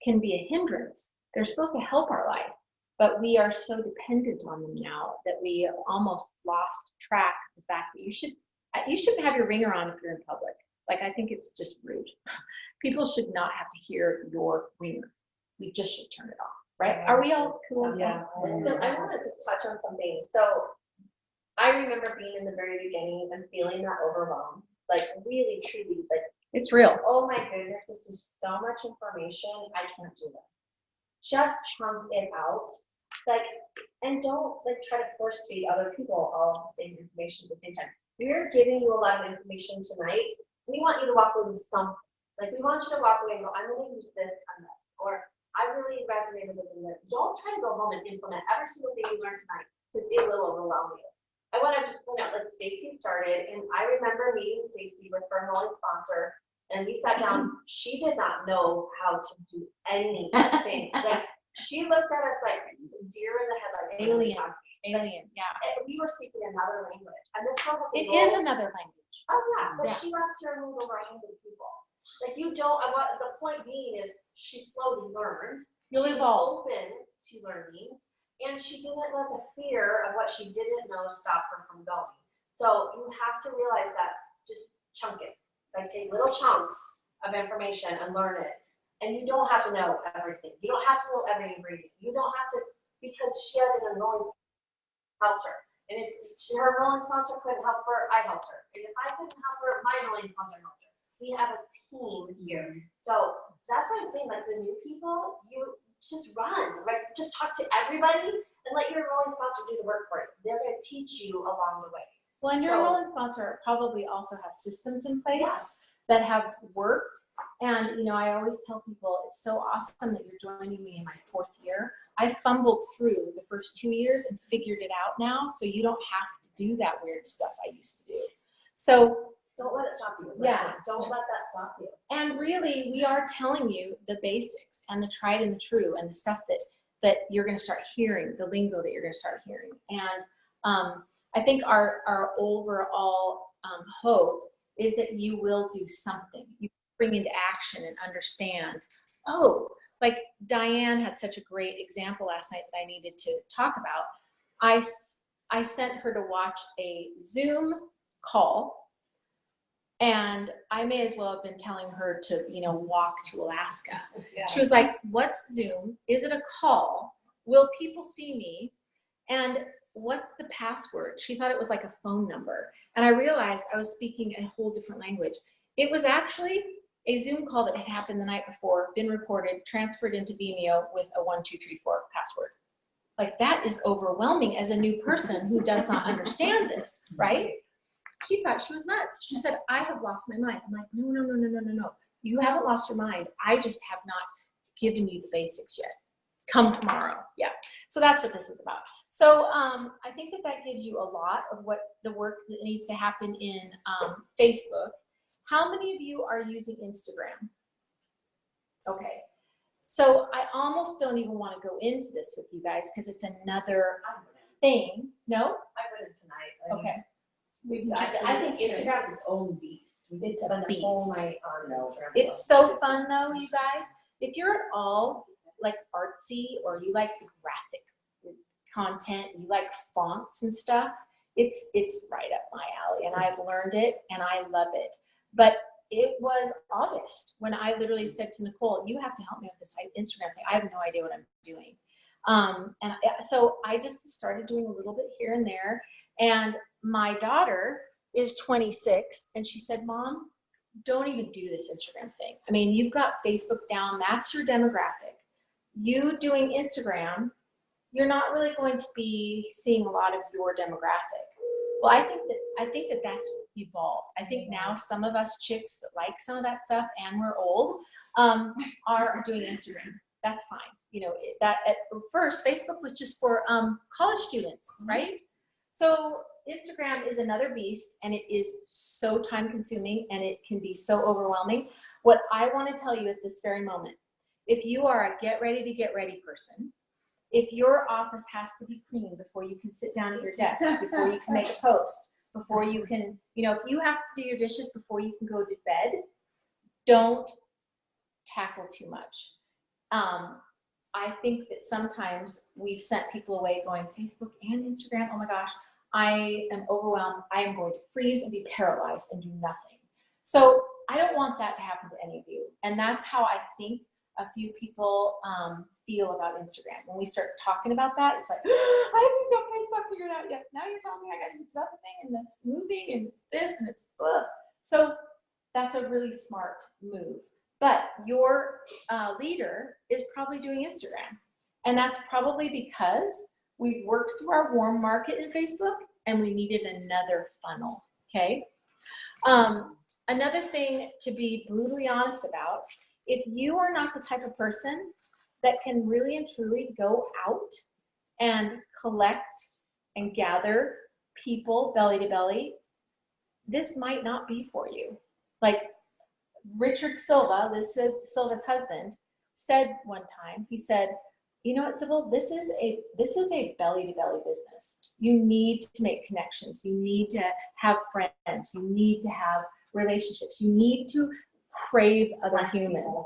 can be a hindrance. They're supposed to help our life, but we are so dependent on them now that we almost lost track of the fact that you shouldn't have your ringer on if you're in public. Like, I think it's just rude. People should not have to hear your ringer. We just should turn it off, right? Are we all cool? Yeah. So I want to just touch on something. So I remember being in the very beginning and feeling that overwhelm, like really, truly, like, it's real. Oh my goodness, this is so much information. I can't do this. Just chunk it out, like, and don't like try to force feed other people all of the same information at the same time. We're giving you a lot of information tonight. We want you to walk away with something. Like, we want you to walk away and go, I'm going to use this on this, or I really resonated with this. Don't try to go home and implement every single thing you learned tonight because it will overwhelm you. I want to just point out, like, Stacy started, and I remember meeting Stacy with her enrolling sponsor, and we sat down. She did not know how to do anything. Like, she looked at us like deer in the headlights. Alien, yeah. And we were speaking another language, and this girl had to It go- is another language. Oh yeah, but Yeah. she left her and moved over 100 people. Like, you don't. The point being is she slowly learned. You'll She was evolve. open to learning. And she didn't let the fear of what she didn't know stop her from going. So you have to realize that, just chunk it. Like, take little chunks of information and learn it. And you don't have to know everything. You don't have to know every ingredient. You don't have to, because she had an enrolling sponsor helped her. And if her enrolling sponsor couldn't help her, I helped her. And if I couldn't help her, my enrolling sponsor helped her. We have a team here. So that's why I'm saying, like, the new people, you just run, right? Just talk to everybody and let your enrolling sponsor do the work for you. They're going to teach you along the way. Well, and your So- enrolling sponsor probably also has systems in place Yes. that have worked. And, you know, I always tell people it's so awesome that you're joining me in my 4th year. I fumbled through the first 2 years and figured it out now, so you don't have to do that weird stuff I used to do. So, Don't let it stop you. Yeah. Don't let that stop you. and really, we are telling you the basics and the tried and the true and the stuff that you're going to start hearing, the lingo that you're going to start hearing. And I think our overall hope is that you will do something. You bring into action and understand. Oh, like Diane had such a great example last night that I needed to talk about. I sent her to watch a Zoom call. And I may as well have been telling her to, you know, walk to Alaska. Yeah. She was like, what's Zoom? Is it a call? Will people see me? And what's the password? She thought it was like a phone number. And I realized I was speaking a whole different language. It was actually a Zoom call that had happened the night before, been recorded, transferred into Vimeo with a 1234 password. Like, that is overwhelming as a new person who does not understand this, right? She thought she was nuts. She said, I have lost my mind. I'm like, no. You haven't lost your mind. I just have not given you the basics yet. Come tomorrow. Yeah. So that's what this is about. So I think that gives you a lot of what the work that needs to happen in Facebook. How many of you are using Instagram? Okay. So I almost don't even want to go into this with you guys because it's another thing. No? I wouldn't tonight. I mean, Okay. We can check I it think out. Instagram's its own beast. We It's could a spend the whole beast. night on Instagram. It's so fun though, you guys. If you're at all like artsy or you like the graphic content, you like fonts and stuff, it's right up my alley and I've learned it and I love it. But it was August when I literally said to Nicole, you have to help me with this Instagram thing. I have no idea what I'm doing. So I just started doing a little bit here and there. And my daughter is 26 and she said, Mom, don't even do this Instagram thing. I mean, you've got Facebook down, that's your demographic. You doing Instagram, you're not really going to be seeing a lot of your demographic. Well, I think that that's evolved. I think now some of us chicks that like some of that stuff and we're old are doing Instagram. That's fine. You know, that at first Facebook was just for college students, right? So Instagram is another beast and it is so time consuming and it can be so overwhelming. What I want to tell you at this very moment, if you are a get ready to get ready person, if your office has to be clean before you can sit down at your desk, before you can make a post, before you can, you know, if you have to do your dishes before you can go to bed, don't tackle too much. I think that sometimes we've sent people away going Facebook and Instagram, oh my gosh, I am overwhelmed, I am going to freeze and be paralyzed and do nothing. So I don't want that to happen to any of you. And that's how I think a few people feel about Instagram. When we start talking about that, it's like, I haven't got Facebook figured out yet. Now you're telling me I got to do this other thing and that's moving and it's this and it's ugh. So that's a really smart move. But your leader is probably doing Instagram. And that's probably because we've worked through our warm market in Facebook and we needed another funnel, okay? Another thing to be brutally honest about, if you are not the type of person that can really and truly go out and collect and gather people belly to belly, this might not be for you. Like Richard Silva, Silva's husband, said one time, he said, you know what, Sybil, this is a belly to belly business. You need to make connections. You need to have friends. You need to have relationships. You need to crave other humans.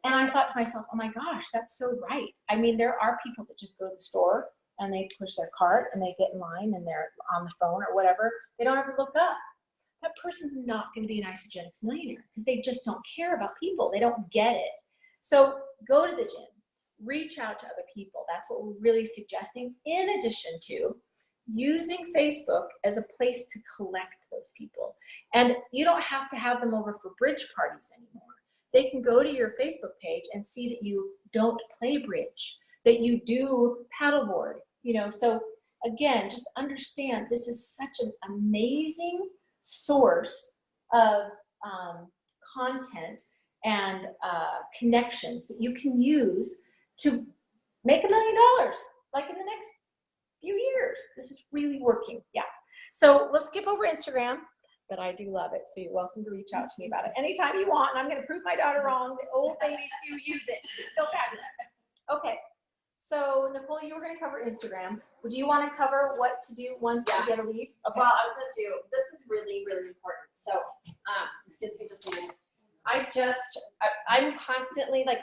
And I thought to myself, oh my gosh, that's so right. I mean, there are people that just go to the store and they push their cart and they get in line and they're on the phone or whatever. They don't ever look up. That person's not going to be an Isogenics millionaire because they just don't care about people. They don't get it. So go to the gym, reach out to other people. That's what we're really suggesting, in addition to using Facebook as a place to collect those people. And you don't have to have them over for bridge parties anymore. They can go to your Facebook page and see that you don't play bridge, that you do paddleboard, you know. So again, just understand this is such an amazing source of content and connections that you can use to make $1 million, like in the next few years. This is really working, yeah. So we'll skip over Instagram, but I do love it, so you're welcome to reach out to me about it anytime you want, and I'm gonna prove my daughter wrong. The old ladies do use it. It's still fabulous. Okay, so Nicole, you were gonna cover Instagram. Would you wanna cover what to do once you get a lead? Okay. Well, I was going to, this is really, really important. So this gives me just a minute. I'm constantly, like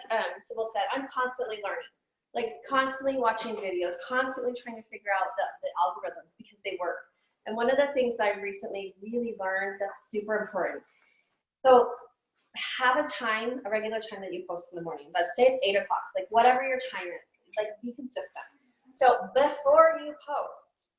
Sybil said, I'm constantly learning. Like constantly watching videos, constantly trying to figure out the algorithms because they work. And one of the things that I recently really learned that's super important. So have a regular time that you post in the morning. Let's say it's 8 o'clock, like whatever your time is, like be consistent. So before you post,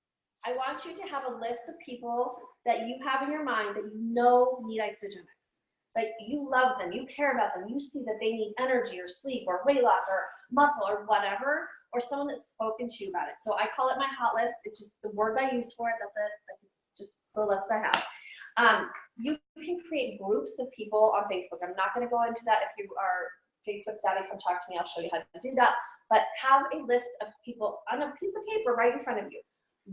I want you to have a list of people that you have in your mind that you know need Isogenics. Like you love them, you care about them, you see that they need energy or sleep or weight loss or muscle or whatever, or someone that's spoken to you about it. So I call it my hot list. It's just the word I use for it. That's it. Like it's just the list I have. You can create groups of people on Facebook. I'm not going to go into that. If you are Facebook savvy, come talk to me. I'll show you how to do that. But have a list of people on a piece of paper right in front of you.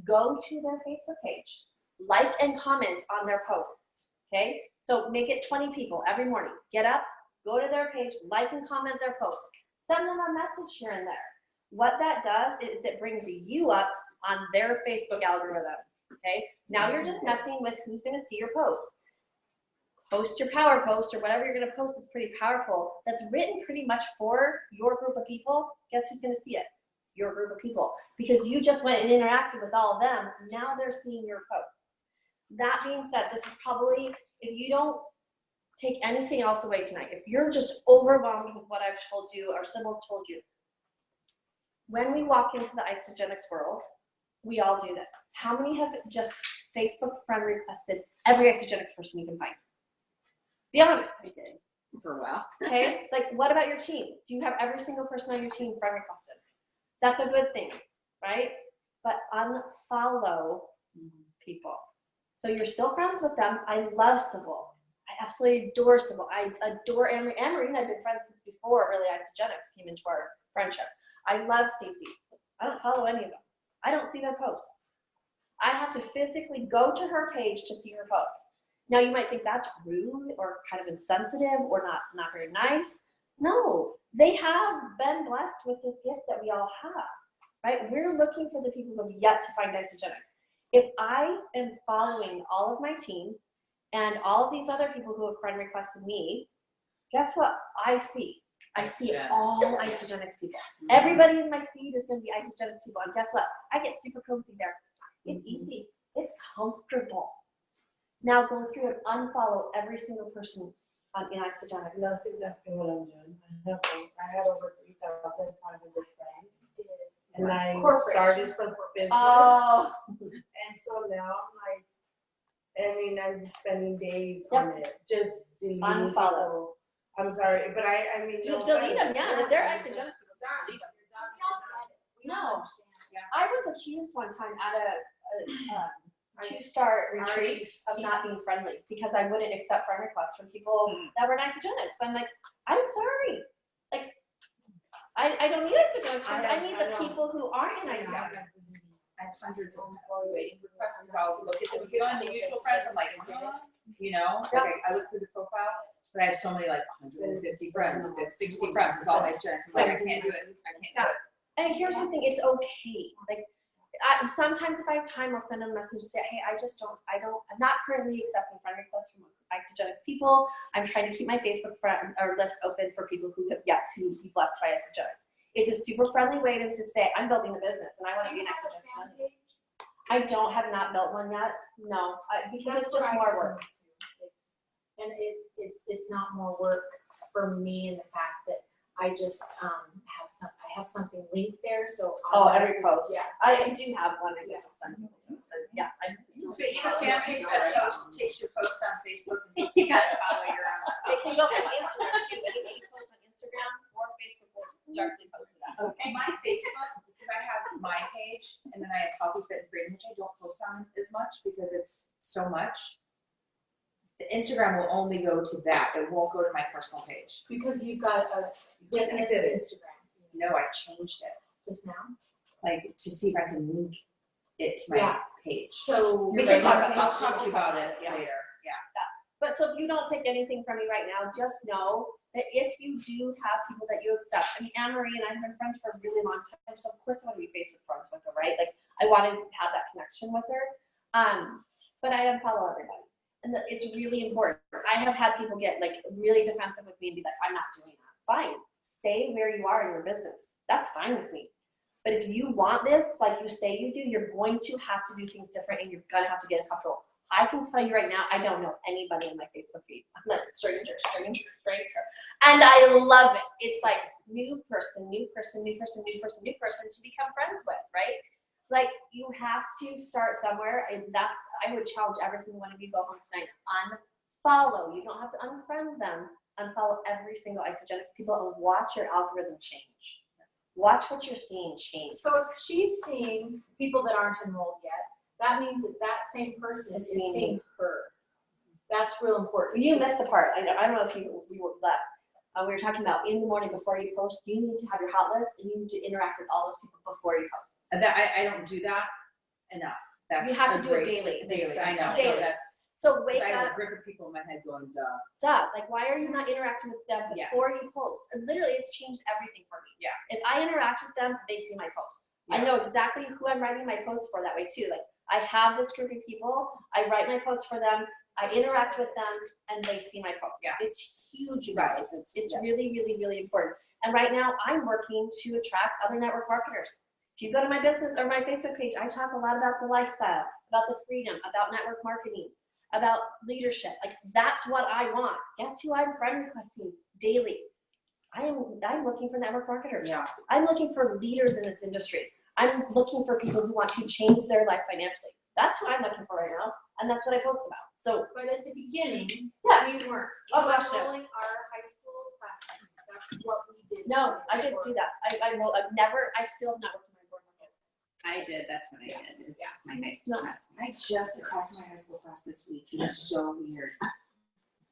Go to their Facebook page, like and comment on their posts. Okay. So make it 20 people every morning. Get up, go to their page, like and comment their posts, send them a message here and there. What that does is it brings you up on their Facebook algorithm, okay? Now you're just messing with who's gonna see your post. Post your power post or whatever you're gonna post that's pretty powerful, that's written pretty much for your group of people. Guess who's gonna see it? Your group of people. Because you just went and interacted with all of them, now they're seeing your posts. That being said, this is probably, if you don't take anything else away tonight, if you're just overwhelmed with what I've told you or Sybil's told you, when we walk into the Isogenics world, we all do this. How many have just Facebook friend requested every Isogenics person you can find? Be honest. I did for a while. Okay, like what about your team? Do you have every single person on your team friend requested? That's a good thing, right? But unfollow people. So you're still friends with them. I love Sybil. I absolutely adore Sybil. I adore Anne-Marie. Anne-Marie and I've been friends since before really Isogenics came into our friendship. I love Stacey. I don't follow any of them. I don't see their posts. I have to physically go to her page to see her posts. Now you might think that's rude or kind of insensitive or not very nice. No, they have been blessed with this gift that we all have, right? We're looking for the people who have yet to find Isogenics. If I am following all of my team and all of these other people who have friend requested me, guess what I see? I see all Isogenics people. Everybody in my feed is going to be Isogenics people. And guess what? I get super cozy there. It's easy. It's comfortable. Now go through and unfollow every single person in Isogenics. That's exactly what I'm doing. I had over 3,500 friends. And I started from business. Oh. And so now I'm spending days on it. Just deleting Unfollow. people. I'm sorry, but I mean. Just delete them, yeah. If they're Isogenics people, just delete them. No. I was accused one time at a two-star retreat of not being friendly because I wouldn't accept friend requests from people that were Isogenics. I'm like, I'm sorry. Like, I don't need Isogenics friends. I need the people who aren't Isogenics. I have hundreds of waiting requests because I'll look at them. If you go on the mutual friends, I'm like, you know, like I look through the profile, but I have so many like 150 friends, 60 friends. It's all Isogenics. I'm like, I can't do it. I can't do it. And here's the thing, it's okay. Like, sometimes if I have time, I'll send them a message and say, hey, I'm not currently accepting friend requests from Isogenics people. I'm trying to keep my Facebook friend or list open for people who have yet to be blessed by Isogenics. It's a super friendly way to just say, I'm building a business and I want to be an Isogenics member. I have not built one yet, no, because it's just more work. And it's not more work for me in the fact that I just have something linked there, so. Every post. Yeah, I do have one. I just send people. Yes, I. So you have a fan page that takes your post on Facebook. And You gotta follow your own. It can go from Instagram too. Anything you post on Instagram or Facebook will directly post to that. Okay. My Facebook, because I have my page and then I have Healthy Fit and Freedom, which I don't post on as much because it's so much. The Instagram will only go to that. It won't go to my personal page. Because you've got a business Instagram. No, I changed it. Just now? Like to see if I can link it to my page. So. We can talk about I'll talk to you about it Yeah. later. Yeah. But so if you don't take anything from me right now, just know that if you do have people that you accept, I mean, Anne-Marie and I have been friends for a really long time, so of course I want to be Facebook friends with her, right? Like I want to have that connection with her. But I unfollow everybody. And it's really important. I have had people get like really defensive with me and be like, I'm not doing that. Fine, stay where you are in your business. That's fine with me. But if you want this, like you say you do, you're going to have to do things different and you're gonna have to get uncomfortable. I can tell you right now, I don't know anybody in my Facebook feed unless it's stranger. And I love it. It's like new person to become friends with, right? Like you have to start somewhere, and I would challenge every single one of you go home tonight. Unfollow. You don't have to unfriend them. Unfollow every single Isogenics people and watch your algorithm change. Watch what you're seeing change. So if she's seeing people that aren't enrolled yet, that means that that same person is seeing her. That's real important. You missed the part. I don't know if we were left. We were talking about in the morning before you post, you need to have your hot list and you need to interact with all those people before you post. And that I don't do that enough. That's You have to do it great daily. Daily, I know. Daily. So that's So 'Cause wake I have up, a group of people in my head going, like, why are you not interacting with them Yeah. before you post? And literally, it's changed everything for me. Yeah. If I interact with them, they see my post. I Yeah. know exactly who I'm writing my posts for that way too. Like, I have this group of people, I write my posts for them, I interact with them, and they see my posts. Yeah. It's huge, you Right, guys. it's- It's yeah. really, really, really important. And right now, I'm working to attract other network marketers. If you go to my business or my Facebook page, I talk a lot about the lifestyle, about the freedom, about network marketing, about leadership. Like, that's what I want. Guess who I'm friend requesting daily? I'm looking for network marketers. Yeah. I'm looking for leaders in this industry. I'm looking for people who want to change their life financially. That's who I'm looking for right now, and that's what I post about. So, But at the beginning, yes. we weren't. Oh, We were gosh, no. rolling our high school classmates. That's what we did. No, I didn't do that. I've never, I still have not worked in my board market. I did, that's what I did, is Yeah. my high school No. class. I just attacked my high school class this week. It was so weird.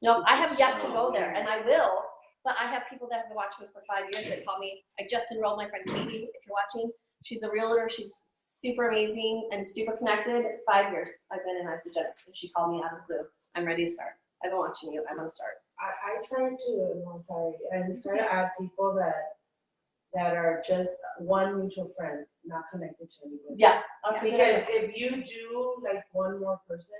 No, I have yet to go there, and I will, but I have people that have watched me for 5 years that call me. I just enrolled my friend Katie, if you're watching. She's a realtor. She's super amazing and super connected. 5 years I've been in Isogenics, and she called me out of the blue. I'm ready to start. I've been watching you. I want to start. I try to, I'm sorry, I try to add people that are just one mutual friend, not connected to anybody. Yeah. I'll take Because it. if you do like one more person,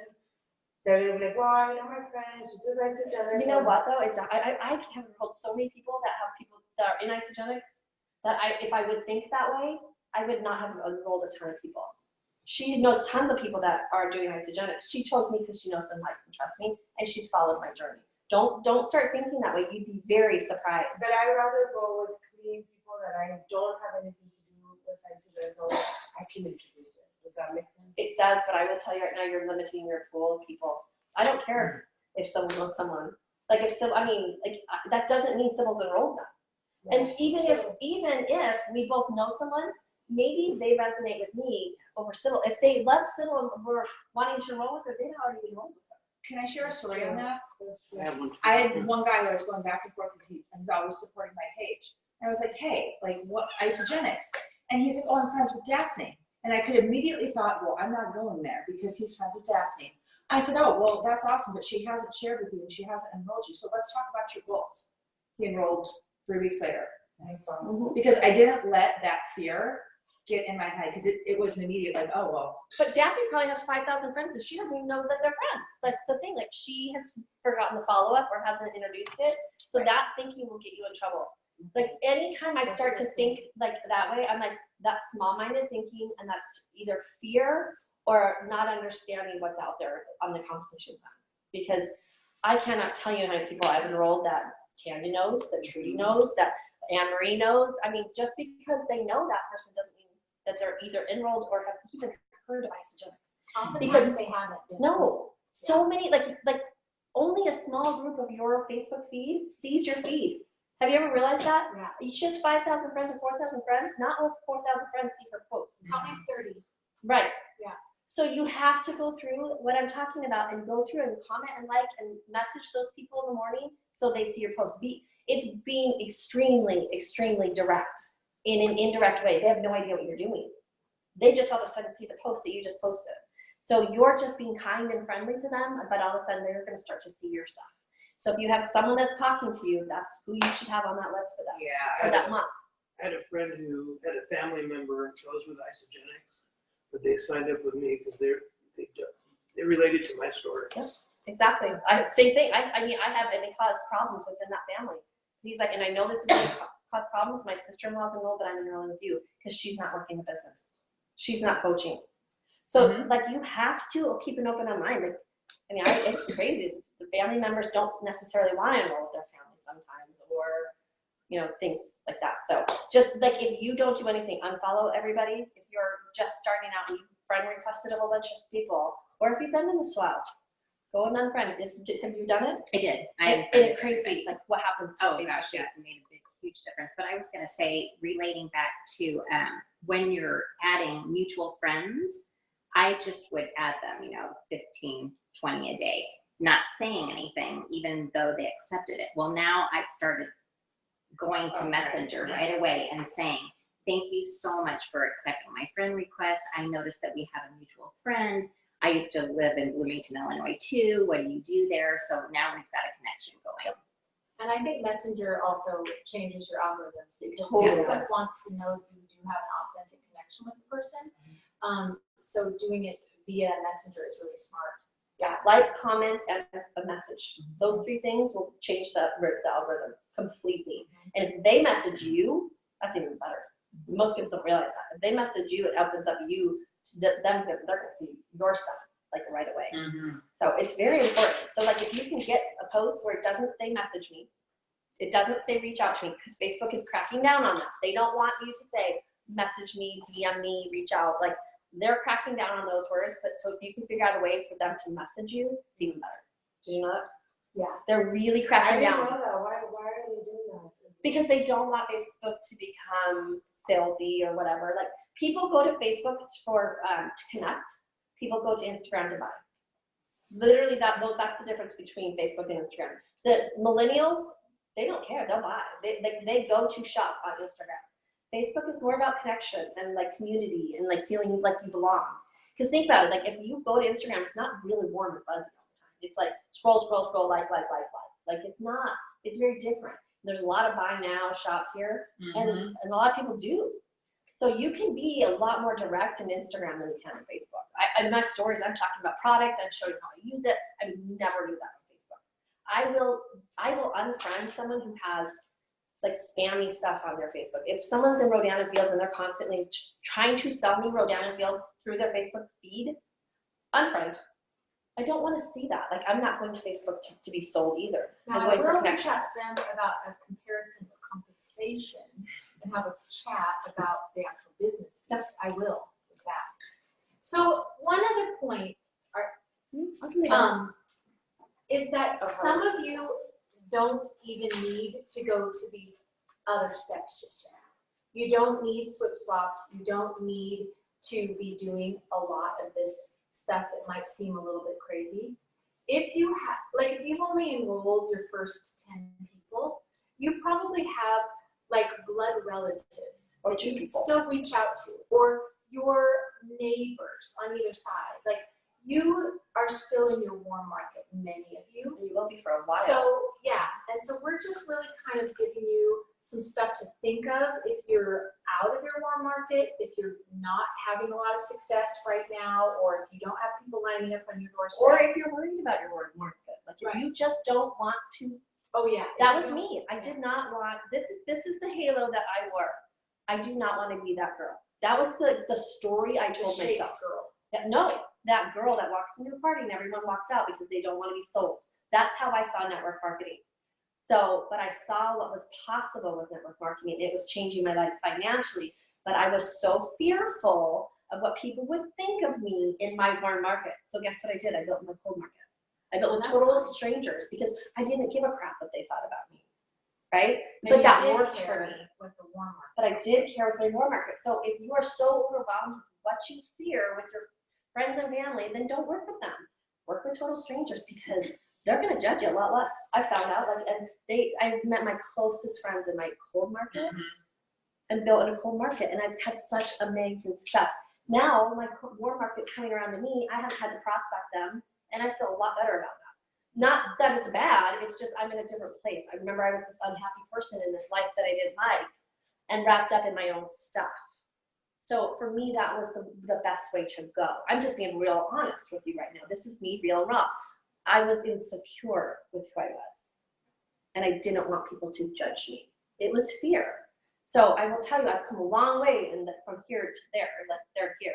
then it'll be like, well, I know my friend, she's with Isogenics. You know what though? It's I have enrolled so many people that have people that are in Isogenics that if I would think that way, I would not have enrolled a ton of people. She knows tons of people that are doing Isogenics. She chose me because she knows and likes and trusts me, and she's followed my journey. Don't start thinking that way. You'd be very surprised. But I'd rather go with clean people that I don't have anything to do with Isogenics, or I can introduce it. Does that make sense? It does, but I will tell you right now, you're limiting your pool of people. I don't care if someone knows someone. Like if Sybil, that doesn't mean Sybil's enrolled them. And even if we both know someone, maybe they resonate with me over Sybil. If they love Sybil and were wanting to enroll with her, they'd already enrolled with her. Can I share a story on that? I have one. I had one guy who I was going back and forth with, and he's always supporting my page. And I was like, hey, like what, Isogenics? And he's like, oh, I'm friends with Daphne. And I could immediately thought, well, I'm not going there because he's friends with Daphne. I said, oh, well, that's awesome, but she hasn't shared with you and she hasn't enrolled you. So let's talk about your goals. He enrolled 3 weeks later. Because I didn't let that fear get in my head, because it was an immediate like, oh, well. But Daphne probably has 5,000 friends and she doesn't even know that they're friends. That's the thing. Like, she has forgotten the follow-up or hasn't introduced it. So that thinking will get you in trouble. Like, anytime I start to think like that way, I'm like, that's small-minded thinking, and that's either fear or not understanding what's out there on the conversation plan. Because I cannot tell you how many people I've enrolled that Tanya knows, that Trudy knows, that Anne Marie knows. I mean, just because they know that person doesn't mean that they're either enrolled or have even heard of Isogenics. Oftentimes they haven't. No, so many, like only a small group of your Facebook feed sees your feed. Have you ever realized that? Yeah. It's just 5,000 friends or 4,000 friends. Not all 4,000 friends see her posts. How many 30? Right. Yeah. So you have to go through what I'm talking about and go through and comment and like and message those people in the morning so they see your post. It's being extremely, extremely direct in an indirect way. They have no idea what you're doing. They just all of a sudden see the post that you just posted. So you're just being kind and friendly to them, but all of a sudden they're going to start to see your stuff. So if you have someone that's talking to you, that's who you should have on that list for that, for that month. I had a friend who had a family member who goes with Isogenics, but they signed up with me because they related to my story. Yep, exactly. Same thing. I mean, and it caused problems within that family. He's like, and I know this is going to cause problems. My sister-in-law's enrolled, but I'm enrolling with you because she's not working the business. She's not coaching. So like, you have to keep an open mind. Like, I mean, it's crazy. The family members don't necessarily want to enroll with their family sometimes, or, you know, things like that. So just like, if you don't do anything, unfollow everybody. If you're just starting out and you friend requested a whole bunch of people, or if you've been in this while, go and unfriend. Have you done it? I did. And it's crazy, like what happens to Oh Facebook gosh, feed. yeah, it made a big, huge difference. But I was gonna say, relating back to when you're adding mutual friends, I just would add them, 15, 20 a day, not saying anything, even though they accepted it. Well, now I've started going to Messenger right away and saying, thank you so much for accepting my friend request. I noticed that we have a mutual friend. I used to live in Bloomington, Illinois too. What do you do there? So now we've got a connection going. And I think Messenger also changes your algorithms because Totally. Facebook wants to know if you do have an authentic connection with the person. So doing it via Messenger is really smart. Yeah, like, comment, and a message. Those 3 things will change the algorithm completely. And if they message you, that's even better. Most people don't realize that. If they message you, it opens up you to them. They're gonna see your stuff like right away. So it's very important. So like if you can get a post where it doesn't say message me, it doesn't say reach out to me, because Facebook is cracking down on that. They don't want you to say message me, DM me, reach out. Like they're cracking down on those words. But so if you can figure out a way for them to message you, it's even better. Do you know that? Yeah. They're really I cracking didn't down. know that. Why are they doing that? Because they don't want Facebook to become salesy or whatever. Like people go to Facebook for to connect. People go to Instagram to buy. Literally, that's the difference between Facebook and Instagram. The millennials, they don't care. They'll buy. They go to shop on Instagram. Facebook is more about connection and like community and like feeling like you belong. Because think about it. Like if you go to Instagram, it's not really warm and fuzzy all the time. It's like scroll, like. Like it's not. It's very different. There's a lot of buy now, shop here, and a lot of people do. So you can be a lot more direct in Instagram than you can on Facebook. In my stories, I'm talking about product. I'm showing how I use it. I would never do that on Facebook. I will unfriend someone who has like spammy stuff on their Facebook. If someone's in Rodana Fields and they're constantly trying to sell me Rodana Fields through their Facebook feed, unfriend. I don't want to see that. Like I'm not going to Facebook to be sold either. Now, I'm I going for will reach connection. out to them about a comparison of compensation and have a chat about the actual business piece. I will with that. So one other point is that some of you don't even need to go to these other steps just yet. You don't need slip swaps. You don't need to be doing a lot of this stuff that might seem a little bit crazy. If you have, like if you've only enrolled your first 10 people, you probably have like blood relatives Or that two you can people. still reach out to, or your neighbors on either side. Like you are still in your warm market, many of you. And you will be for a while. So yeah, and so we're just really kind of giving you some stuff to think of if you're out of your warm market, if you're not having a lot of success right now, or if you don't have people lining up on your doorstep. Or if you're worried about your warm market. Like if you just don't want to. Oh yeah. That was me. I did not want, this is the halo that I wore. I do not want to be that girl. That was the story I told The shade myself. girl. That girl that walks into a party and everyone walks out because they don't want to be sold. That's how I saw network marketing. So, but I saw what was possible with network marketing. It was changing my life financially, but I was so fearful of what people would think of me in my warm market. So guess what I did? I built my cold market. I built with total strangers because I didn't give a crap what they thought about me, right? But that worked for me. With the warm market. But I did care with my warm market. So if you are so overwhelmed with what you fear with your friends and family, then don't work with them. Work with total strangers because they're going to judge you a lot less. I found out, I've met my closest friends in my cold market and built in a cold market, and I've had such amazing success. Now my warm market's coming around to me. I haven't had to prospect them, and I feel a lot better about that. Not that it's bad, it's just I'm in a different place. I remember I was this unhappy person in this life that I didn't like and wrapped up in my own stuff. So for me, that was the best way to go. I'm just being real honest with you right now. This is me, real and raw. I was insecure with who I was, and I didn't want people to judge me. It was fear. So I will tell you, I've come a long way from here to there, here.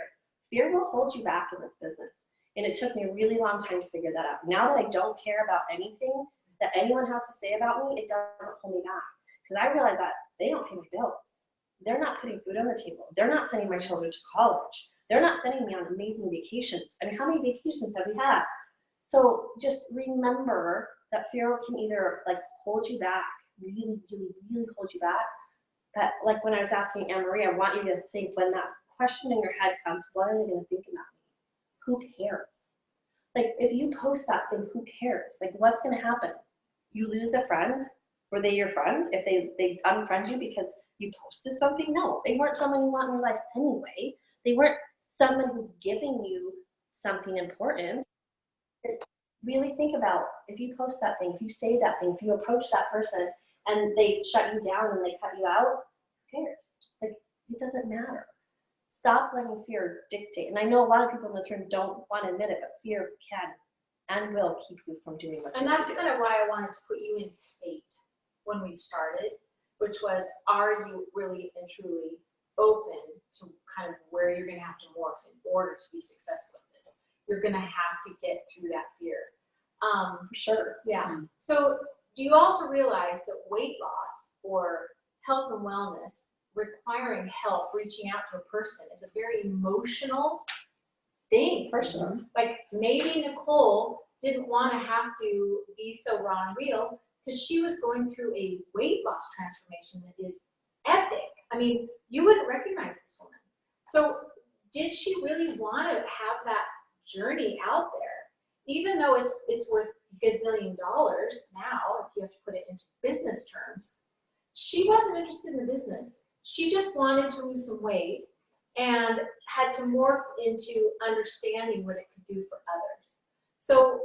Fear will hold you back in this business. And it took me a really long time to figure that out. Now that I don't care about anything that anyone has to say about me, it doesn't hold me back. Because I realize that they don't pay my bills. They're not putting food on the table. They're not sending my children to college. They're not sending me on amazing vacations. I mean, how many vacations have we had? So just remember that fear can either like hold you back, really, really, really hold you back. But like when I was asking Anne-Marie, I want you to think when that question in your head comes, what are they going to think about me? Who cares? Like if you post that thing, who cares? Like what's going to happen? You lose a friend? Were they your friend? If they unfriend you because you posted something? No, they weren't someone you want in your life anyway. They weren't someone who's giving you something important, really think about if you post that thing, if you say that thing, if you approach that person and they shut you down and they cut you out, who cares? Like, it doesn't matter. Stop letting fear dictate. And I know a lot of people in this room don't want to admit it, but fear can and will keep you from doing what And you that's need to kind of why I wanted to put you in state when we started, which was, are you really and truly open to kind of where you're going to have to morph in order to be successful with this? You're going to have to get through that fear. For sure. Yeah. So do you also realize that weight loss or health and wellness requiring help, reaching out to a person is a very emotional thing? For sure. Like maybe Nicole didn't want to have to be so raw and real because she was going through a weight loss transformation that is epic. I mean, you wouldn't recognize this woman. So did she really want to have that journey out there? Even though it's worth gazillion dollars now, if you have to put it into business terms, she wasn't interested in the business. She just wanted to lose some weight and had to morph into understanding what it could do for others. So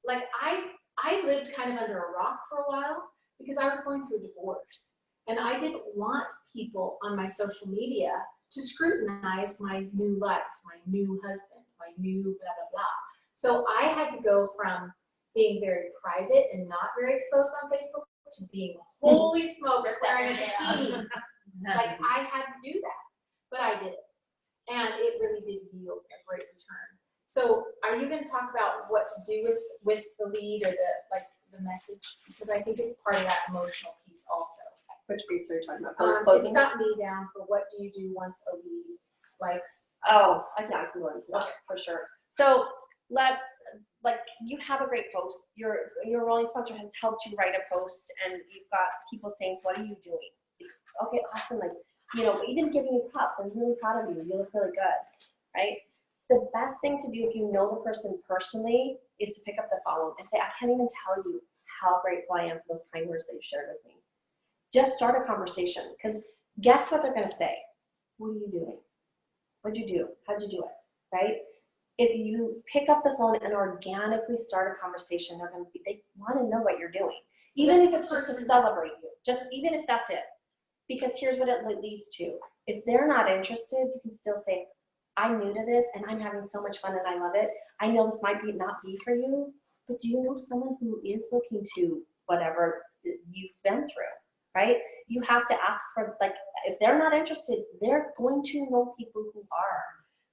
like I lived kind of under a rock for a while because I was going through a divorce and I didn't want people on my social media to scrutinize my new life, my new husband, my new blah, blah, blah. So I had to go from being very private and not very exposed on Facebook to being holy smokes wearing a bikini. Like I had to do that, but I did it. And it really did yield a great return. So are you going to talk about what to do with the lead or the message? Because I think it's part of that emotional piece also. Which piece are you talking about? It's got me down for what do you do once a lead likes. Oh, I can go into that for sure. So let's, like, you have a great post. Your rolling sponsor has helped you write a post, and you've got people saying, "What are you doing?" Okay, awesome. Like, you know, even giving you props. I'm really proud of you. You look really good, right? The best thing to do if you know the person personally is to pick up the phone and say, "I can't even tell you how grateful I am for those kind words that you shared with me." Just start a conversation, because guess what they're going to say? What are you doing? What'd you do? How'd you do it? Right? If you pick up the phone and organically start a conversation, they want to know what you're doing. So Even this if is it's the just to person- celebrate you, even if that's it. Because here's what it leads to. If they're not interested, you can still say, "I'm new to this and I'm having so much fun and I love it. I know this might not be for you, but do you know someone who is looking to whatever you've been through?" Right? You have to ask for, like, if they're not interested, they're going to know people who are.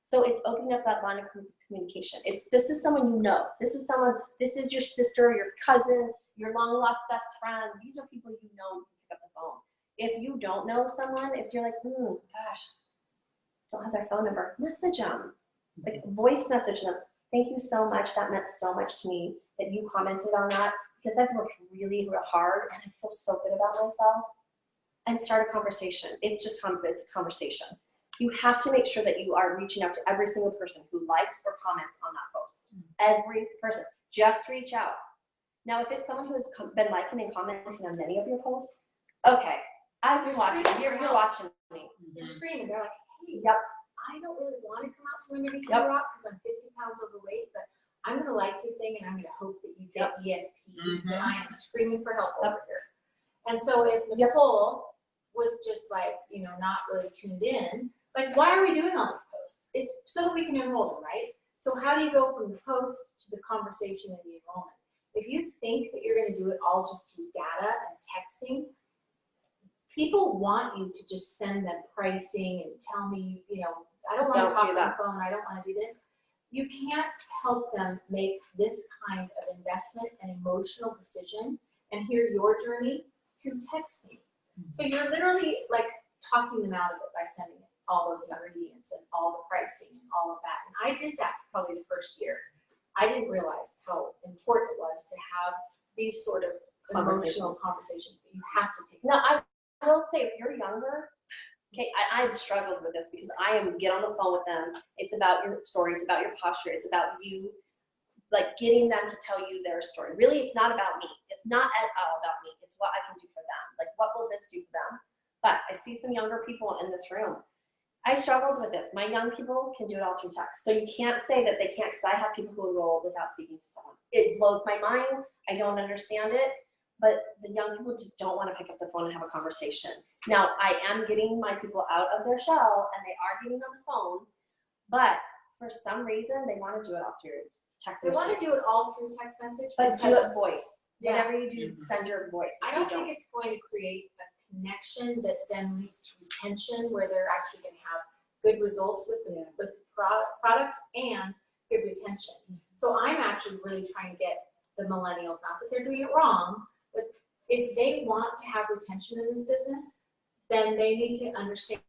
So it's opening up that line of communication. This is someone you know. This is your sister, your cousin, your long lost best friend. These are people you know. You can pick up the phone. If you don't know someone, if you're like, gosh, don't have their phone number, message them. Like, voice message them. "Thank you so much. That meant so much to me that you commented on that, because I've worked really, really hard and I feel so good about myself." And start a conversation. It's just it's a conversation. You have to make sure that you are reaching out to every single person who likes or comments on that post. Every person. Just reach out. Now, if it's someone who has been liking and commenting on many of your posts, okay, I've been watching. You're watching me. They're screaming. They're like, "Hey, Yep. I don't really want to come out from underneath Yep. the rock because I'm 50 pounds overweight, but I'm going to like your thing and I'm going to hope that you get ESP, that I am screaming for help over here." And so if Nicole was just like, not really tuned in, like, why are we doing all these posts? It's so that we can enroll them, right? So how do you go from the post to the conversation and the enrollment? If you think that you're going to do it all just through data and texting, people want you to just send them pricing and tell me, I don't want to talk on the phone, I don't want to do this. You can't help them make this kind of investment and emotional decision and hear your journey through texting. So you're literally like talking them out of it by sending all those ingredients and all the pricing and all of that. And I did that probably the first year. I didn't realize how important it was to have these sort of emotional conversations, but you have to take. Now, I will say, if you're younger, okay, I've struggled with this because I get on the phone with them. It's about your story. It's about your posture. It's about you, like, getting them to tell you their story. Really, it's not about me. It's not at all about me. It's what I can do for them. Like, what will this do for them? But I see some younger people in this room. I struggled with this. My young people can do it all through text. So you can't say that they can't, because I have people who enroll without speaking to someone. It blows my mind. I don't understand it. But the young people just don't want to pick up the phone and have a conversation. Now, I am getting my people out of their shell and they are getting on the phone, but for some reason, they want to do it all through text They want message. to do it all through text message. But do because it voice. Yeah. Whatever you do, send your voice. I You don't think it's going to create a connection that then leads to retention, where they're actually going to have good results with the products and good retention. So I'm actually really trying to get the millennials, not that they're doing it wrong, but if they want to have retention in this business, then they need to understand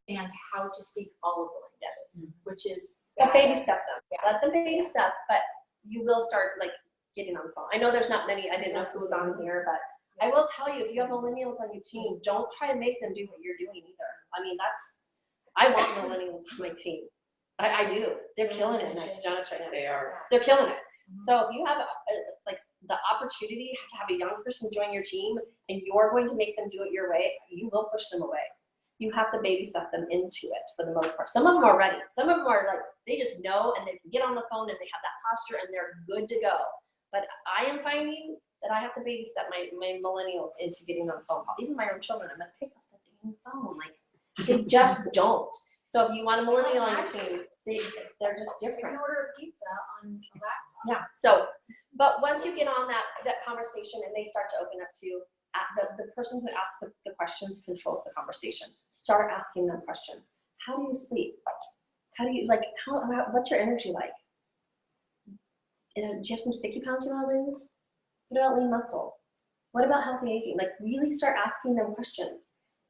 how to speak all of the languages, which is So baby step them. Yeah. Let them baby step, but you will start like getting on the phone. I know there's not many, I didn't know who was on here, but I will tell you, if you have millennials on your team, don't try to make them do what you're doing either. I mean, I want millennials on my team. I do. They're killing it in Isogenics right now. They are. They're killing it. So if you have like the opportunity to have a young person join your team and you're going to make them do it your way, you will push them away. You have to baby step them into it for the most part. Some of them are ready. Some of them are like, they just know and they can get on the phone and they have that posture and they're good to go. But I am finding that I have to baby step my millennials into getting on the phone call. Even my own children, I'm gonna pick up the damn phone. Like, they just don't. So if you want a millennial on your team, they're just You different. can order a pizza on a laptop. Yeah, so, but once you get on that conversation and they start to open up to you, the person who asks the questions controls the conversation. Start asking them questions. How do you sleep? How do you, like, what's your energy like? Do you have some sticky pounds you want to lose? What about lean muscle? What about healthy aging? Like, really start asking them questions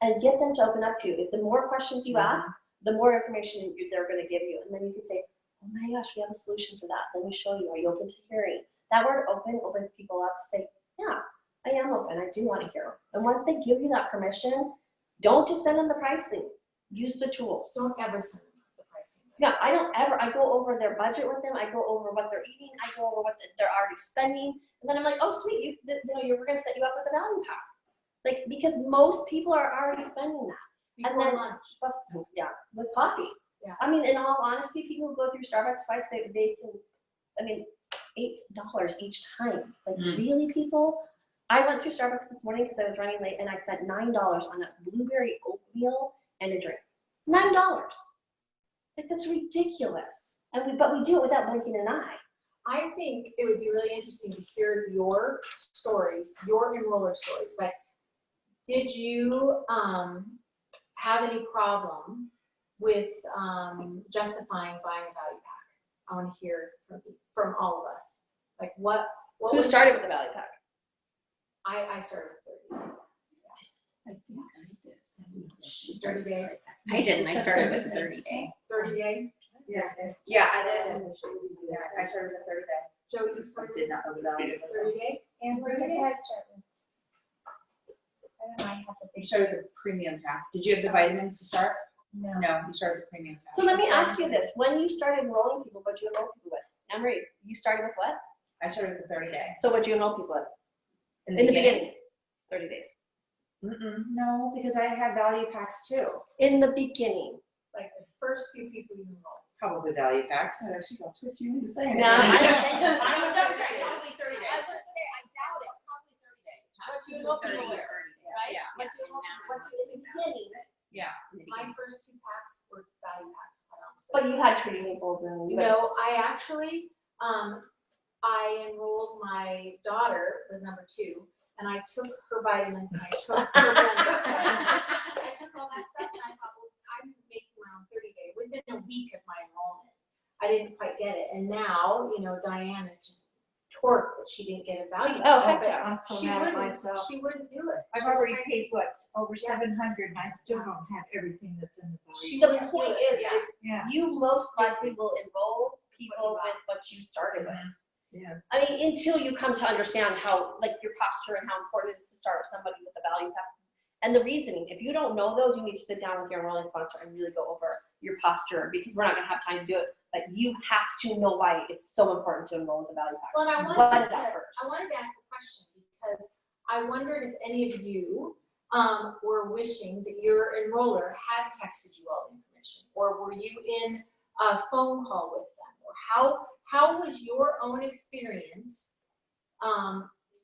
and get them to open up to you. If the more questions you ask, the more information they're going to give you. And then you can say, oh my gosh, we have a solution for that. Let me show you. Are you open to hearing? That word open opens people up to say, yeah, I am open. I do want to hear. And once they give you that permission, don't just send them the pricing. Use the tools. Don't ever send them the pricing. Yeah, I don't ever. I go over their budget with them. I go over what they're eating. I go over what they're already spending. And then I'm like, oh, sweet, we're going to set you up with a value pack. Like, because most people are already spending that. Before lunch. Yeah, with coffee. Yeah. I mean, in all honesty, people who go through Starbucks twice, they can, I mean, $8 each time. Like, really, people? I went through Starbucks this morning because I was running late, and I spent $9 on a blueberry oatmeal and a drink. $9. Like, that's ridiculous. But we do it without blinking an eye. I think it would be really interesting to hear your stories, your enroller stories. Like, did you have any problem with justifying buying a value pack? I want to hear from all of us. Like, what Who was started with the value pack? I started with 30. I think I did. 30 days. I didn't. I started with 30 day. 30 day. Yeah, I did. Yeah, I started the 30 day. Joe, you I started did not know the value. 30 day. And where did I start with? I don't know, I have to You think. started the premium pack. Did you have the vitamins to start? No. No, you started the premium pack. So let me ask you this. When you started enrolling people, what did you enroll people with? Emery, you started with what? I started with the 30 day. So what did you enroll people with? In In the beginning. 30 days. No, because I had value packs too. In the beginning. Like the first few people you enrolled. Probably value packs. She gonna twist you into saying No, it. I don't think I that's was gonna say, probably 30 I days. was gonna say, I doubt it. Probably 30 days. What you enrolled people with, right? Yeah. What you enrolled, what you in the beginning, Yeah. my first 2 packs were value packs, quite honestly. But you had treating peoples and you had, No, I actually, I enrolled my daughter was number 2, and I took her vitamins and I took her blender. I took all that stuff and I thought, well, I'm making my own 30 day within a week of my enrollment. I didn't quite get it, and now, Diane is just torqued that she didn't get a value. Oh, pack, heck yeah. but I'm so she mad at wouldn't. myself. She wouldn't do it. I've She's already afraid. paid over Yeah. 700 and I still don't have everything that's in the She value. the point is Yeah, you most likely will enroll people with what you started with. yeah. I mean, until you come to understand how, like, your posture and how important it is to start with somebody with a value pack. And the reasoning, if you don't know those, you need to sit down with your enrolling sponsor and really go over your posture, because we're not gonna have time to do it. But you have to know why it's so important to enroll with a value pack. Well, and I What wanted is that first? to ask the question because I wondered if any of you were wishing that your enroller had texted you all the information. information? Or were you in a phone call with them? Or how was your own experience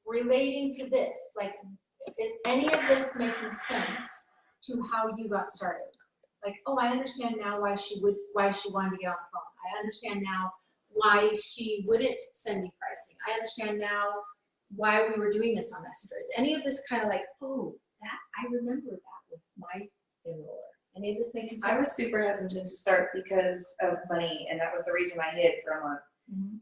relating to this? Like, is any of this making sense to how you got started? Like, oh, I understand now why she wanted to get on the phone. I understand now why she wouldn't send me pricing. I understand now why we were doing this on Messenger. Is any of this kind of like, oh, that I remember that with my enroller? Any of this making sense? I was super hesitant to start because of money, and that was the reason I hid for a month.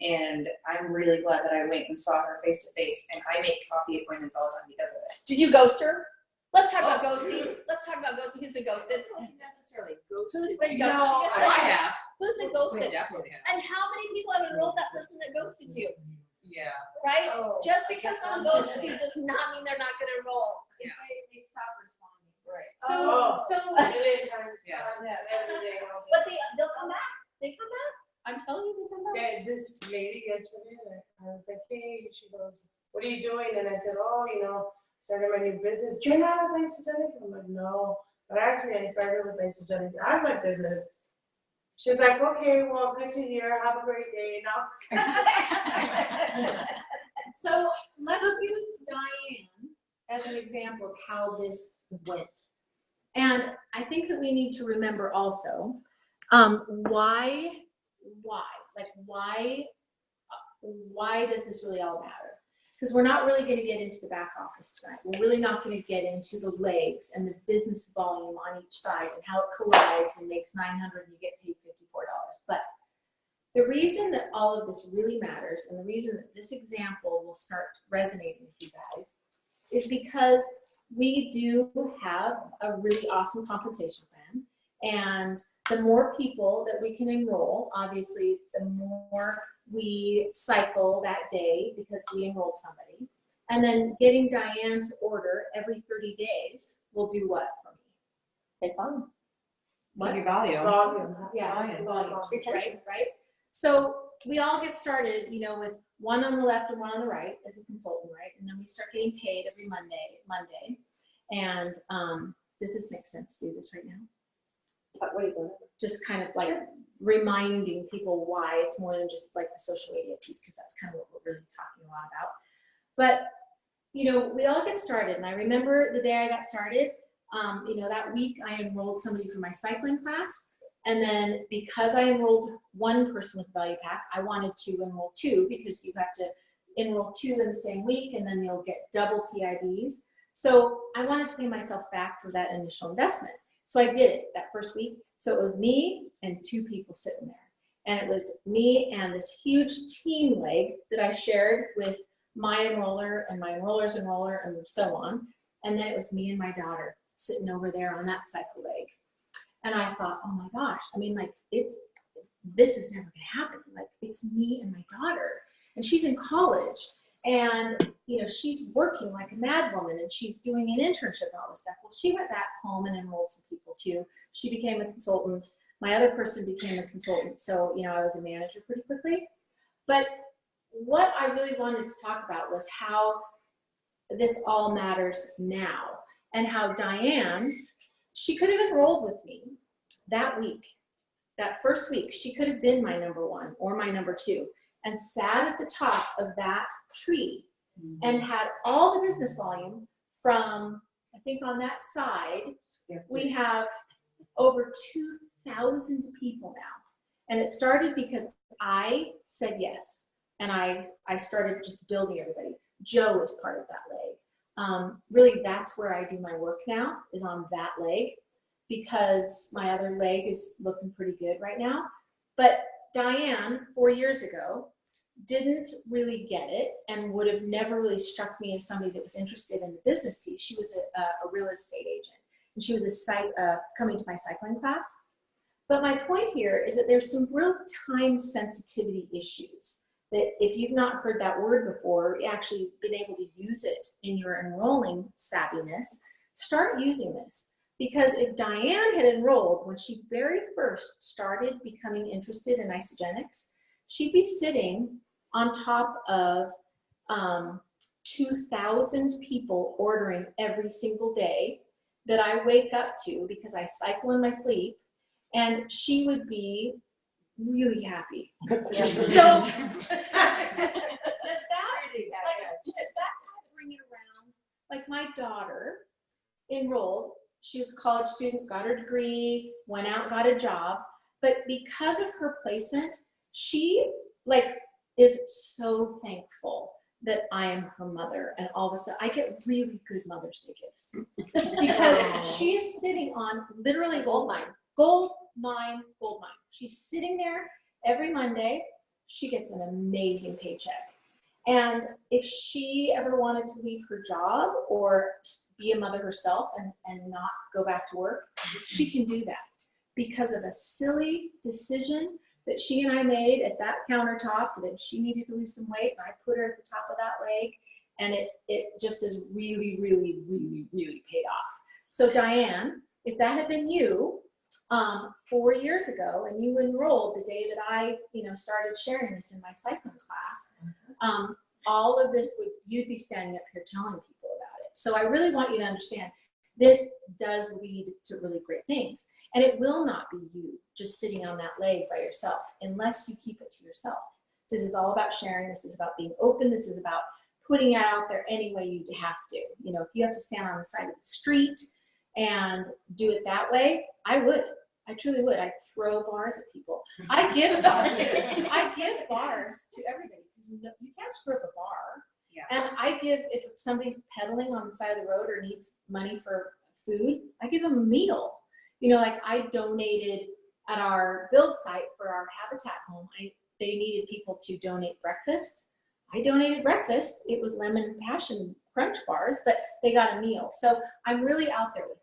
And I'm really glad that I went and saw her face to face, and I make coffee appointments all the time because of it. Did you ghost her? Let's talk about ghosting. Let's talk about ghosting. Who's been ghosted? Not necessarily Who's ghosted. been No, ghosted? She just said have. who's been ghosted? Definitely have. And how many people have enrolled that person that ghosted you? Yeah. Right? Oh, Just because someone ghosts you does not mean they're not going to enroll. They stop responding. Right. So Yeah. But they'll come back. They come back. I'm telling you, they come back. Yeah, this lady yesterday, I was like, hey, she goes, what are you doing? And I said, oh, started my new business. Do you not have isogenics? I'm like, no. But actually, I started with isogenics as my business. She was like, okay, well, good to hear. Have a great day. So let's use Diane as an example of how this went. And I think that we need to remember also, why does this really all matter? Because we're not really going to get into the back office tonight. We're really not going to get into the legs and the business volume on each side and how it collides and makes $900 and you get paid $54. But the reason that all of this really matters, and the reason that this example will start resonating with you guys, is because we do have a really awesome compensation plan. And the more people that we can enroll, obviously, the more we cycle that day because we enrolled somebody. And then getting Diane to order every 30 days will do what for me? Take fun. What? Your volume. Yeah, volume, right? So we all get started, with one on the left and one on the right as a consultant, right? And then we start getting paid every Monday. And does this make sense to do this right now? What are you doing? Just kind of like reminding people why it's more than just like the social media piece, because that's kind of what we're really talking a lot about. But, we all get started. And I remember the day I got started, that week I enrolled somebody for my cycling class. And then because I enrolled one person with Value Pack, I wanted to enroll two, because you have to enroll two in the same week and then you'll get double PIBs. So I wanted to pay myself back for that initial investment. So I did it that first week. So it was me and two people sitting there. And it was me and this huge team leg that I shared with my enroller and my enroller's enroller and so on. And then it was me and my daughter sitting over there on that cycle leg. And I thought, oh my gosh, this is never gonna happen. Like, it's me and my daughter. And she's in college. And, she's working like a mad woman and she's doing an internship and all this stuff. Well, she went back home and enrolled some people too. She became a consultant. My other person became a consultant. So, I was a manager pretty quickly. But what I really wanted to talk about was how this all matters now, and how Diane, she could have enrolled with me that week, that first week. She could have been my number one or my number two and sat at the top of that tree and had all the business volume from, I think on that side, we have over 2,000 people now. And it started because I said yes. And I started just building everybody. Joe is part of that leg. Really, that's where I do my work now, is on that leg, because my other leg is looking pretty good right now. But Diane, 4 years ago, didn't really get it and would have never really struck me as somebody that was interested in the business piece. She was a real estate agent, and she was coming to my cycling class. But my point here is that there's some real time sensitivity issues that, if you've not heard that word before, actually been able to use it in your enrolling savviness, start using this. Because if Diane had enrolled when she very first started becoming interested in isogenics, she'd be sitting on top of 2,000 people ordering every single day that I wake up to, because I cycle in my sleep, and she would be really happy. So does that kind of bring it around? Like my daughter enrolled, she was a college student, got her degree, went out, got a job, but because of her placement, she is so thankful that I am her mother, and all of a sudden I get really good Mother's Day gifts because she is sitting on literally gold mine. She's sitting there every Monday. She gets an amazing paycheck. And if she ever wanted to leave her job or be a mother herself and not go back to work, she can do that because of a silly decision that she and I made at that countertop, that she needed to lose some weight, and I put her at the top of that leg, and it just is really, really, really, really paid off. So Diane, if that had been you 4 years ago, and you enrolled the day that I, started sharing this in my cycling class, all of this you'd be standing up here telling people about it. So I really want you to understand, this does lead to really great things. And it will not be you just sitting on that leg by yourself unless you keep it to yourself. This is all about sharing. This is about being open. This is about putting it out there any way you have to. If you have to stand on the side of the street and do it that way, I would. I truly would. I'd throw bars at people. I give bars. I give bars to everybody because you can't screw up a bar. Yeah. And I give, if somebody's pedaling on the side of the road or needs money for food, I give them a meal. I donated at our build site for our Habitat home. They needed people to donate breakfast. I donated breakfast. It was lemon passion crunch bars, but they got a meal. So I'm really out there with it.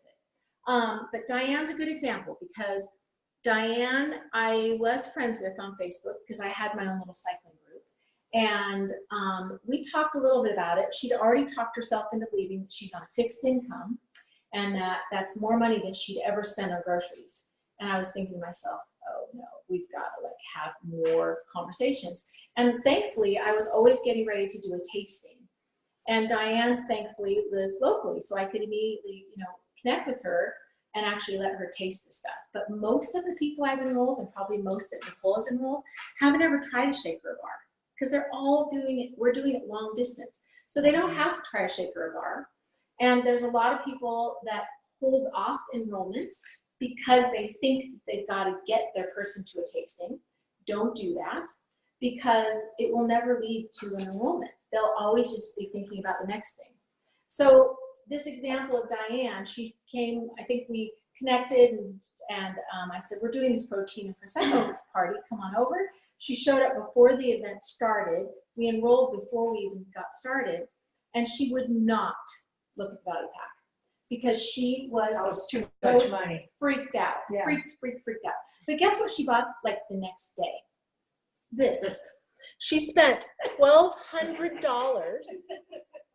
But Diane's a good example because Diane, I was friends with on Facebook because I had my own little cycling group. And we talked a little bit about it. She'd already talked herself into believing that she's on fixed income and that's more money than she'd ever spend on groceries. And I was thinking to myself, oh no, we've got to have more conversations. And thankfully, I was always getting ready to do a tasting. And Diane, thankfully, lives locally, so I could immediately, connect with her and actually let her taste the stuff. But most of the people I've enrolled, and probably most that Nicole has enrolled, haven't ever tried a shaker bar because they're all doing it. We're doing it long distance, so they don't have to try a shaker bar. And there's a lot of people that hold off enrollments because they think they've got to get their person to a tasting. Don't do that because it will never lead to an enrollment. They'll always just be thinking about the next thing. So this example of Diane, she came, I think we connected and I said, we're doing this protein and prosecco party, come on over. She showed up before the event started. We enrolled before we even got started, and she would not look at the value pack because she was too so much money. freaked out, Yeah. freaked out. But guess what she bought the next day? This. She spent $1,200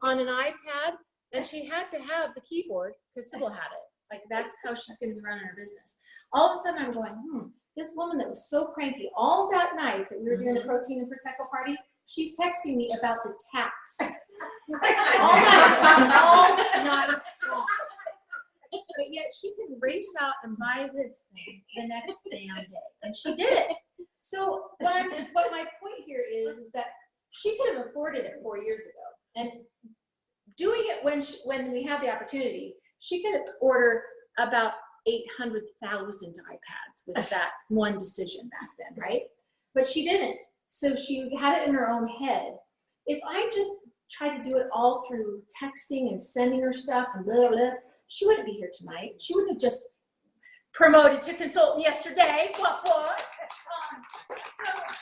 on an iPad, and she had to have the keyboard because Sybil had it. That's how she's going to be running her business. All of a sudden, I'm going, this woman that was so cranky all that night that we were doing the protein and prosecco party, she's texting me about the tax. all night long. But yet she can race out and buy this thing the next damn day, and she did it. So what my point here is that she could have afforded it 4 years ago, and doing it when we had the opportunity, she could order about 800,000 iPads with that one decision back then, right? But she didn't. So she had it in her own head. If I just tried to do it all through texting and sending her stuff and blah, blah, she wouldn't be here tonight. She wouldn't have just promoted to consultant yesterday. What? So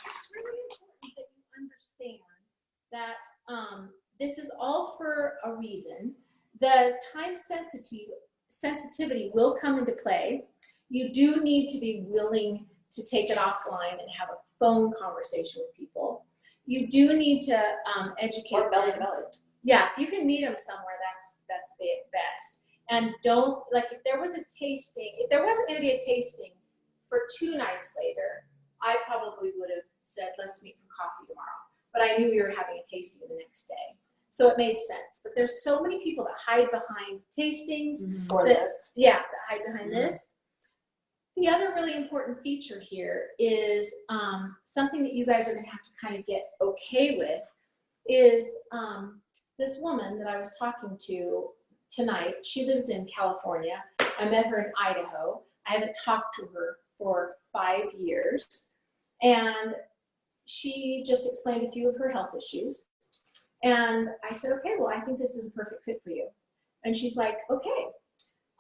it's really important that you understand that this is all for a reason. The time sensitivity will come into play. You do need to be willing to take it offline and have a phone conversation with people. You do need to educate Or belly to them. belly. Yeah, if you can meet them somewhere, that's the best. And don't, if there was a tasting, if there wasn't going to be a tasting for 2 nights later, I probably would have said, let's meet for coffee tomorrow. But I knew we were having a tasting the next day. So it made sense. But there's so many people that hide behind tastings. Or that, this. Yeah, that hide behind this. The other really important feature here is something that you guys are going to have to kind of get okay with is this woman that I was talking to tonight. She lives in California. I met her in Idaho. I haven't talked to her for 5 years. And she just explained a few of her health issues. And I said, okay, well, I think this is a perfect fit for you. And she's like, okay.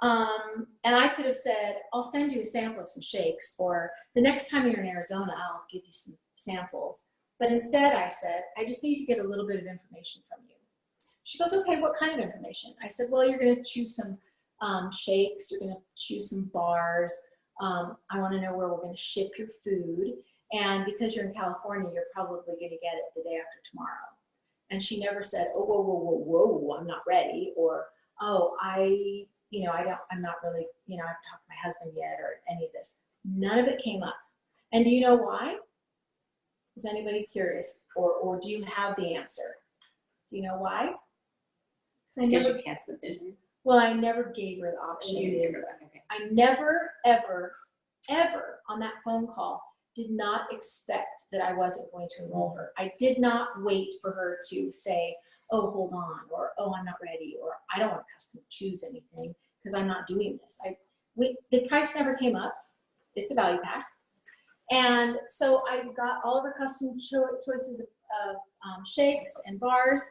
And I could have said, I'll send you a sample of some shakes, or the next time you're in Arizona, I'll give you some samples. But instead I said, I just need to get a little bit of information from you. She goes, okay, what kind of information? I said, well, you're going to choose some shakes. You're going to choose some bars. I want to know where we're going to ship your food. And because you're in California, you're probably going to get it the day after tomorrow. And she never said, oh, whoa, whoa, whoa, whoa, I'm not ready. Or, oh, I'm not really, I haven't talked to my husband yet, or any of this. None of it came up. And do you know why? Is anybody curious? Or do you have the answer? Do you know why? Because you cast the vision. Well, I never gave her the option. I never, ever, ever on that phone call did not expect that I wasn't going to enroll her. I did not wait for her to say, oh, hold on, or oh, I'm not ready, or I don't want to custom choose anything because I'm not doing this. The price never came up. It's a value pack. And so I got all of her custom choices of shakes and bars.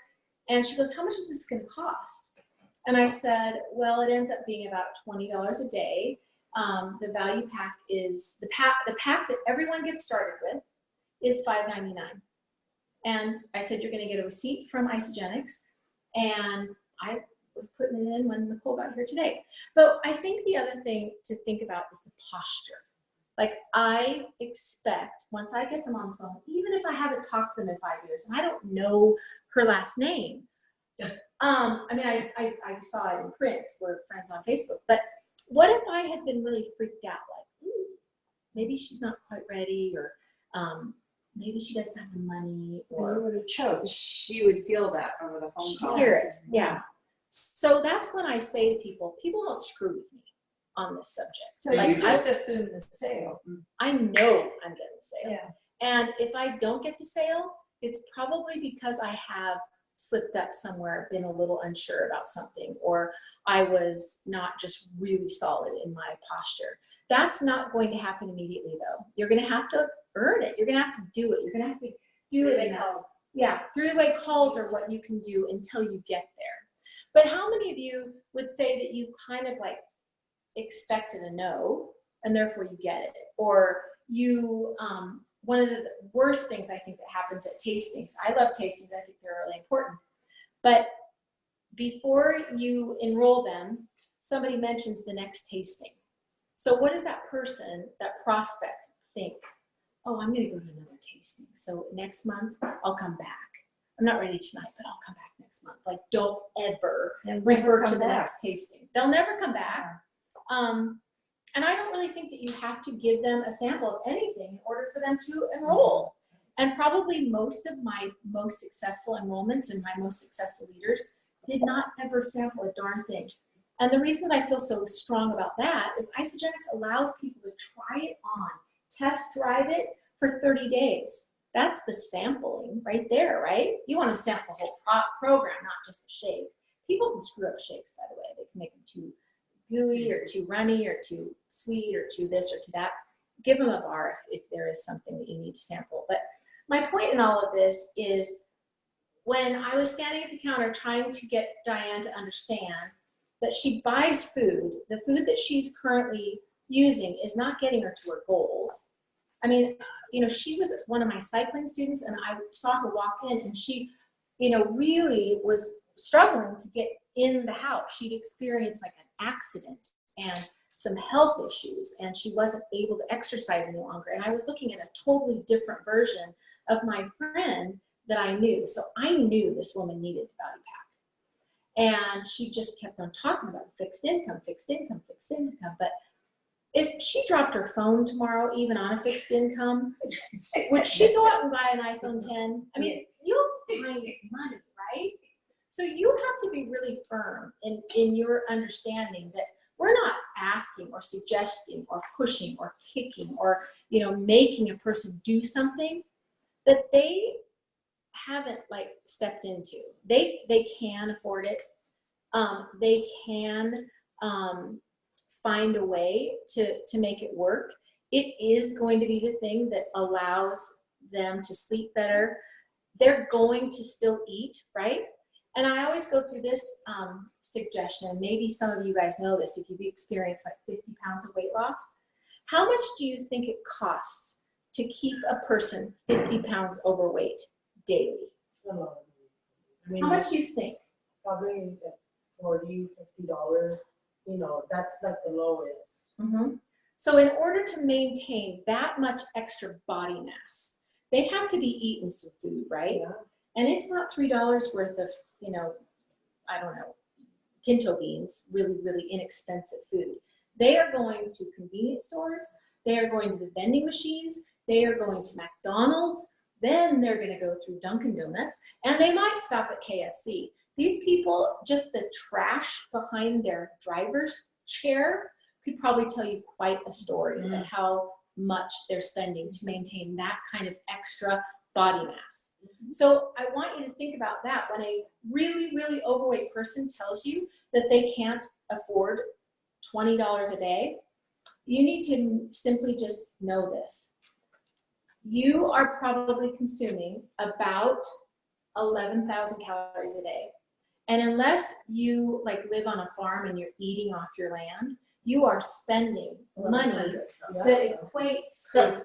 And she goes, how much is this going to cost? And I said, well, it ends up being about $20 a day. The value pack is, the pack that everyone gets started with is $5.99. And I said, you're going to get a receipt from Isogenics. And I was putting it in when Nicole got here today. But I think the other thing to think about is the posture. Like, I expect, once I get them on the phone, even if I haven't talked to them in 5 years and I don't know her last name, I saw it in print because we're friends on Facebook, but what if I had been really freaked out, like, ooh, maybe she's not quite ready, or maybe she doesn't have the money, or would have choked. She would feel that over the phone she'd call. hear it, yeah. So that's when I say to people don't screw with me on this subject. So Like, you just assume the sale. I know I'm getting the sale. Yeah. And if I don't get the sale, it's probably because I have slipped up somewhere, been a little unsure about something, or I was not just really solid in my posture. That's not going to happen immediately, though. You're going to have to earn it. You're going to have to do it. You're going to have to do it. Yeah, three-way calls are what you can do until you get there. But how many of you would say that you kind of like expected a no, and therefore you get it? Or you, one of the worst things I think that happens at tastings, I love tastings, I think they're really important, but before you enroll them, somebody mentions the next tasting. So what does that person, that prospect, think? Oh, I'm going to go to another tasting. So next month, I'll come back. I'm not ready tonight, but I'll come back next month. Like, don't ever refer to the next tasting. They'll never come back. And I don't really think that you have to give them a sample of anything in order for them to enroll. And probably most of my most successful enrollments and my most successful leaders did not ever sample a darn thing. And the reason that I feel so strong about that is Isogenics allows people to try it on, test drive it for 30 days. That's the sampling right there, right? You want to sample the whole program, not just the shake. People can screw up shakes, by the way. They can make them too gooey or too runny or too sweet or too this or too that. Give them a bar if there is something that you need to sample. But my point in all of this is, when I was standing at the counter trying to get Diane to understand that she buys food, the food that she's currently using is not getting her to her goals. I mean, she was one of my cycling students, and I saw her walk in, and she, really was struggling to get in the house. She'd experienced like an accident and some health issues, and she wasn't able to exercise any longer. And I was looking at a totally different version of my friend that I knew. So I knew this woman needed the value pack. And she just kept on talking about fixed income, fixed income, fixed income. But if she dropped her phone tomorrow, even on a fixed income, would she go out and buy an iPhone 10? I mean, you'll find money, right? So you have to be really firm in your understanding that we're not asking or suggesting or pushing or kicking or, making a person do something that they haven't like stepped into. They can afford it. They can find a way to make it work. It is going to be the thing that allows them to sleep better. They're going to still eat, right? And I always go through this suggestion. Maybe some of you guys know this if you've experienced like 50 pounds of weight loss. How much do you think it costs to keep a person 50 pounds overweight daily? How much do you think? Probably $40, $50. That's like the lowest. Mm-hmm. So in order to maintain that much extra body mass, they have to be eating some food, right? Yeah. And it's not $3 worth of, I don't know, pinto beans, really, really inexpensive food. They are going to convenience stores. They are going to the vending machines. They are going to McDonald's. Then they're going to go through Dunkin' Donuts, and they might stop at KFC. These people, just the trash behind their driver's chair could probably tell you quite a story of how much they're spending to maintain that kind of extra body mass. So I want you to think about that. When a really, really overweight person tells you that they can't afford $20 a day, you need to simply just know this. You are probably consuming about 11,000 calories a day. And unless you live on a farm and you're eating off your land, you are spending money that equates to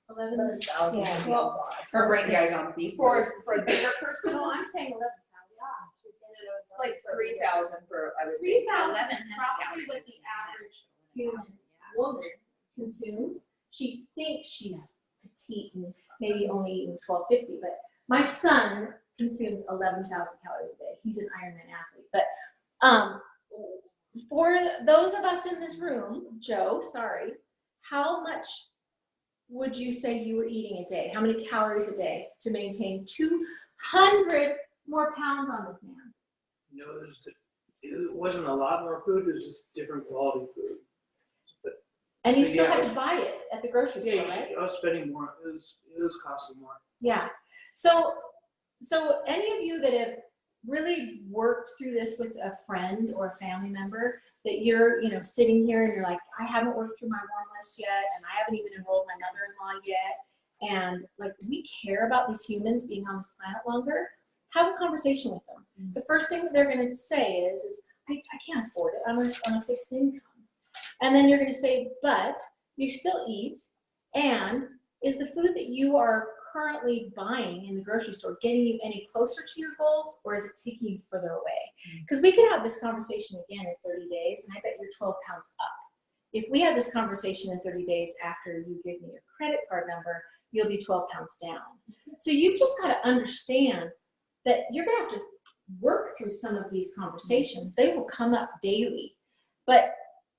11,000. Yeah. Well, Her brain guys on these. For a bigger person, no, I'm saying 11,000. like 3,000 for, I would 3,000 11 is probably what the average human woman consumes. She thinks she's petite and maybe only eating 1,250, but my son consumes 11,000 calories a day. He's an Ironman athlete. But for those of us in this room, Joe, sorry, how much would you say you were eating a day? How many calories a day to maintain 200 more pounds on this man? It wasn't a lot more food, it was just different quality food. And you But still yeah, had to buy it at the grocery store, right? I was spending more, it was costing more. Yeah. So any of you that have really worked through this with a friend or a family member, that you're, sitting here and you're like, I haven't worked through my warm list yet, and I haven't even enrolled my mother-in-law yet, and we care about these humans being on this planet longer, have a conversation with them. The first thing that they're going to say is I can't afford it. I'm on a fixed income. And then you're going to say, but you still eat, and is the food that you are currently buying in the grocery store getting you any closer to your goals, or is it taking you further away? Because we could have this conversation again in 30 days, and I bet you're 12 pounds up. If we have this conversation in 30 days after you give me your credit card number, you'll be 12 pounds down. So you've just got to understand that you're going to have to work through some of these conversations. They will come up daily, but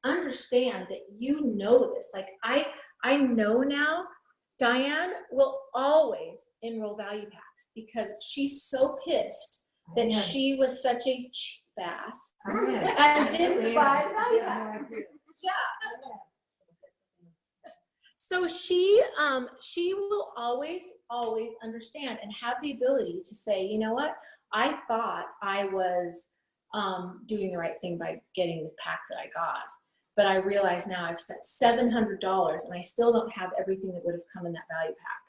understand that you know this. I know now Diane will always enroll value packs because she's so pissed that she was such a cheap ass and didn't buy the value pack. Yeah. So she will always understand and have the ability to say, you know what, I thought I was doing the right thing by getting the pack that I got. But I realize now I've spent $700 and I still don't have everything that would have come in that value pack.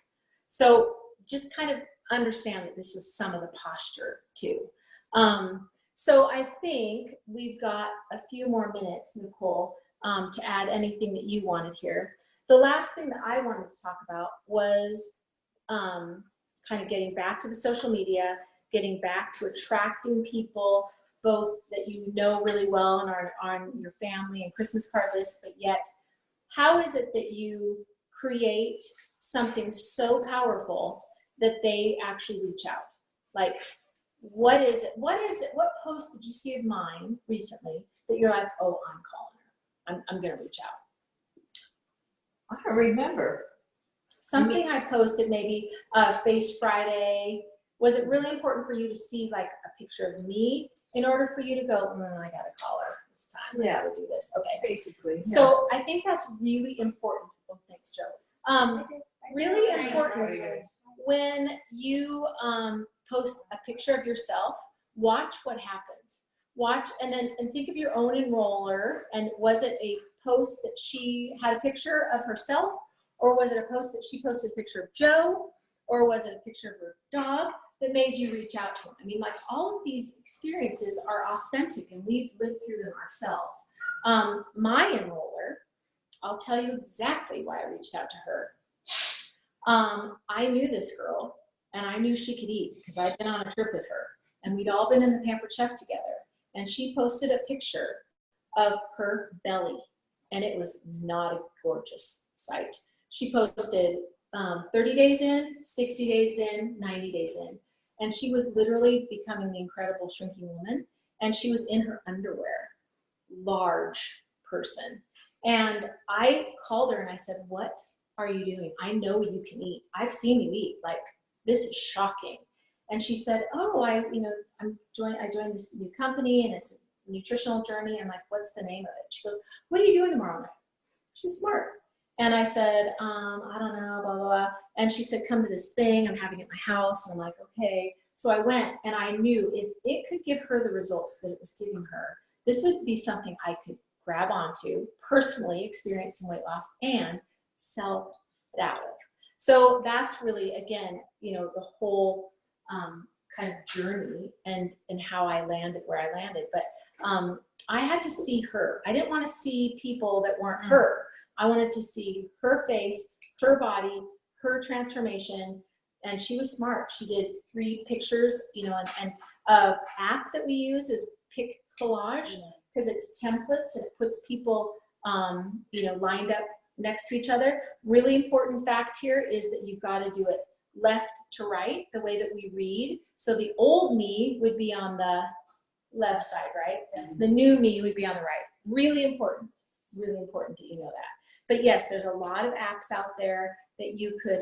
So just kind of understand that this is some of the posture too. So I think we've got a few more minutes, Nicole, to add anything that you wanted here. The last thing that I wanted to talk about was kind of getting back to the social media, getting back to attracting people, both that you know really well and are on your family and Christmas card list, but yet how is it that you create something so powerful that they actually reach out? Like, what is it? What post did you see of mine recently that you're like, oh, I'm calling her. I'm going to reach out? I don't remember. Something I posted, maybe Face Friday. Was it really important for you to see like a picture of me in order for you to go, I gotta call her this time. I gotta do this. Okay. Basically. So I think that's really important. Oh, thanks, Joe. Really important when you post a picture of yourself, watch what happens. Watch and think of your own enroller, and was it a post that she had a picture of herself, or was it a post that she posted a picture of Joe, or was it a picture of her dog that made you reach out to them? I mean, like, all of these experiences are authentic and we've lived through them ourselves. My enroller, I'll tell you exactly why I reached out to her. I knew this girl and I knew she could eat because I'd been on a trip with her and we'd all been in the Pampered Chef together, and she posted a picture of her belly and it was not a gorgeous sight. She posted 30 days in, 60 days in, 90 days in, and she was literally becoming the incredible shrinking woman, and she was in her underwear, large person. And I called her and I said, what are you doing? I know you can eat. I've seen you eat. Like, this is shocking. And she said, oh, I joined this new company and it's a nutritional journey. I'm like, what's the name of it? She goes, what are you doing tomorrow night? She's smart. And I said, I don't know, blah, blah, blah. And she said, come to this thing I'm having at my house. And I'm like, okay. So I went, and I knew if it could give her the results that it was giving her, this would be something I could grab onto, personally experience some weight loss, and sell it out of. So that's really, again, the whole kind of journey and how I landed where I landed. But I had to see her. I didn't want to see people that weren't her. I wanted to see her face, her body, her transformation, and she was smart. She did 3 pictures, and app that we use is Pick Collage, because it's templates and it puts people, lined up next to each other. Really important fact here is that you've got to do it left to right, the way that we read. So the old me would be on the left side, right? The new me would be on the right. Really important that you know that. But yes, there's a lot of apps out there that you could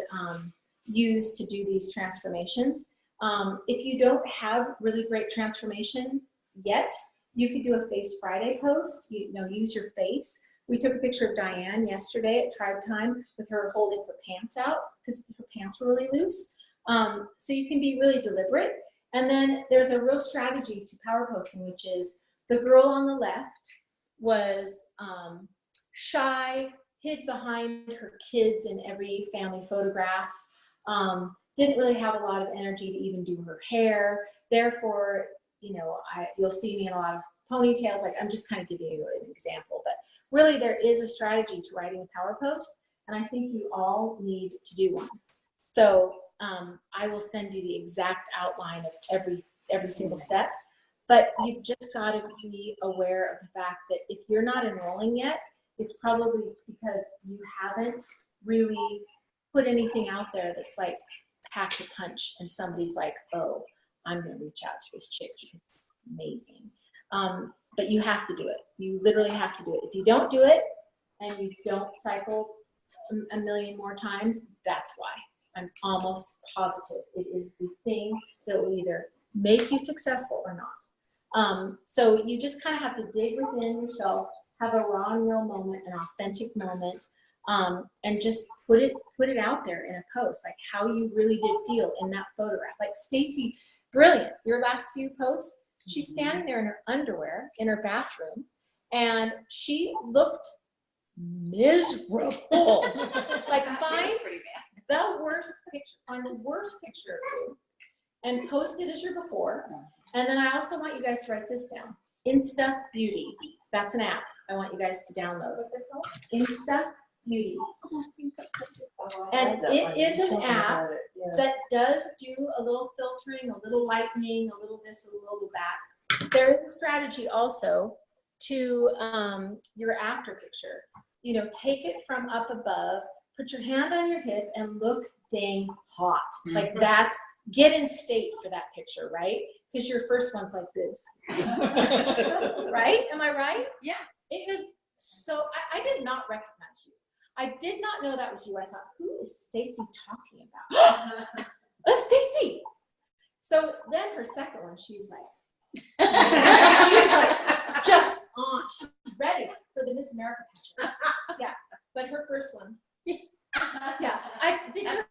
use to do these transformations. If you don't have really great transformation yet, you could do a Face Friday post, use your face. We took a picture of Diane yesterday at Tribe Time with her holding her pants out because her pants were really loose. So you can be really deliberate. And then there's a real strategy to power posting, which is the girl on the left was shy, hid behind her kids in every family photograph, didn't really have a lot of energy to even do her hair. Therefore, you'll see me in a lot of ponytails. Like, I'm just kind of giving you an example, but really there is a strategy to writing a power post, and I think you all need to do one. So I will send you the exact outline of every single step, but you've just got to be aware of the fact that if you're not enrolling yet, it's probably because you haven't really put anything out there that's like packed a punch and somebody's like, oh, I'm going to reach out to this chick because it's amazing. But you have to do it. You literally have to do it. If you don't do it and you don't cycle a million more times, that's why. I'm almost positive it is the thing that will either make you successful or not. So you just kind of have to dig within yourself, have a raw and real moment, an authentic moment, and just put it out there in a post, like how you really did feel in that photograph. Like Stacy, brilliant. Your last few posts, she's standing there in her underwear in her bathroom, and she looked miserable. Like, find the worst picture of you and post it as your before. And then I also want you guys to write this down. Insta Beauty. That's an app I want you guys to download. What's it called? Insta Beauty. And it is an app that does do a little filtering, a little lightening, a little this, a little that. There is a strategy also to your after picture. Take it from up above, put your hand on your hip, and look dang hot. Like, that's, get in state for that picture, right? Because your first one's like this. Right? Am I right? Yeah. It was so, I did not recognize you. I did not know that was you. I thought, who is Stacy talking about? That's Stacy. So then her second one, she's like, She was like, just on, she's ready for the Miss America pageant. Yeah, but her first one. Yeah, I did.